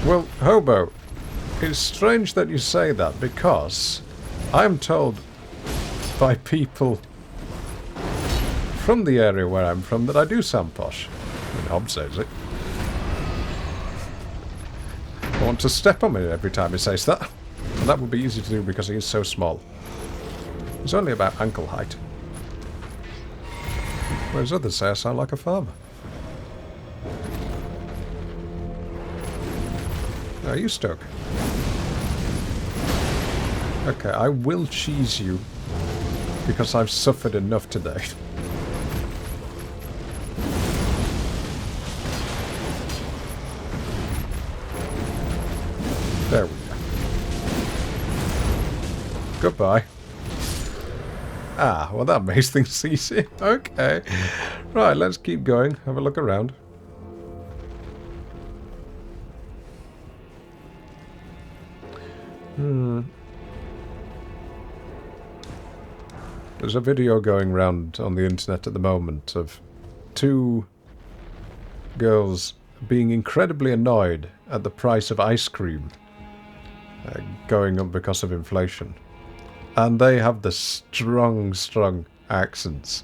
Well, Hobo, it's strange that you say that, because I'm told by people from the area where I'm from that I do sound posh. I mean, Hob says it. I want to step on it every time he says that. And that would be easy to do because he is so small. He's only about ankle height. Whereas others say I sound like a farmer. Are you stuck? Okay, I will cheese you because I've suffered enough today. There we go. Goodbye. Ah, well that makes things easy. Okay. Right, let's keep going. Have a look around. There's a video going round on the internet at the moment of 2 girls being incredibly annoyed at the price of ice cream going up because of inflation. And they have the strong accents.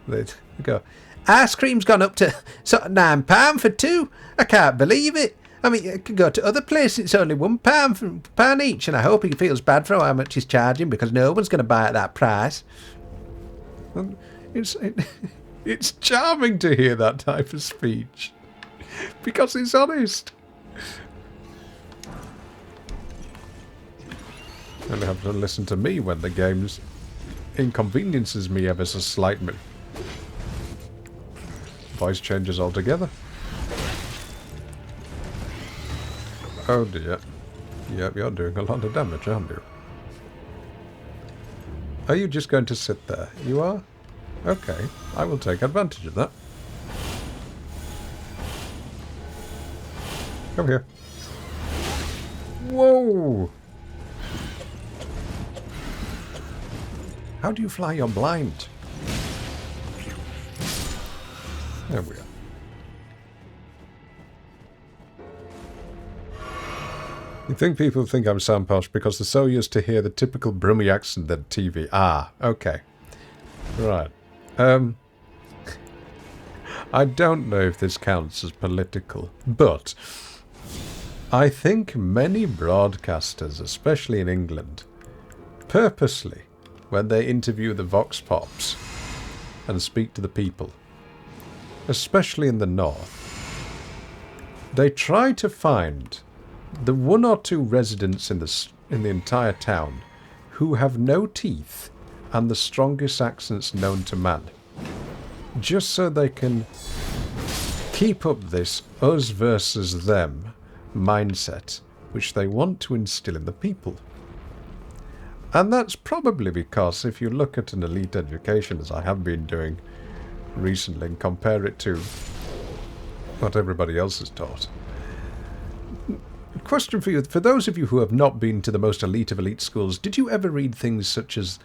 They go, ice cream's gone up to sort of £9 for 2. I can't believe it. I mean, you can go to other places, it's only £1 each, and I hope he feels bad for how much he's charging, because no one's going to buy at that price. And it's charming to hear that type of speech, because it's honest. And they have to listen to me when the game inconveniences me ever so slightly. Voice changes altogether. Oh dear. Yep, you're doing a lot of damage, aren't you? Are you just going to sit there? You are? Okay, I will take advantage of that. Come here. Whoa! How do you fly your blind? There we are. You think people think I'm sound posh because they're so used to hear the typical Brummy accent on TV. Ah, okay. Right. I don't know if this counts as political, but I think many broadcasters, especially in England, purposely, when they interview the Vox Pops and speak to the people, especially in the north, they try to find the one or two residents in the entire town who have no teeth and the strongest accents known to man, just so they can keep up this us versus them mindset which they want to instill in the people. And that's probably because if you look at an elite education, as I have been doing recently, and compare it to what everybody else is taught. Question for you, for those of you who have not been to the most elite of elite schools, did you ever read things such as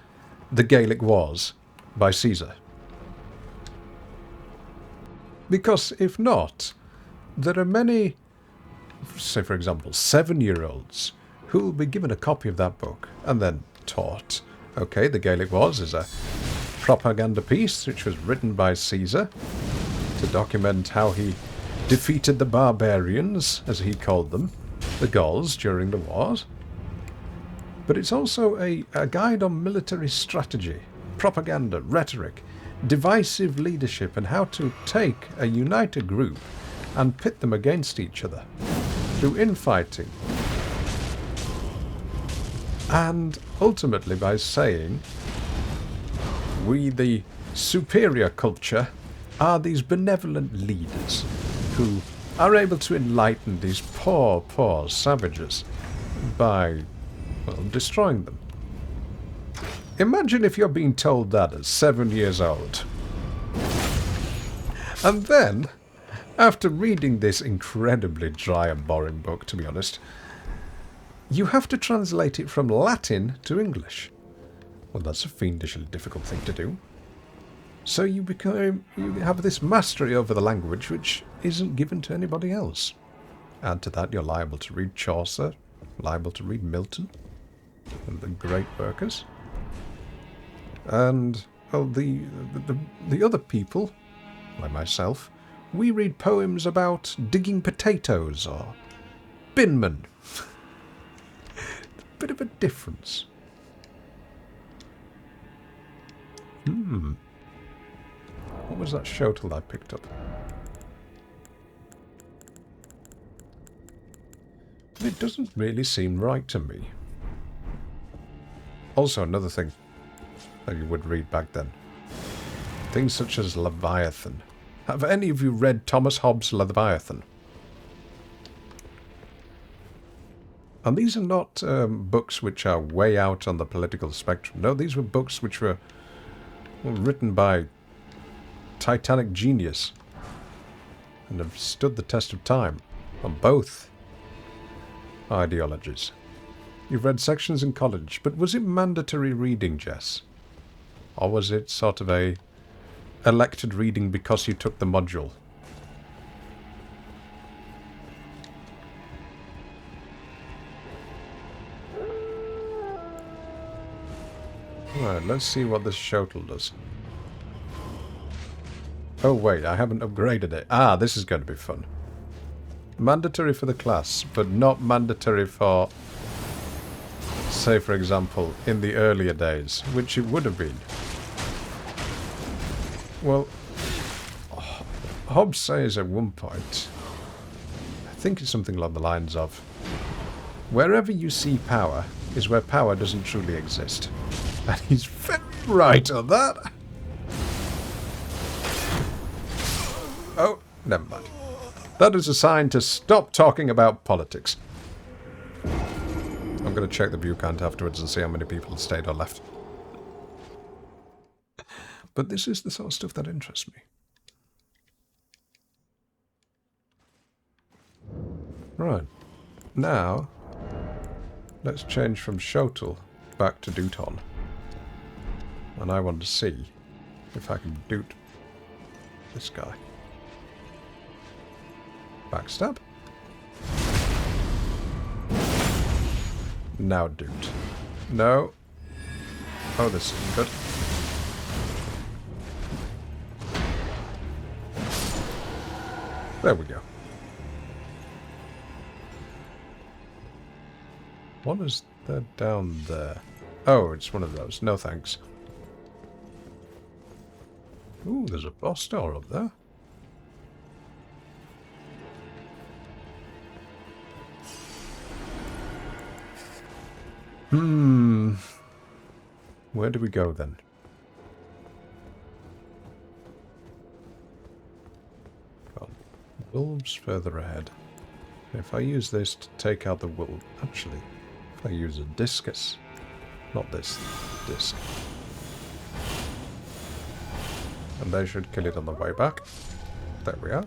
The Gaelic Wars by Caesar? Because if not, there are many, say for example, 7-year-olds who will be given a copy of that book and then taught, okay, The Gaelic Wars is a propaganda piece which was written by Caesar to document how he defeated the barbarians, as he called them, the Gauls, during the wars. But it's also a guide on military strategy, propaganda, rhetoric, divisive leadership, and how to take a united group and pit them against each other through infighting. And ultimately by saying, we, the superior culture, are these benevolent leaders who are able to enlighten these poor, poor savages by, well, destroying them. Imagine if you're being told that at 7 years old. And then, after reading this incredibly dry and boring book, to be honest, you have to translate it from Latin to English. Well, that's a fiendishly difficult thing to do. So you have this mastery over the language which isn't given to anybody else. Add to that, you're liable to read Chaucer, liable to read Milton, and the great workers. And, well, the other people, like myself, we read poems about digging potatoes or binman. Bit of a difference. What was that shuttle I picked up? It doesn't really seem right to me. Also, another thing that you would read back then. Things such as Leviathan. Have any of you read Thomas Hobbes' Leviathan? And these are not books which are way out on the political spectrum. No, these were books which were written by Titanic genius and have stood the test of time on both ideologies. You've read sections in college, but was it mandatory reading, Jess? Or was it sort of a elected reading because you took the module? Right, let's see what this shuttle does. Oh wait, I haven't upgraded it. Ah, this is going to be fun. Mandatory for the class, but not mandatory for, say for example, in the earlier days, which it would have been. Well, Hobbes says at one point, I think it's something along the lines of, wherever you see power is where power doesn't truly exist. And he's very right on that. Oh, never mind. That is a sign to stop talking about politics. I'm going to check the view count afterwards and see how many people have stayed or left. But this is the sort of stuff that interests me. Right. Now, let's change from Shotel back to Duton. And I want to see if I can doot this guy. Backstab. Now, dude. No. Oh, this isn't good. There we go. What is that down there? Oh, it's one of those. No thanks. Ooh, there's a boss door up there. Where do we go then? Well, wolves further ahead. If I use this to take out the wolf... Actually, if I use a discus. Not this disc. And they should kill it on the way back. There we are.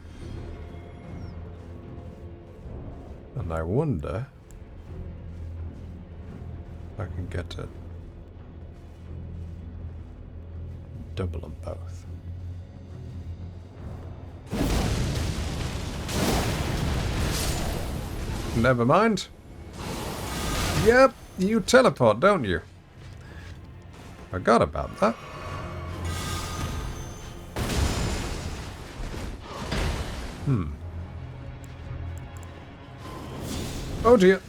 And I wonder... if I can get a... double on both. Never mind. Yep, you teleport, don't you? Forgot about that. Oh dear.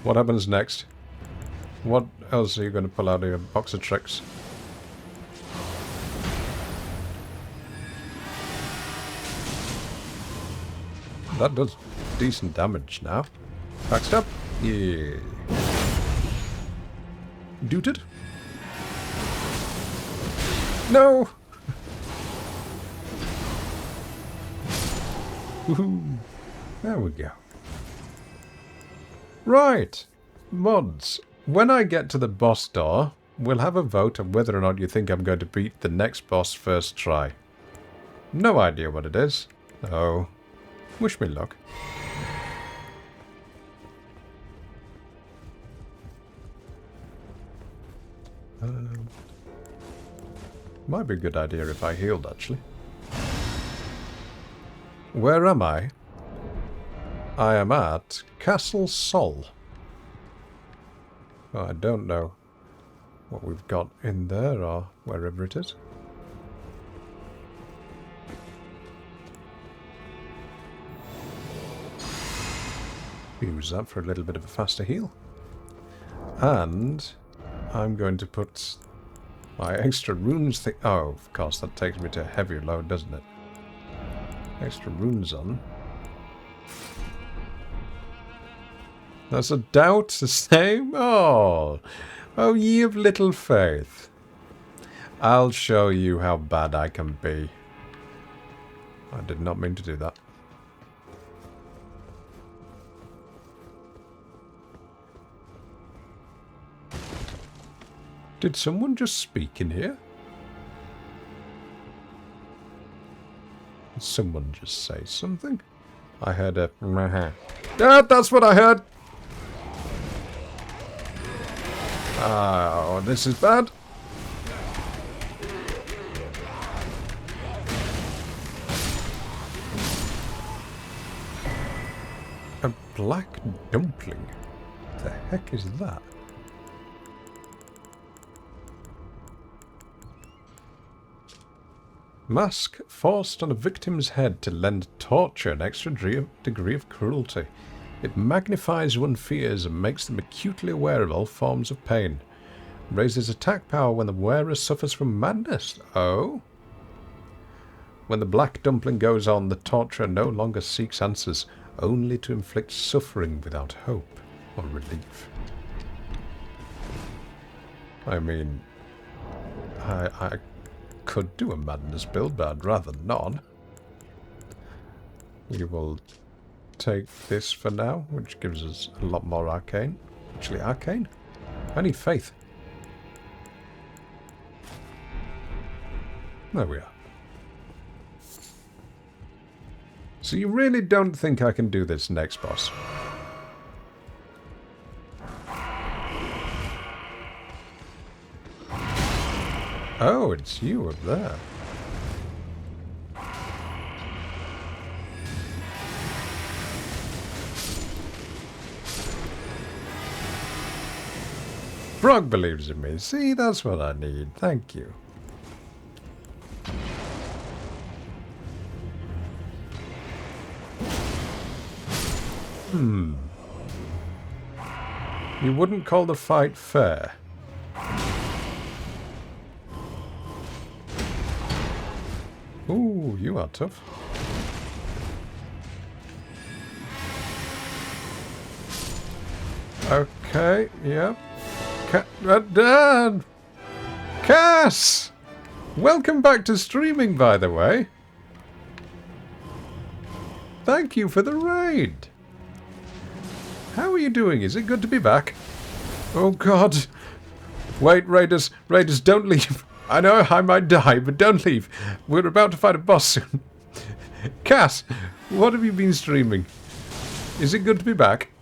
What happens next? What else are you going to pull out of your box of tricks? That does decent damage now. Backstab? Yeah. Dooted? No! Woohoo! There we go. Right. Mods. When I get to the boss door, we'll have a vote on whether or not you think I'm going to beat the next boss first try. No idea what it is. Oh. Wish me luck. Might be a good idea if I healed, actually. Where am I? I am at Castle Sol. Oh, I don't know what we've got in there or wherever it is. Use that for a little bit of a faster heal. And I'm going to put my extra runes thing. Oh, of course, that takes me to a heavier load, doesn't it? Extra runes on. That's a doubt the same? Oh, ye of little faith. I'll show you how bad I can be. I did not mean to do that. Did someone just speak in here? Did someone just say something? I heard a... Ah, that's what I heard! Oh, this is bad. A black dumpling? What the heck is that? Mask forced on a victim's head to lend torture an extra degree of cruelty. It magnifies one's fears and makes them acutely aware of all forms of pain. Raises attack power when the wearer suffers from madness. Oh? When the black dumpling goes on, the torturer no longer seeks answers, only to inflict suffering without hope or relief. I mean, I could do a madness build, but I'd rather not. We will take this for now, which gives us a lot more arcane. Actually, arcane? I need faith. There we are. So you really don't think I can do this next boss? Oh, it's you up there. frog believes in me. See, that's what I need. Thank you. You wouldn't call the fight fair. Ooh, you are tough. Okay, yep. Cass! Welcome back to streaming, by the way. Thank you for the raid. How are you doing? Is it good to be back? Oh, God. Wait, Raiders. Raiders, don't leave. I know I might die, but don't leave. We're about to fight a boss soon. Cass, what have you been streaming? Is it good to be back?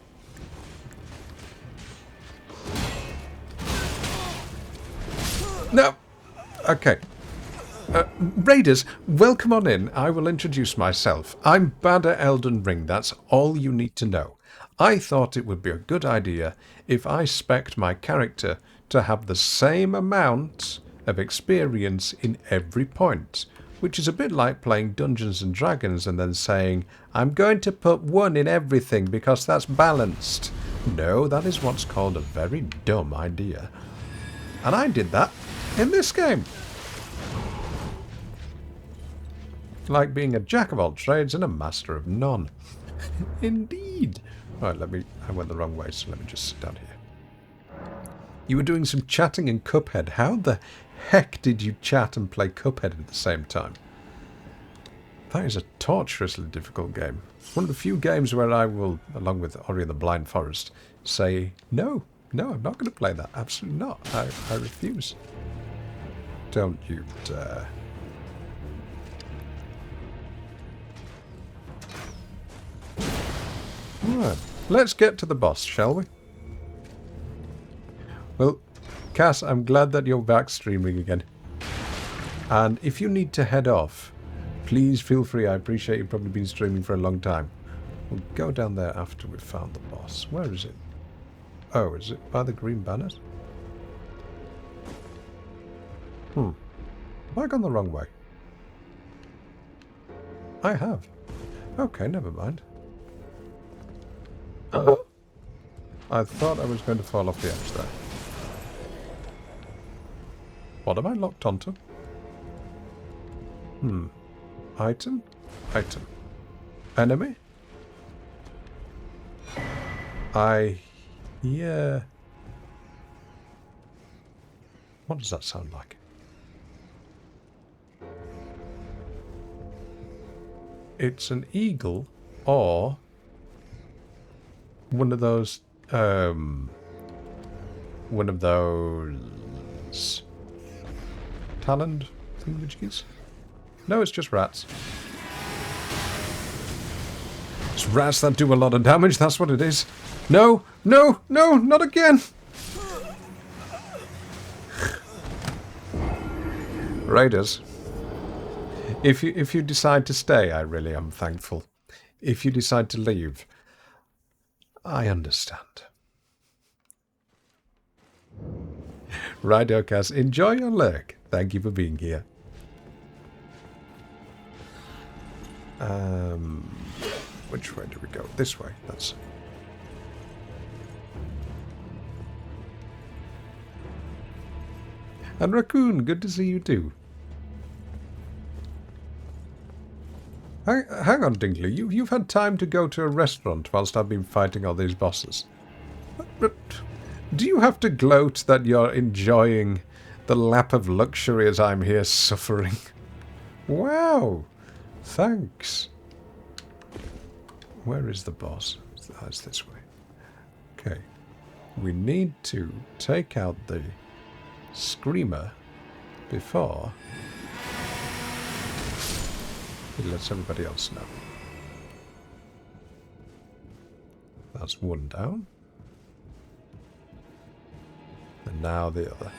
No. Okay. Raiders, welcome on in. I will introduce myself. I'm bad at Elden Ring. That's all you need to know. I thought it would be a good idea if I spec'd my character to have the same amount of experience in every point, which is a bit like playing Dungeons and Dragons and then saying, I'm going to put 1 in everything because that's balanced. No, that is what's called a very dumb idea. And I did that in this game. Like being a jack of all trades and a master of none. Indeed. Right, I went the wrong way, so let me just sit down here. You were doing some chatting in Cuphead. How the heck did you chat and play Cuphead at the same time? That is a torturously difficult game. One of the few games where I will, along with Ori and the Blind Forest, say, no, I'm not going to play that. Absolutely not. I refuse. Don't you dare. Right, let's get to the boss, shall we? Well, Cass, I'm glad that you're back streaming again. And if you need to head off, please feel free. I appreciate you've probably been streaming for a long time. We'll go down there after we've found the boss. Where is it? Oh, is it by the green banners? Have I gone the wrong way? I have. Okay, never mind. I thought I was going to fall off the edge there. What am I locked onto? Item? Item. Enemy? Yeah. What does that sound like? It's an eagle or one of those taloned thingamajiggies? No, it's just rats. It's rats that do a lot of damage, that's what it is. No, not again! Raiders, if you decide to stay, I really am thankful. If you decide to leave, I understand. Right, Cass, enjoy your lurk. Thank you for being here. Which way do we go? This way. That's. And Raccoon, good to see you too. Hang on, Dinkley. You've had time to go to a restaurant whilst I've been fighting all these bosses. But do you have to gloat that you're enjoying the lap of luxury as I'm here suffering? Wow. Thanks. Where is the boss? That's this way. Okay. We need to take out the Screamer before he lets everybody else know. That's one down. And now the other.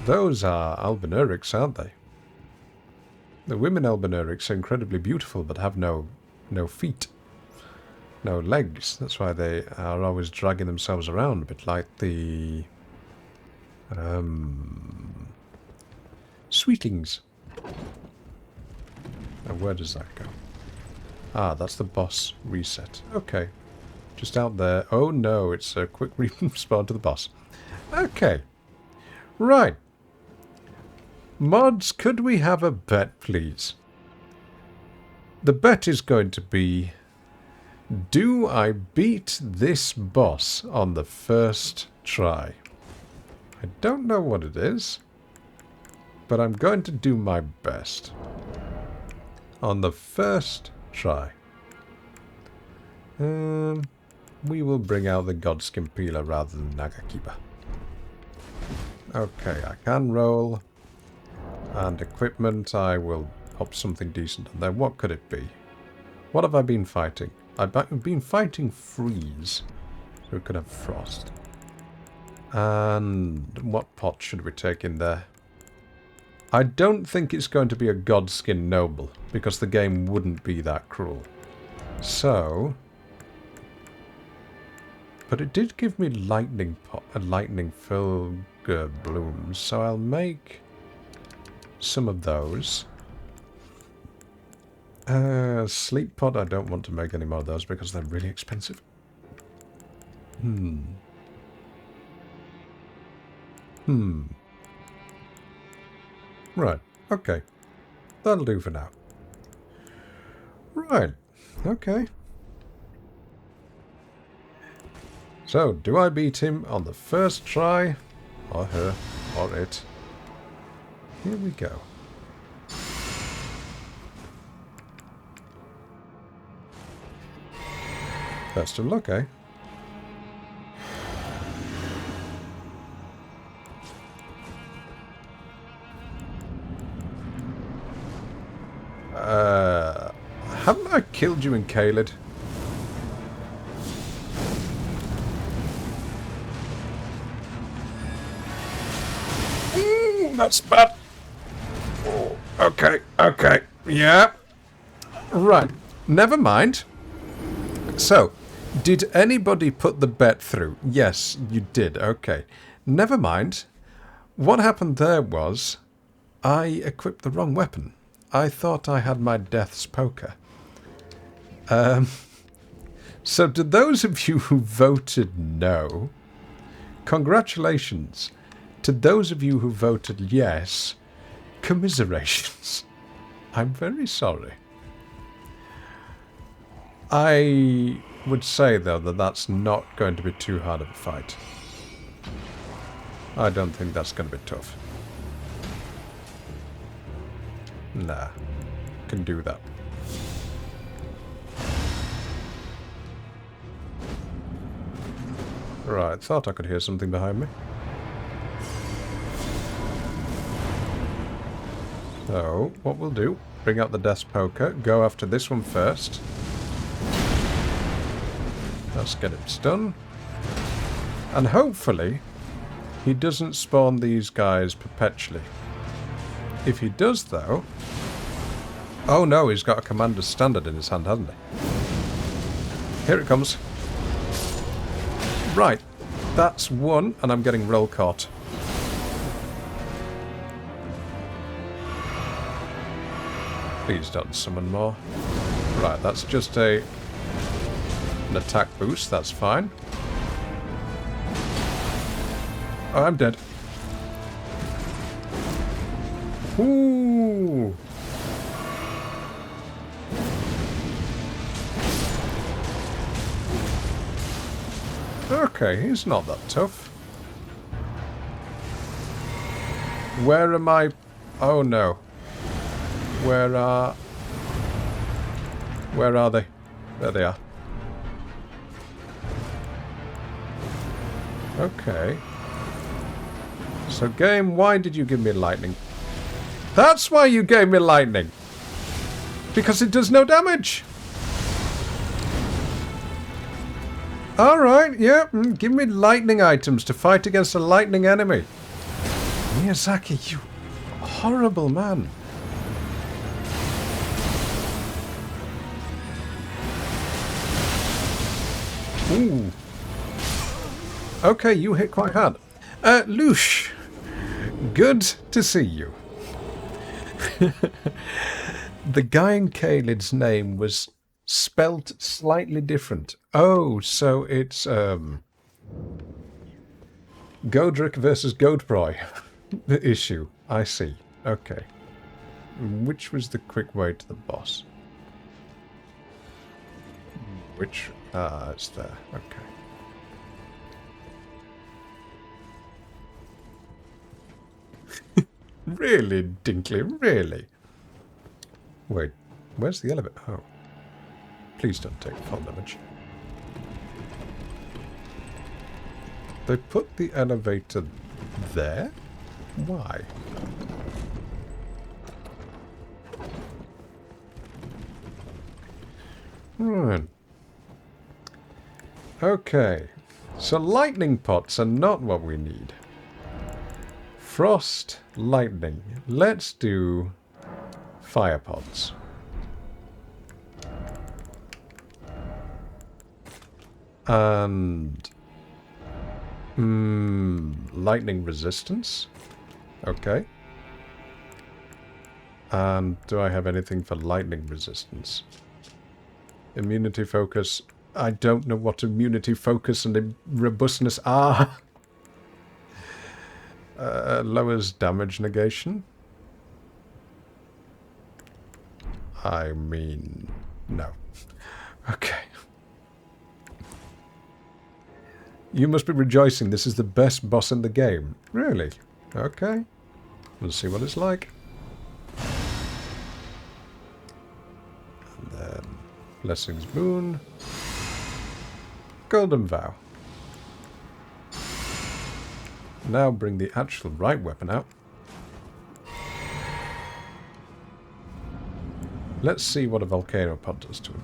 Those are albinurics, aren't they? The women albinurics are incredibly beautiful but have no feet. no legs. That's why they are always dragging themselves around, a bit like the sweetlings. Now, where does that go? Ah, that's the boss reset. Okay. Just out there. Oh no, it's a quick respawn to the boss. Okay. Right. Mods, could we have a bet, please? The bet is going to be, do I beat this boss on the first try? I don't know what it is, but I'm going to do my best. On the first try. We will bring out the Godskin Peeler rather than Nagakiba. Okay, I can roll. And equipment, I will pop something decent on there. What could it be? What have I been fighting? I've been fighting Freeze. So we could have Frost. And what pot should we take in there? I don't think it's going to be a Godskin Noble, because the game wouldn't be that cruel. So... But it did give me lightning Fulgur blooms, so I'll make some of those. Sleep pod, I don't want to make any more of those because they're really expensive. Right, okay. That'll do for now. Right, okay. So, do I beat him on the first try? Or her, or it? Here we go. Best of luck, eh? Haven't I killed you in Caelid? That's bad. Oh, okay, okay, yeah. Right, never mind. So, did anybody put the bet through? Yes, you did, okay. Never mind. What happened there was, I equipped the wrong weapon. I thought I had my Death's Poker. So to those of you who voted no, congratulations. To those of you who voted yes, commiserations. I'm very sorry. I would say, though, that that's not going to be too hard of a fight. I don't think that's going to be tough. Nah, can do that. Right, thought I could hear something behind me. So, what we'll do, bring out the Death's Poker, go after this one first. Let's get him stunned. And hopefully, he doesn't spawn these guys perpetually. If he does, though... Oh no, he's got a Commander's Standard in his hand, hasn't he? Here it comes. Right, that's one, and I'm getting roll caught. Please don't summon more. Right, that's just an attack boost, that's fine. Oh, I'm dead. Ooh! Okay, he's not that tough. Where am I? Oh no. Where are they? There they are. Okay. So game, why did you give me lightning? That's why you gave me lightning! Because it does no damage! Alright, yeah, give me lightning items to fight against a lightning enemy. Miyazaki, you horrible man. Ooh. Okay, you hit quite hard. Lush, good to see you. The guy in Kalid's name was spelt slightly different. Oh, so it's Godric versus Godbroy. The issue. I see. Okay. Which was the quick way to the boss? Which... it's there. Okay. Really, Dinkley? Really? Wait. Where's the elevator? Oh. Please don't take fall damage. They put the elevator there? Why? Right. Okay. So lightning pots are not what we need. Frost, lightning. Let's do fire pots. And... lightning resistance. Okay. And do I have anything for lightning resistance? Immunity focus. I don't know what immunity focus and robustness are. Lowers damage negation. I mean, no. Okay. You must be rejoicing. This is the best boss in the game. Really? Okay. We'll see what it's like. And then Blessing's Boon. Golden Vow. Now bring the actual right weapon out. Let's see what a volcano pod does to him.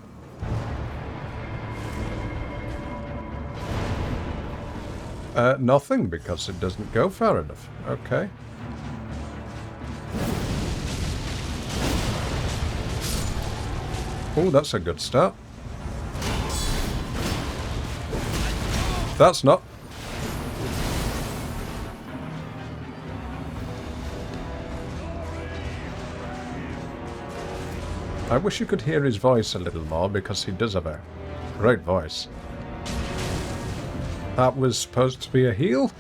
Nothing, because it doesn't go far enough. Okay. Oh, that's a good start. That's not. I wish you could hear his voice a little more, because he does have a great voice. That was supposed to be a heal?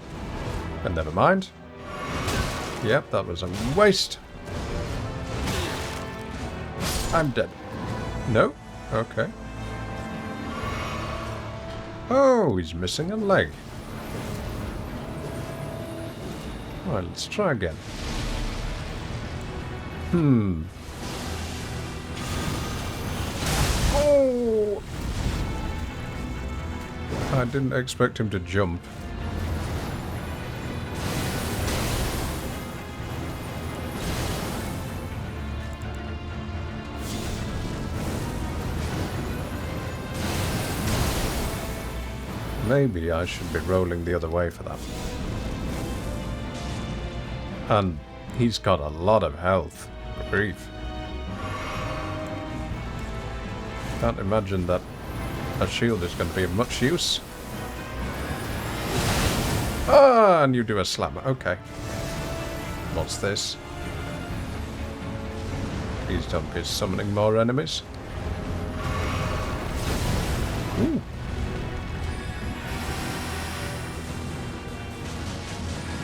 And never mind. Yep, that was a waste. I'm dead. No? Okay. Oh, he's missing a leg. Alright, let's try again. Oh! I didn't expect him to jump. Maybe I should be rolling the other way for that. And he's got a lot of health. Grief. Can't imagine that a shield is going to be of much use. Ah, and you do a slammer. Okay. What's this? Please don't be summoning more enemies. Ooh.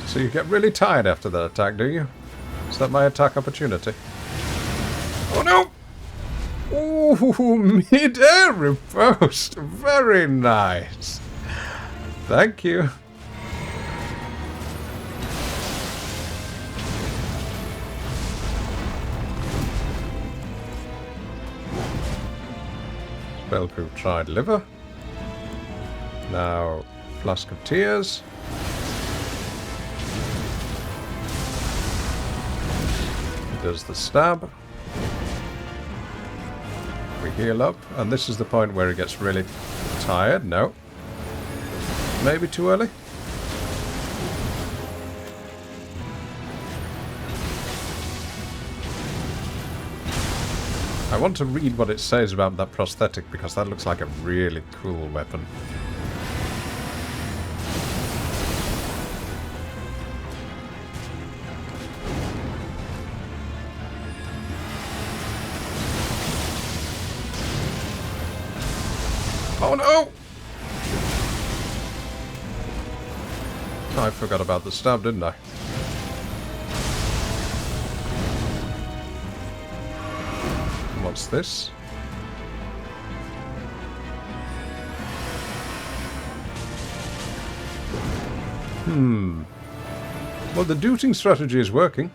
So you get really tired after that attack, do you? Is that my attack opportunity? Oh no! Ooh, mid-air riposte. Very nice. Thank you. Spellproof tried liver. Now, Flask of Tears. Does the stab. We heal up, and this is the point where he gets really tired. No. Maybe too early. I want to read what it says about that prosthetic, because that looks like a really cool weapon. Oh no! I forgot about the stab, didn't I? What's this? Well, the dooting strategy is working.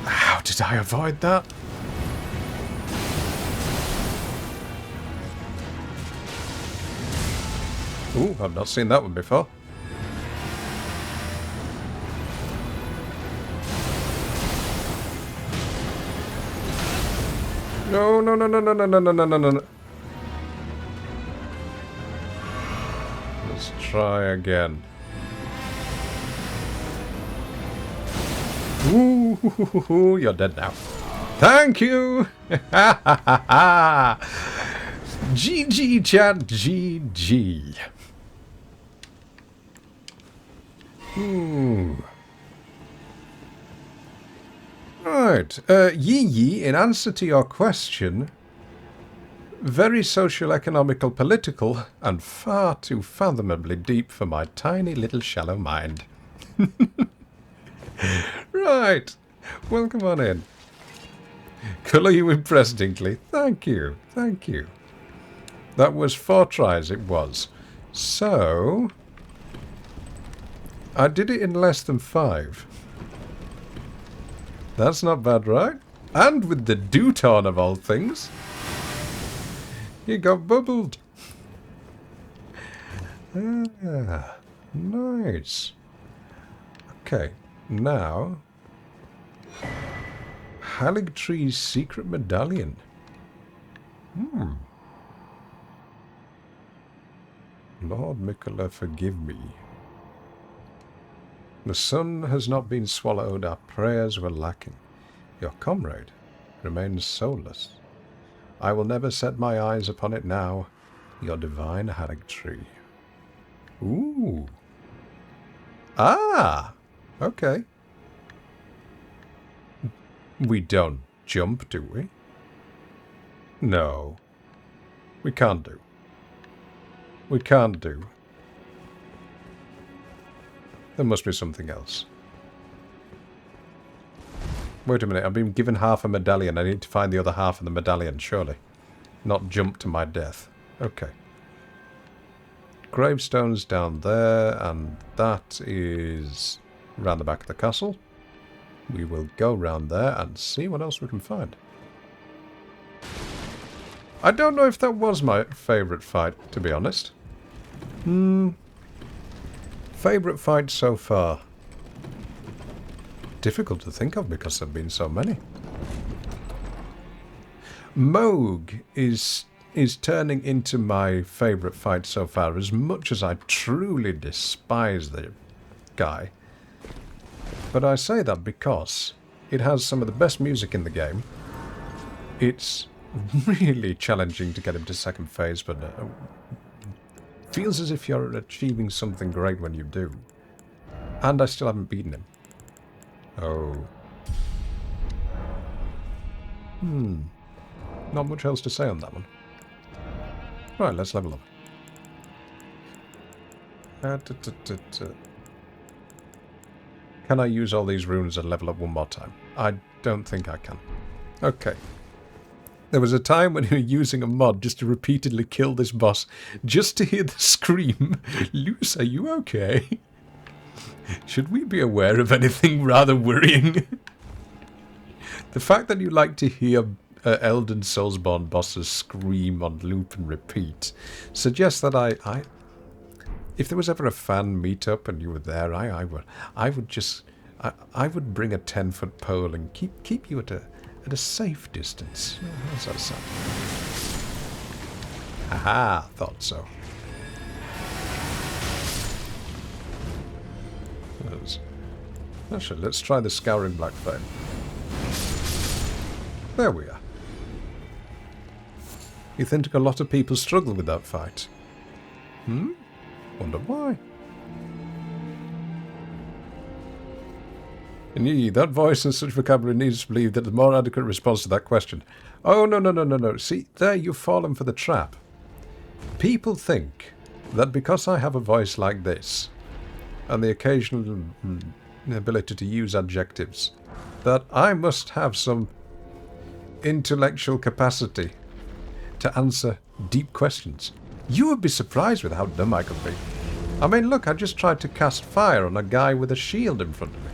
How did I avoid that? Ooh, I've not seen that one before. No, no, no, no, no, no, no, no, no, no, no. Let's try again. Ooh, you're dead now. Thank you! GG, chat, GG. Right. Yee, in answer to your question, very social, economical, political, and far too fathomably deep for my tiny little shallow mind. Right. Welcome on in. Colour you impressed, Dinkley. Thank you. Thank you. That was 4 tries, it was. So, I did it in less than 5. That's not bad, right? And with the Duton of all things, you got bubbled. Ah, nice. Okay, now, Haligtree's secret medallion. Lord Mikola, forgive me. The sun has not been swallowed, our prayers were lacking. Your comrade remains soulless. I will never set my eyes upon it now, your divine Haligtree. Ooh. Ah! Okay. We don't jump, do we? No. We can't do. We can't do. There must be something else. Wait a minute, I've been given half a medallion. I need to find the other half of the medallion, surely. Not jump to my death. Okay. Gravestones down there, and that is round the back of the castle. We will go round there and see what else we can find. I don't know if that was my favourite fight, to be honest. Favourite fight so far? Difficult to think of because there have been so many. Moog is turning into my favourite fight so far, as much as I truly despise the guy. But I say that because it has some of the best music in the game. It's really challenging to get him to second phase, but feels as if you're achieving something great when you do. And I still haven't beaten him. Oh. Not much else to say on that one. Right, let's level up. Can I use all these runes and level up one more time? I don't think I can. Okay. There was a time when you were using a mod just to repeatedly kill this boss, just to hear the scream, Luce, are you okay? Should we be aware of anything rather worrying? The fact that you like to hear Elden Soulsborne bosses scream on loop and repeat suggests that if there was ever a fan meetup and you were there, I would bring a 10-foot pole and keep you at a safe distance. How's that sound? Aha, thought so. Actually, let's try the Scouring Black Flame. There we are. You think a lot of people struggle with that fight? Wonder why. That voice and such vocabulary needs to believe that the more adequate response to that question. Oh, no, no, no, no, no. See, there you've fallen for the trap. People think that because I have a voice like this, and the occasional ability to use adjectives, that I must have some intellectual capacity to answer deep questions. You would be surprised with how dumb I could be. I mean, look, I just tried to cast fire on a guy with a shield in front of me.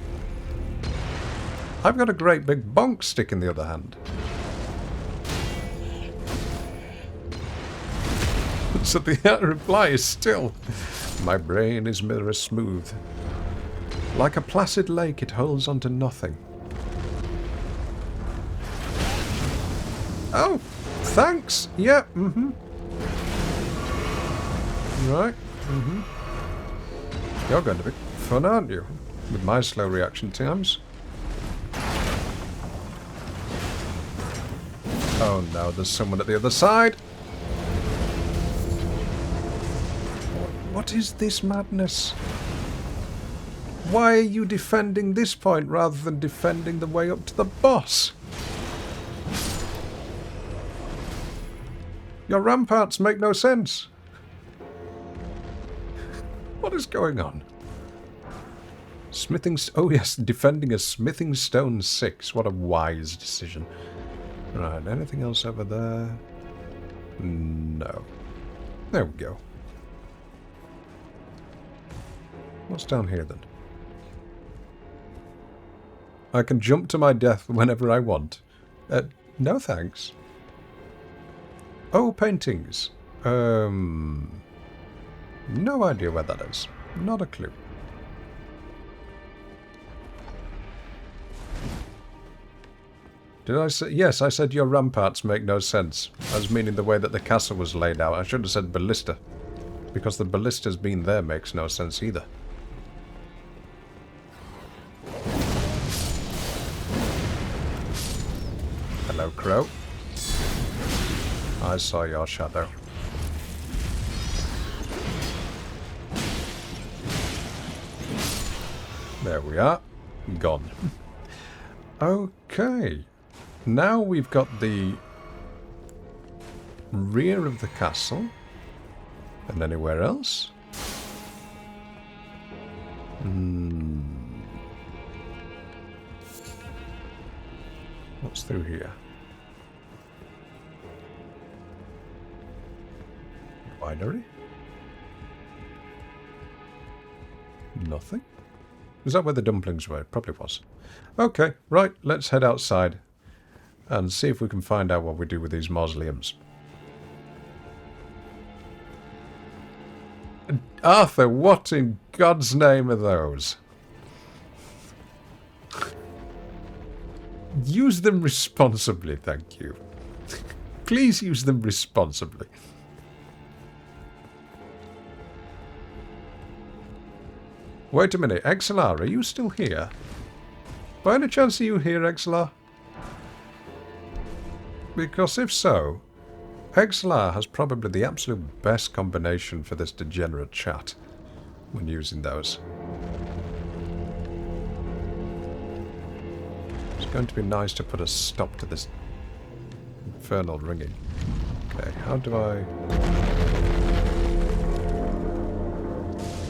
I've got a great big bonk stick in the other hand. So the reply is still, my brain is mirror smooth. Like a placid lake, it holds on to nothing. Oh, thanks. Yeah, Right, You're going to be fun, aren't you? With my slow reaction times. Oh no, there's someone at the other side. What is this madness? Why are you defending this point rather than defending the way up to the boss? Your ramparts make no sense. What is going on? Oh yes, defending a smithing stone 6. What a wise decision. Right, anything else over there? No. There we go. What's down here then? I can jump to my death whenever I want. No thanks. Oh, paintings. No idea where that is. Not a clue. Did I say... Yes, I said your ramparts make no sense. As meaning the way that the castle was laid out. I should have said ballista. Because the ballista's being there makes no sense either. Hello, Crow. I saw your shadow. There we are. Gone. Okay. Now we've got the rear of the castle. And anywhere else? What's through here? Winery? Nothing? Was that where the dumplings were? It probably was. Okay, right, let's head outside and see if we can find out what we do with these mausoleums. Arthur, what in God's name are those? Use them responsibly, thank you. Please use them responsibly. Wait a minute, XLR, are you still here? By any chance are you here, XLR? Because if so, XLR has probably the absolute best combination for this degenerate chat when using those. It's going to be nice to put a stop to this infernal ringing. Okay, how do I...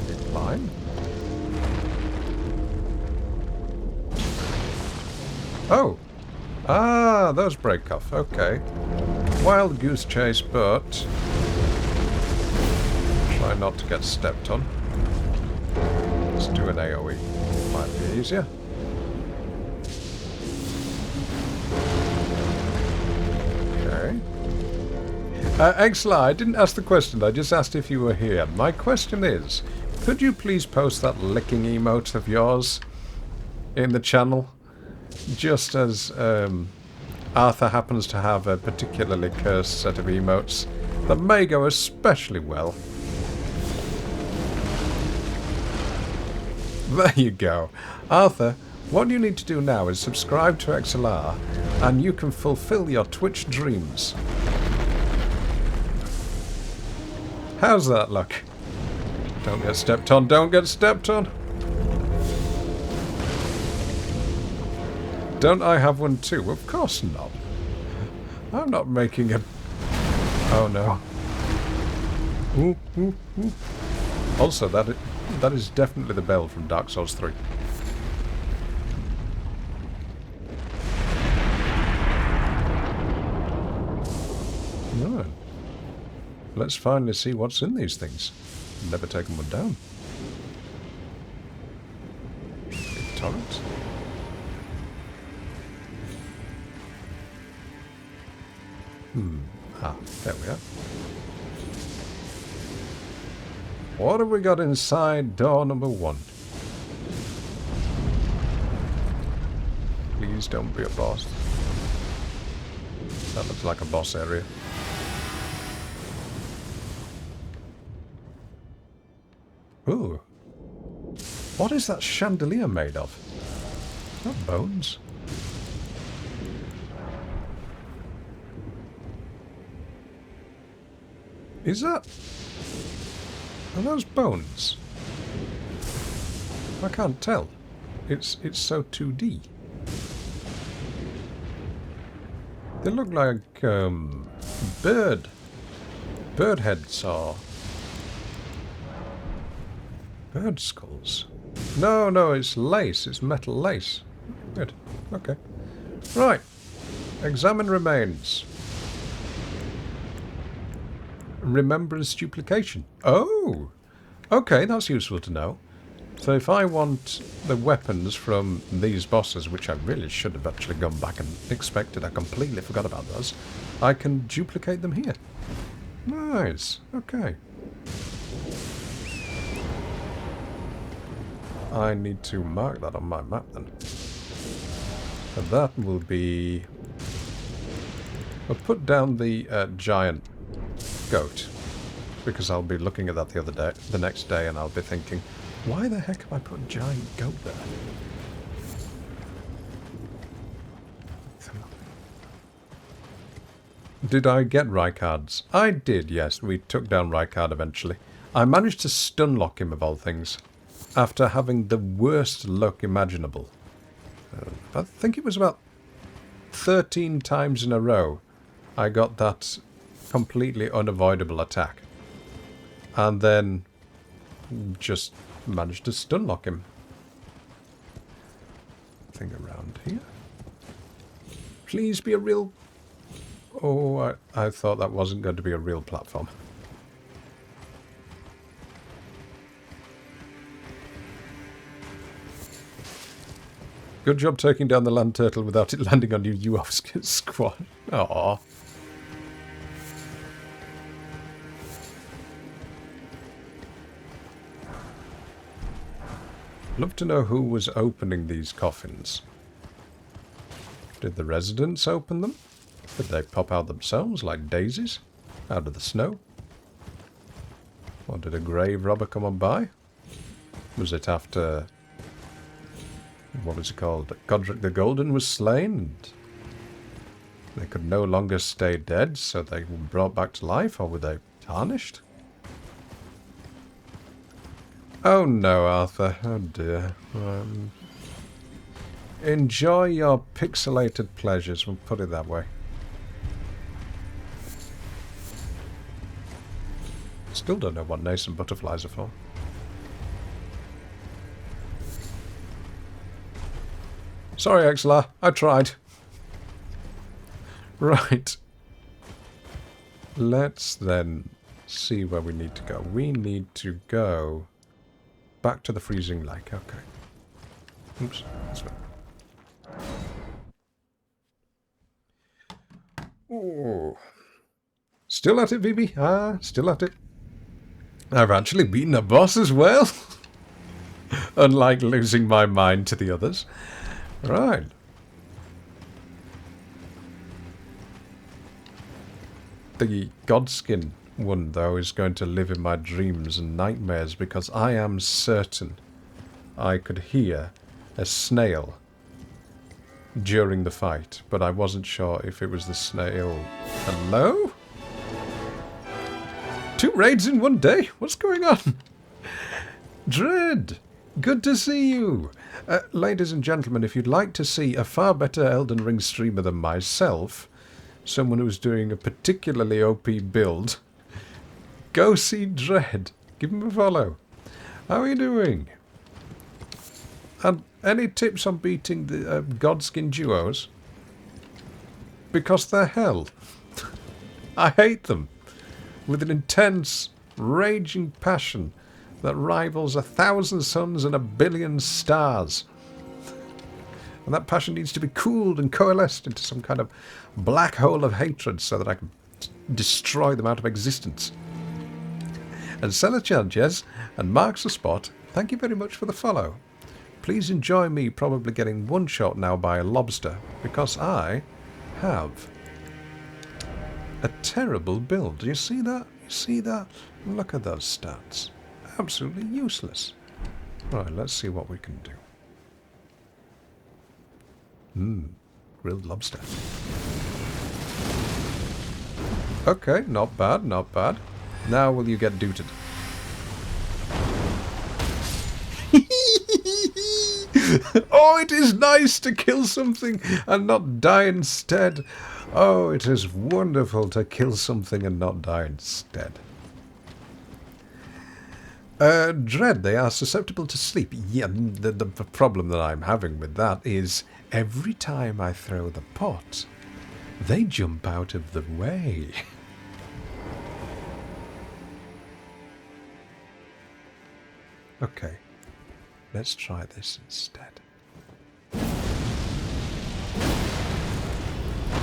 Did it climb? Oh! Ah, those break off. Okay. Wild goose chase, but... try not to get stepped on. Let's do an AoE. Might be easier. Okay. Exla, I didn't ask the question. I just asked if you were here. My question is, could you please post that licking emote of yours in the channel? Just as Arthur happens to have a particularly cursed set of emotes that may go especially well. There you go. Arthur, what you need to do now is subscribe to XLR and you can fulfill your Twitch dreams. How's that look? Don't get stepped on, don't get stepped on. Don't I have one too? Of course not. I'm not making a... Oh no. Ooh, ooh, ooh. Also, that is definitely the bell from Dark Souls 3. Right. Let's finally see what's in these things. Never taken one down. Big torrent. Ah, there we are. What have we got inside door number 1? Please don't be a boss. That looks like a boss area. Ooh. What is that chandelier made of? Not bones. Is that... Are those bones? I can't tell. It's so 2D. They look like bird heads or bird skulls. No, it's lace. It's metal lace. Good. Okay. Right. Examine remains. Remembrance duplication. Oh! Okay, that's useful to know. So if I want the weapons from these bosses, which I really should have actually gone back and inspected, I completely forgot about those, I can duplicate them here. Nice. Okay. I need to mark that on my map then. And that will be... I'll put down the giant goat, because I'll be looking at that the next day, and I'll be thinking, why the heck have I put a giant goat there? Did I get Rykard's? I did, yes. We took down Rykard eventually. I managed to stun lock him, of all things, after having the worst luck imaginable. I think it was about 13 times in a row I got that completely unavoidable attack. And then just managed to stun lock him. Thing around here. Please be a real... Oh, I thought that wasn't going to be a real platform. Good job taking down the land turtle without it landing on you off squad. Aww. Love to know who was opening these coffins. Did the residents open them? Did they pop out themselves like daisies out of the snow? Or did a grave robber come on by? Was it after... What was it called? Godric the Golden was slain, and they could no longer stay dead, so they were brought back to life, or were they tarnished? Oh no, Arthur. Oh dear. Enjoy your pixelated pleasures, we'll put it that way. Still don't know what nascent butterflies are for. Sorry, Exla, I tried. Right. Let's then see where we need to go. We need to go back to the freezing lake. Okay. Oops. That's right. Oh. Still at it, Vivi? Ah, still at it. I've actually beaten a boss as well. Unlike losing my mind to the others. Right. The Godskin one, though, is going to live in my dreams and nightmares, because I am certain I could hear a snail during the fight, but I wasn't sure if it was the snail. Hello? 2 raids in one day? What's going on? Dread! Good to see you! Ladies and gentlemen, if you'd like to see a far better Elden Ring streamer than myself, someone who's doing a particularly OP build, go see Dread. Give him a follow. How are you doing? And any tips on beating the Godskin duos? Because they're hell. I hate them. With an intense, raging passion that rivals 1,000 suns and 1,000,000,000 stars. And that passion needs to be cooled and coalesced into some kind of black hole of hatred so that I can destroy them out of existence. And Sela Changes and Marks the Spot, thank you very much for the follow. Please enjoy me probably getting one shot now by a lobster, because I have a terrible build. Do you see that? You see that? Look at those stats. Absolutely useless. Right, let's see what we can do. Grilled lobster. Okay, not bad, not bad. Now will you get dooted? Oh, it is nice to kill something and not die instead. Oh, it is wonderful to kill something and not die instead. Dread, they are susceptible to sleep. Yeah, the problem that I'm having with that is every time I throw the pot, they jump out of the way. Okay, let's try this instead.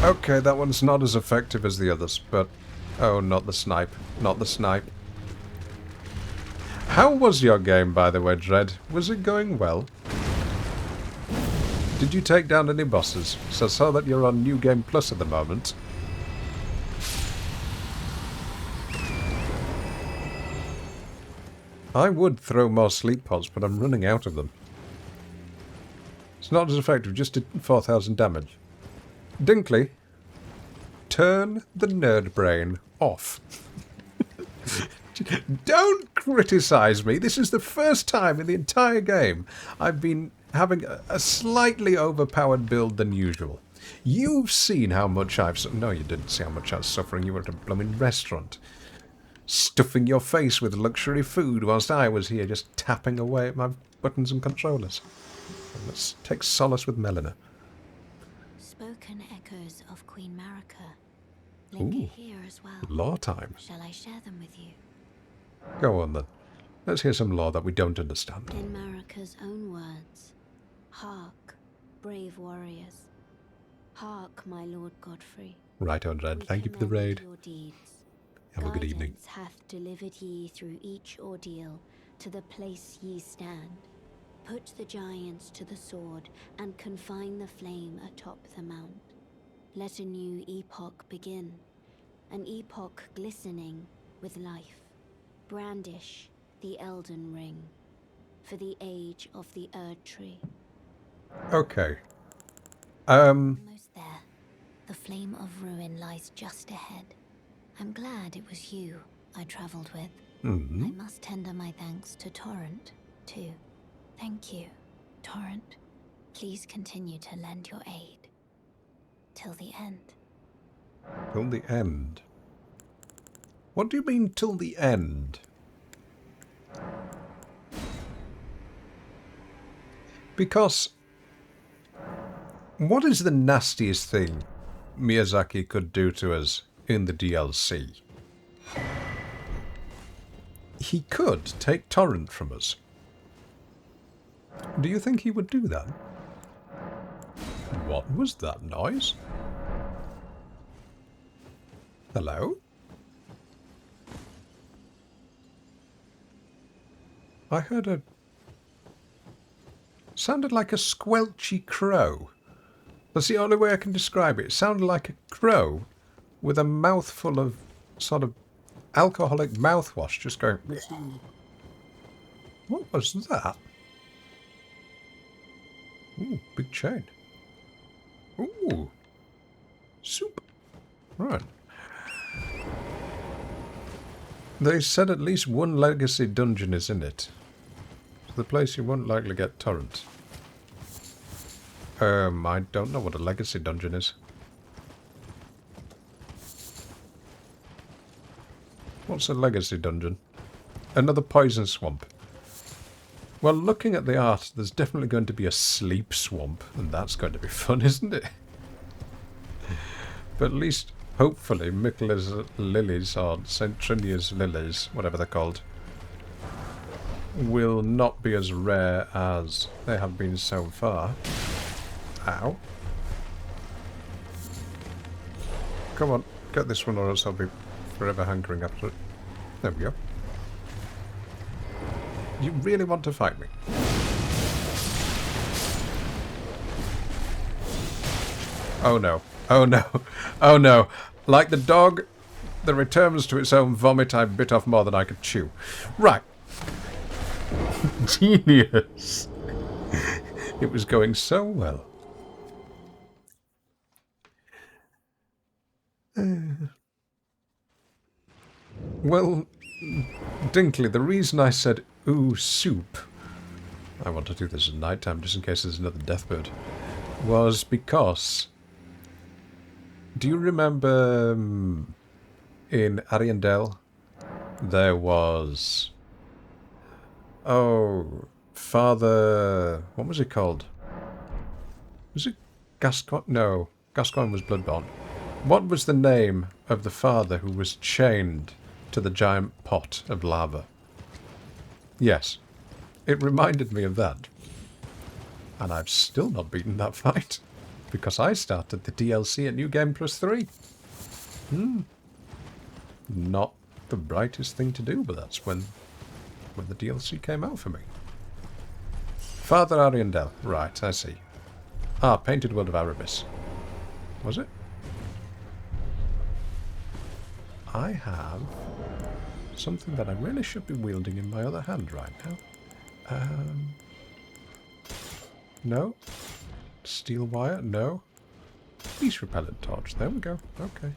Okay, that one's not as effective as the others, but... Oh, not the snipe. Not the snipe. How was your game, by the way, Dread? Was it going well? Did you take down any bosses? So I saw that you're on New Game Plus at the moment. I would throw more sleep pods, but I'm running out of them. It's not as effective, just did 4,000 damage. Dinkley, turn the nerd brain off. Don't criticize me. This is the first time in the entire game I've been having a slightly overpowered build than usual. You've seen how much I've... No, you didn't see how much I was suffering. You were at a blooming restaurant, stuffing your face with luxury food whilst I was here just tapping away at my buttons and controllers. Let's take solace with Melina. Spoken echoes of Queen Marika linger here as well. Lore time. Shall I share them with you? Go on then. Let's hear some lore that we don't understand. In Marika's own words, hark, brave warriors. Hark, my Lord Godfrey. Right on, Red. Thank you for the raid. Your deeds. Have a good evening. Guidance hath delivered ye through each ordeal to the place ye stand. Put the giants to the sword and confine the flame atop the mount. Let a new epoch begin, an epoch glistening with life. Brandish the Elden Ring for the age of the Erd Tree. Okay. Almost there. The flame of ruin lies just ahead. I'm glad it was you I travelled with. I must tender my thanks to Torrent, too. Thank you, Torrent. Please continue to lend your aid. Till the end. Till the end. What do you mean, till the end? Because... what is the nastiest thing Miyazaki could do to us in the DLC? He could take Torrent from us. Do you think he would do that? What was that noise? Hello? I heard a... sounded like a squelchy crow. That's the only way I can describe it. It sounded like a crow with a mouthful of sort of alcoholic mouthwash just going... What was that? Ooh, big chain. Ooh. Soup. Right. They said at least one legacy dungeon is in it. the place you won't likely get torrents. I don't know what a legacy dungeon is. What's a legacy dungeon? Another poison swamp. Well, looking at the art, there's definitely going to be a sleep swamp, and that's going to be fun, isn't it? But at least, hopefully, Michaela's lilies, or St. Trinia's lilies, whatever they're called, will not be as rare as they have been so far. Ow. Come on, get this one or else I'll be forever hankering after it. There we go. You really want to fight me? Oh no. Oh no. Oh no. Like the dog that returns to its own vomit, I bit off more than I could chew. Right. Genius. It was going so well. Well, Dinkley, the reason I said ooh soup, I want to do this at night time just in case there's another deathbird, was because, do you remember in Ariandel there was, Father, what was it called? Was it Gascoigne? No, Gascoigne was Bloodborne. What was the name of the father who was chained to the giant pot of lava? Yes, it reminded me of that. And I've still not beaten that fight, because I started the DLC at New Game Plus 3. Not the brightest thing to do, but that's when the DLC came out for me. Father Ariandel, right, I see. Ah, Painted World of Erebus. Was it? I have something that I really should be wielding in my other hand right now. No. Steel wire? No. Beast repellent torch. There we go. Okay.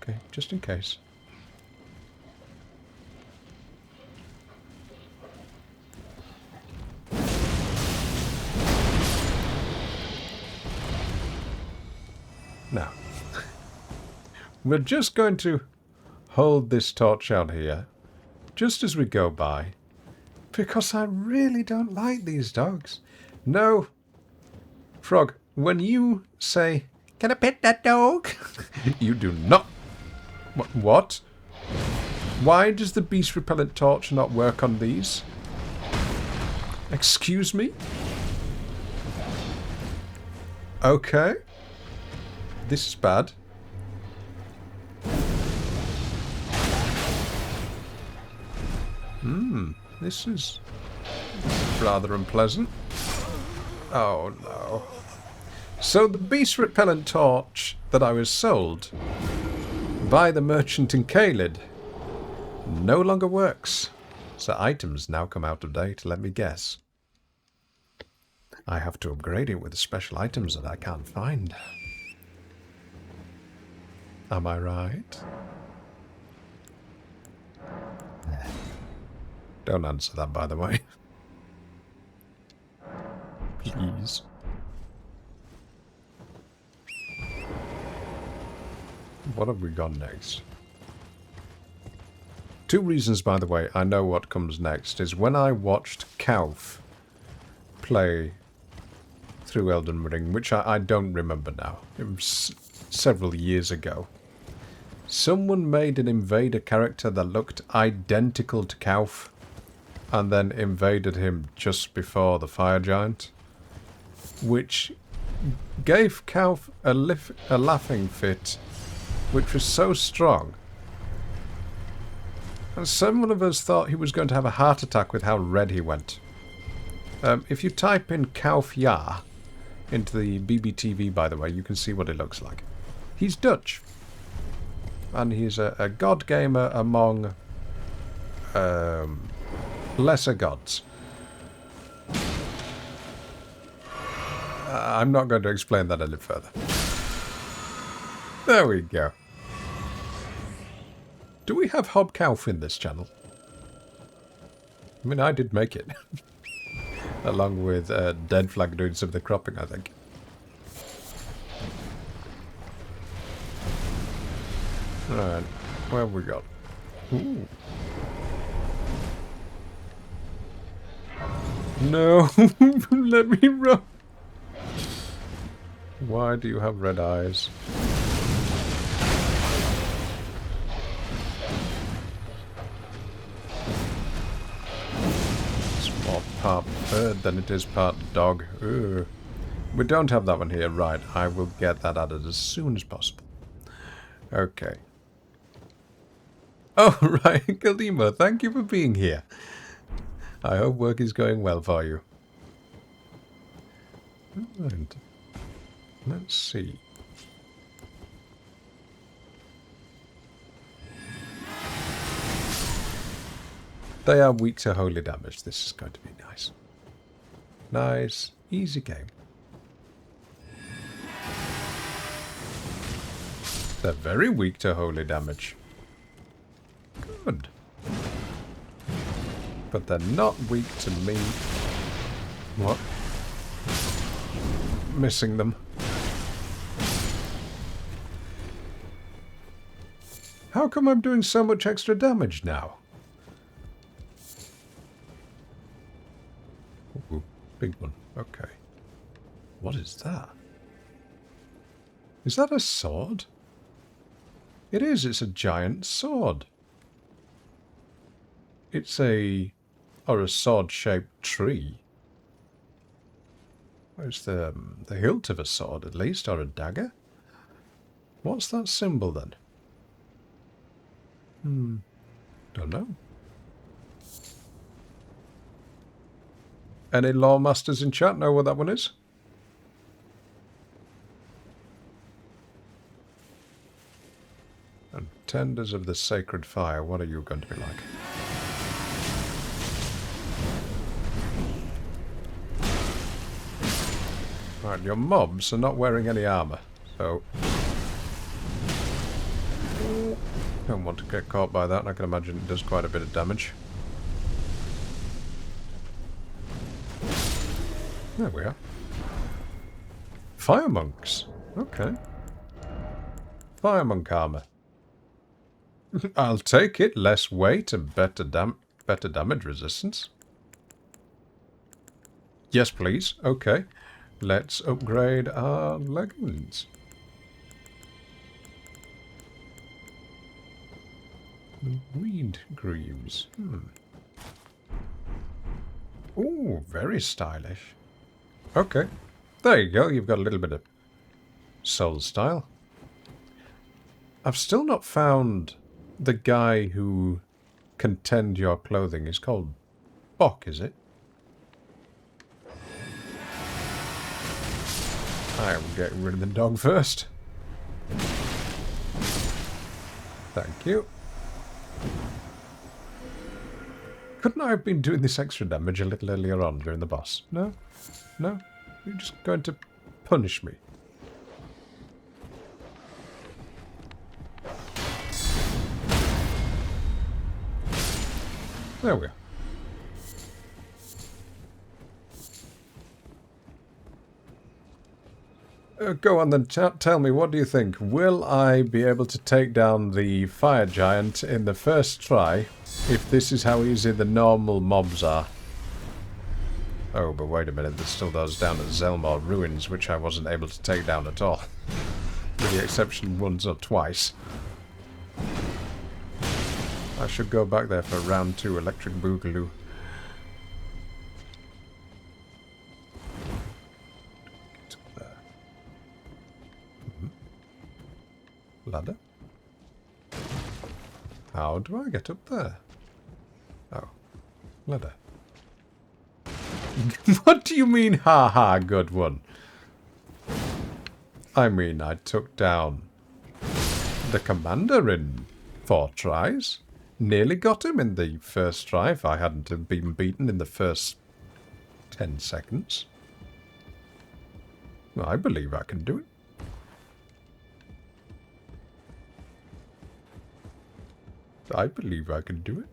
Okay, just in case. Now, we're just going to hold this torch out here, just as we go by, because I really don't like these dogs. No, Frog, when you say, "Can I pet that dog?" you do not. What? Why does the beast repellent torch not work on these? Excuse me? Okay. This is bad. This is rather unpleasant. Oh no. So the beast repellent torch that I was sold by the merchant in Caelid no longer works. So items now come out of date, let me guess. I have to upgrade it with special items that I can't find. Am I right? Don't answer that, by the way. Please. What have we got next? Two reasons, by the way, I know what comes next is when I watched Kauf play through Elden Ring, which I don't remember now. It was several years ago. Someone made an invader character that looked identical to Kauf and then invaded him just before the fire giant, which gave Kauf a laughing fit which was so strong. And some of us thought he was going to have a heart attack with how red he went. If you type in Kauf Ja into the BBTV, by the way, you can see what it looks like. He's Dutch. And he's a god gamer among lesser gods. I'm not going to explain that any further. There we go. Do we have Hobkauf in this channel? I mean, I did make it. Along with Dead Flag doing some of the cropping, I think. Right, what have we got? Ooh. No, let me run. Why do you have red eyes? It's more part bird than it is part dog. Ugh. We don't have that one here. Right, I will get that added as soon as possible. Okay. Oh, right, Kalima, thank you for being here. I hope work is going well for you. Right. Let's see. They are weak to holy damage. This is going to be nice. Nice, easy game. They're very weak to holy damage. Good. But they're not weak to me. What? Missing them. How come I'm doing so much extra damage now? Ooh, big one. Okay. What is that? Is that a sword? It is. It's a giant sword. It's a sword-shaped tree. Where's the hilt of a sword, at least, or a dagger? What's that symbol, then? Don't know. Any lore masters in chat know what that one is? And tenders of the sacred fire, what are you going to be like? Right, your mobs are not wearing any armor, so don't want to get caught by that, and I can imagine it does quite a bit of damage. There we are. Fire monks. Okay. Fire monk armor. I'll take it. Less weight and better damage resistance. Yes, please. Okay. Let's upgrade our leggings. Reed greaves. Ooh, very stylish. Okay. There you go. You've got a little bit of soul style. I've still not found the guy who can tend your clothing. He's called Bok, is it? I'm getting rid of the dog first. Thank you. Couldn't I have been doing this extra damage a little earlier on during the boss? No? No? You're just going to punish me. There we are. Go on then, tell me, what do you think? Will I be able to take down the fire giant in the first try if this is how easy the normal mobs are? Oh, but wait a minute, there's still those down at Zelmor Ruins, which I wasn't able to take down at all. With the exception once or twice. I should go back there for round 2 Electric Boogaloo. Ladder? How do I get up there? Oh, ladder. What do you mean, ha, good one? I mean, I took down the commander in 4 tries. Nearly got him in the first try if I hadn't been beaten in the first 10 seconds. I believe I can do it. I believe I can do it.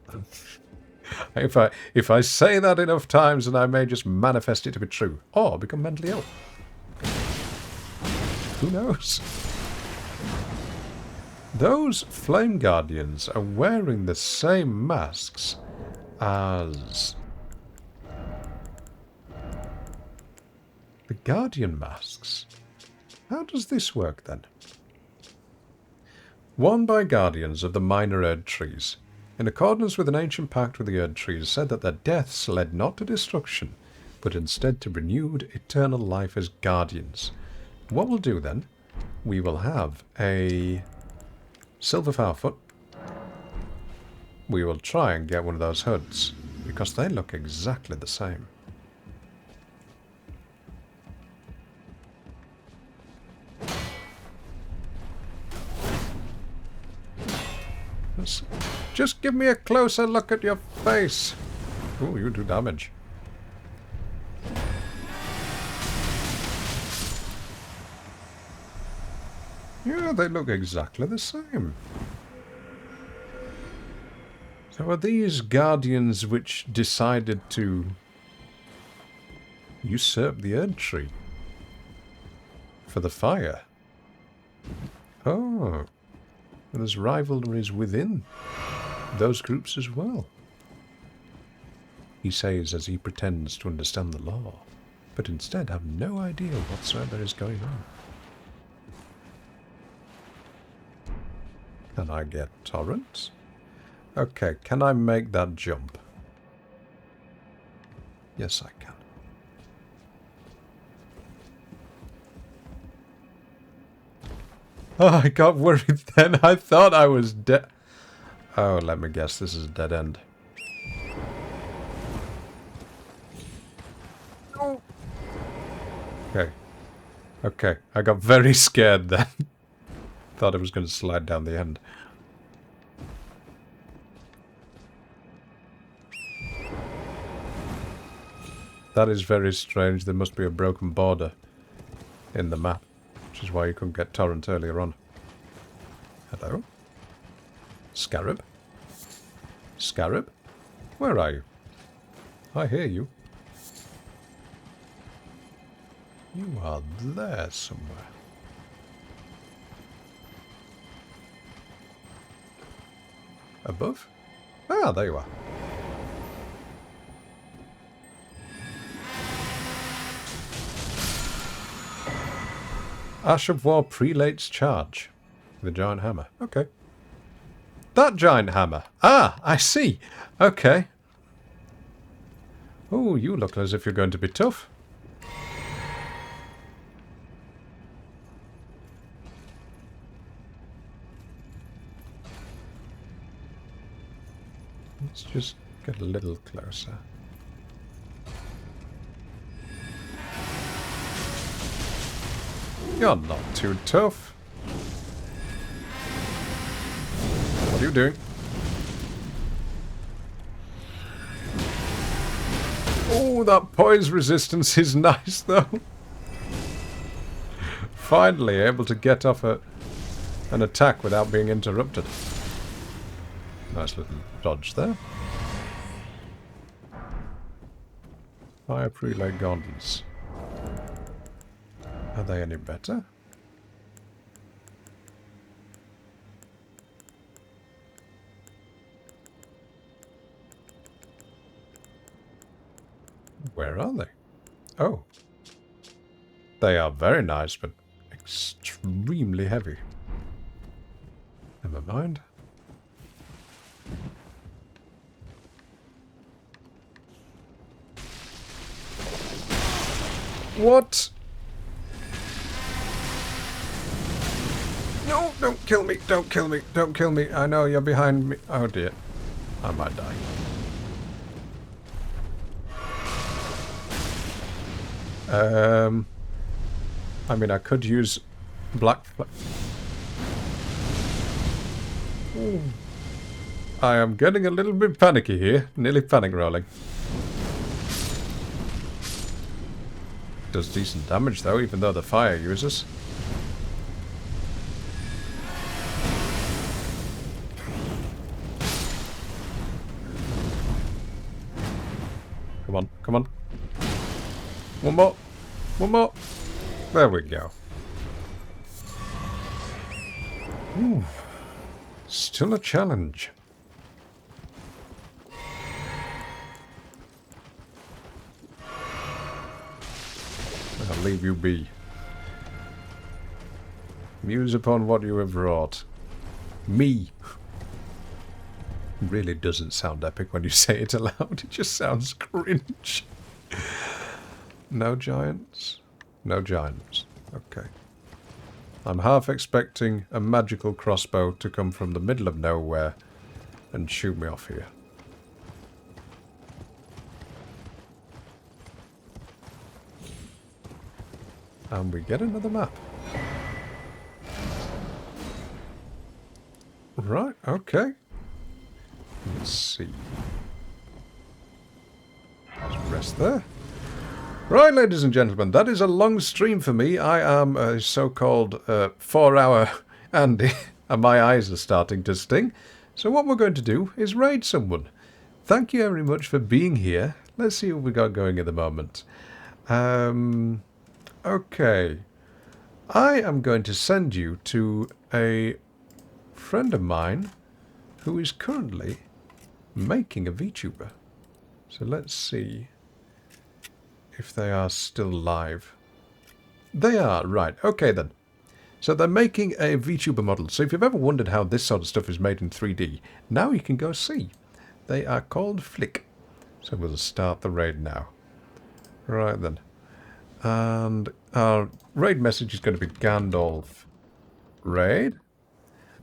If I say that enough times, then I may just manifest it to be true. Or become mentally ill. Who knows? Those Flame Guardians are wearing the same masks as the Guardian masks. How does this work then? Worn by guardians of the minor Erd trees, in accordance with an ancient pact with the Erd trees, said that their deaths led not to destruction, but instead to renewed eternal life as guardians. What we'll do then, we will have a silver Farfoot. We will try and get one of those hoods, because they look exactly the same. Just give me a closer look at your face. Ooh, you do damage. Yeah, they look exactly the same. So are these guardians which decided to usurp the Erd Tree for the fire? Oh. There's rivalries within those groups as well. He says as he pretends to understand the law, but instead have no idea whatsoever is going on. Can I get torrents? Okay, can I make that jump? Yes, I can. Oh, I got worried then. I thought I was dead. Oh, let me guess. This is a dead end. No. Okay. Okay. I got very scared then. Thought I was going to slide down the end. That is very strange. There must be a broken border in the map. Which is why you couldn't get torrent earlier on. Hello? Scarab? Scarab? Where are you? I hear you. You are there somewhere. Above? Ah, there you are. Ash of War Prelate's Charge. The giant hammer. Okay. That giant hammer. Ah, I see. Okay. Oh, you look as if you're going to be tough. Let's just get a little closer. You're not too tough. What are you doing? Oh, that poise resistance is nice, though. Finally able to get off an attack without being interrupted. Nice little dodge there. Fire prelate gonds. Are they any better? Where are they? Oh. They are very nice, but extremely heavy. Never mind. What? No, don't kill me, don't kill me, don't kill me. I know you're behind me. Oh dear. I might die. I mean, I could use black... Ooh. I am getting a little bit panicky here. Nearly panic rolling. Does decent damage though, even though the fire uses. Come on, come on. One more. One more. There we go. Ooh. Still a challenge. I'll leave you be. Muse upon what you have wrought. Me. Really doesn't sound epic when you say it aloud. It just sounds cringe. No giants? No giants. Okay. I'm half expecting a magical crossbow to come from the middle of nowhere and shoot me off here. And we get another map. Right, okay. Let's see. Let's rest there. Right, ladies and gentlemen, that is a long stream for me. I am a so-called 4-hour Andy, and my eyes are starting to sting. So what we're going to do is raid someone. Thank you very much for being here. Let's see what we got going at the moment. Okay. I am going to send you to a friend of mine who is currently making a VTuber. So let's see if they are still live. They are, right. Okay then. So they're making a VTuber model. So if you've ever wondered how this sort of stuff is made in 3D, now you can go see. They are called Flick. So we'll start the raid now. Right then. And our raid message is going to be Gandolph Raid.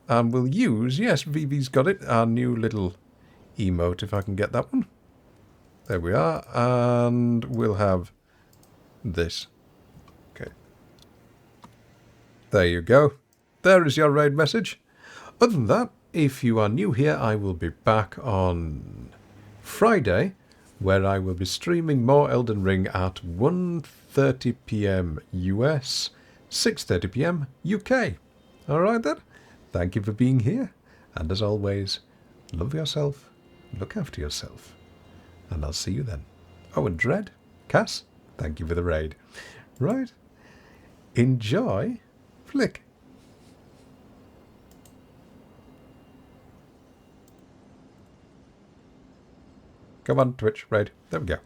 And we'll use, yes, Vivi's got it, our new little emote, if I can get that one. There we are. And we'll have this. Okay. There you go. There is your raid message. Other than that, if you are new here, I will be back on Friday, where I will be streaming more Elden Ring at 1:30 PM US, 6:30 PM UK. Alright then. Thank you for being here. And as always, love yourself, look after yourself. And I'll see you then. Oh, and Dread, Cass, thank you for the raid. Right. Enjoy Flick. Come on, Twitch, raid. There we go.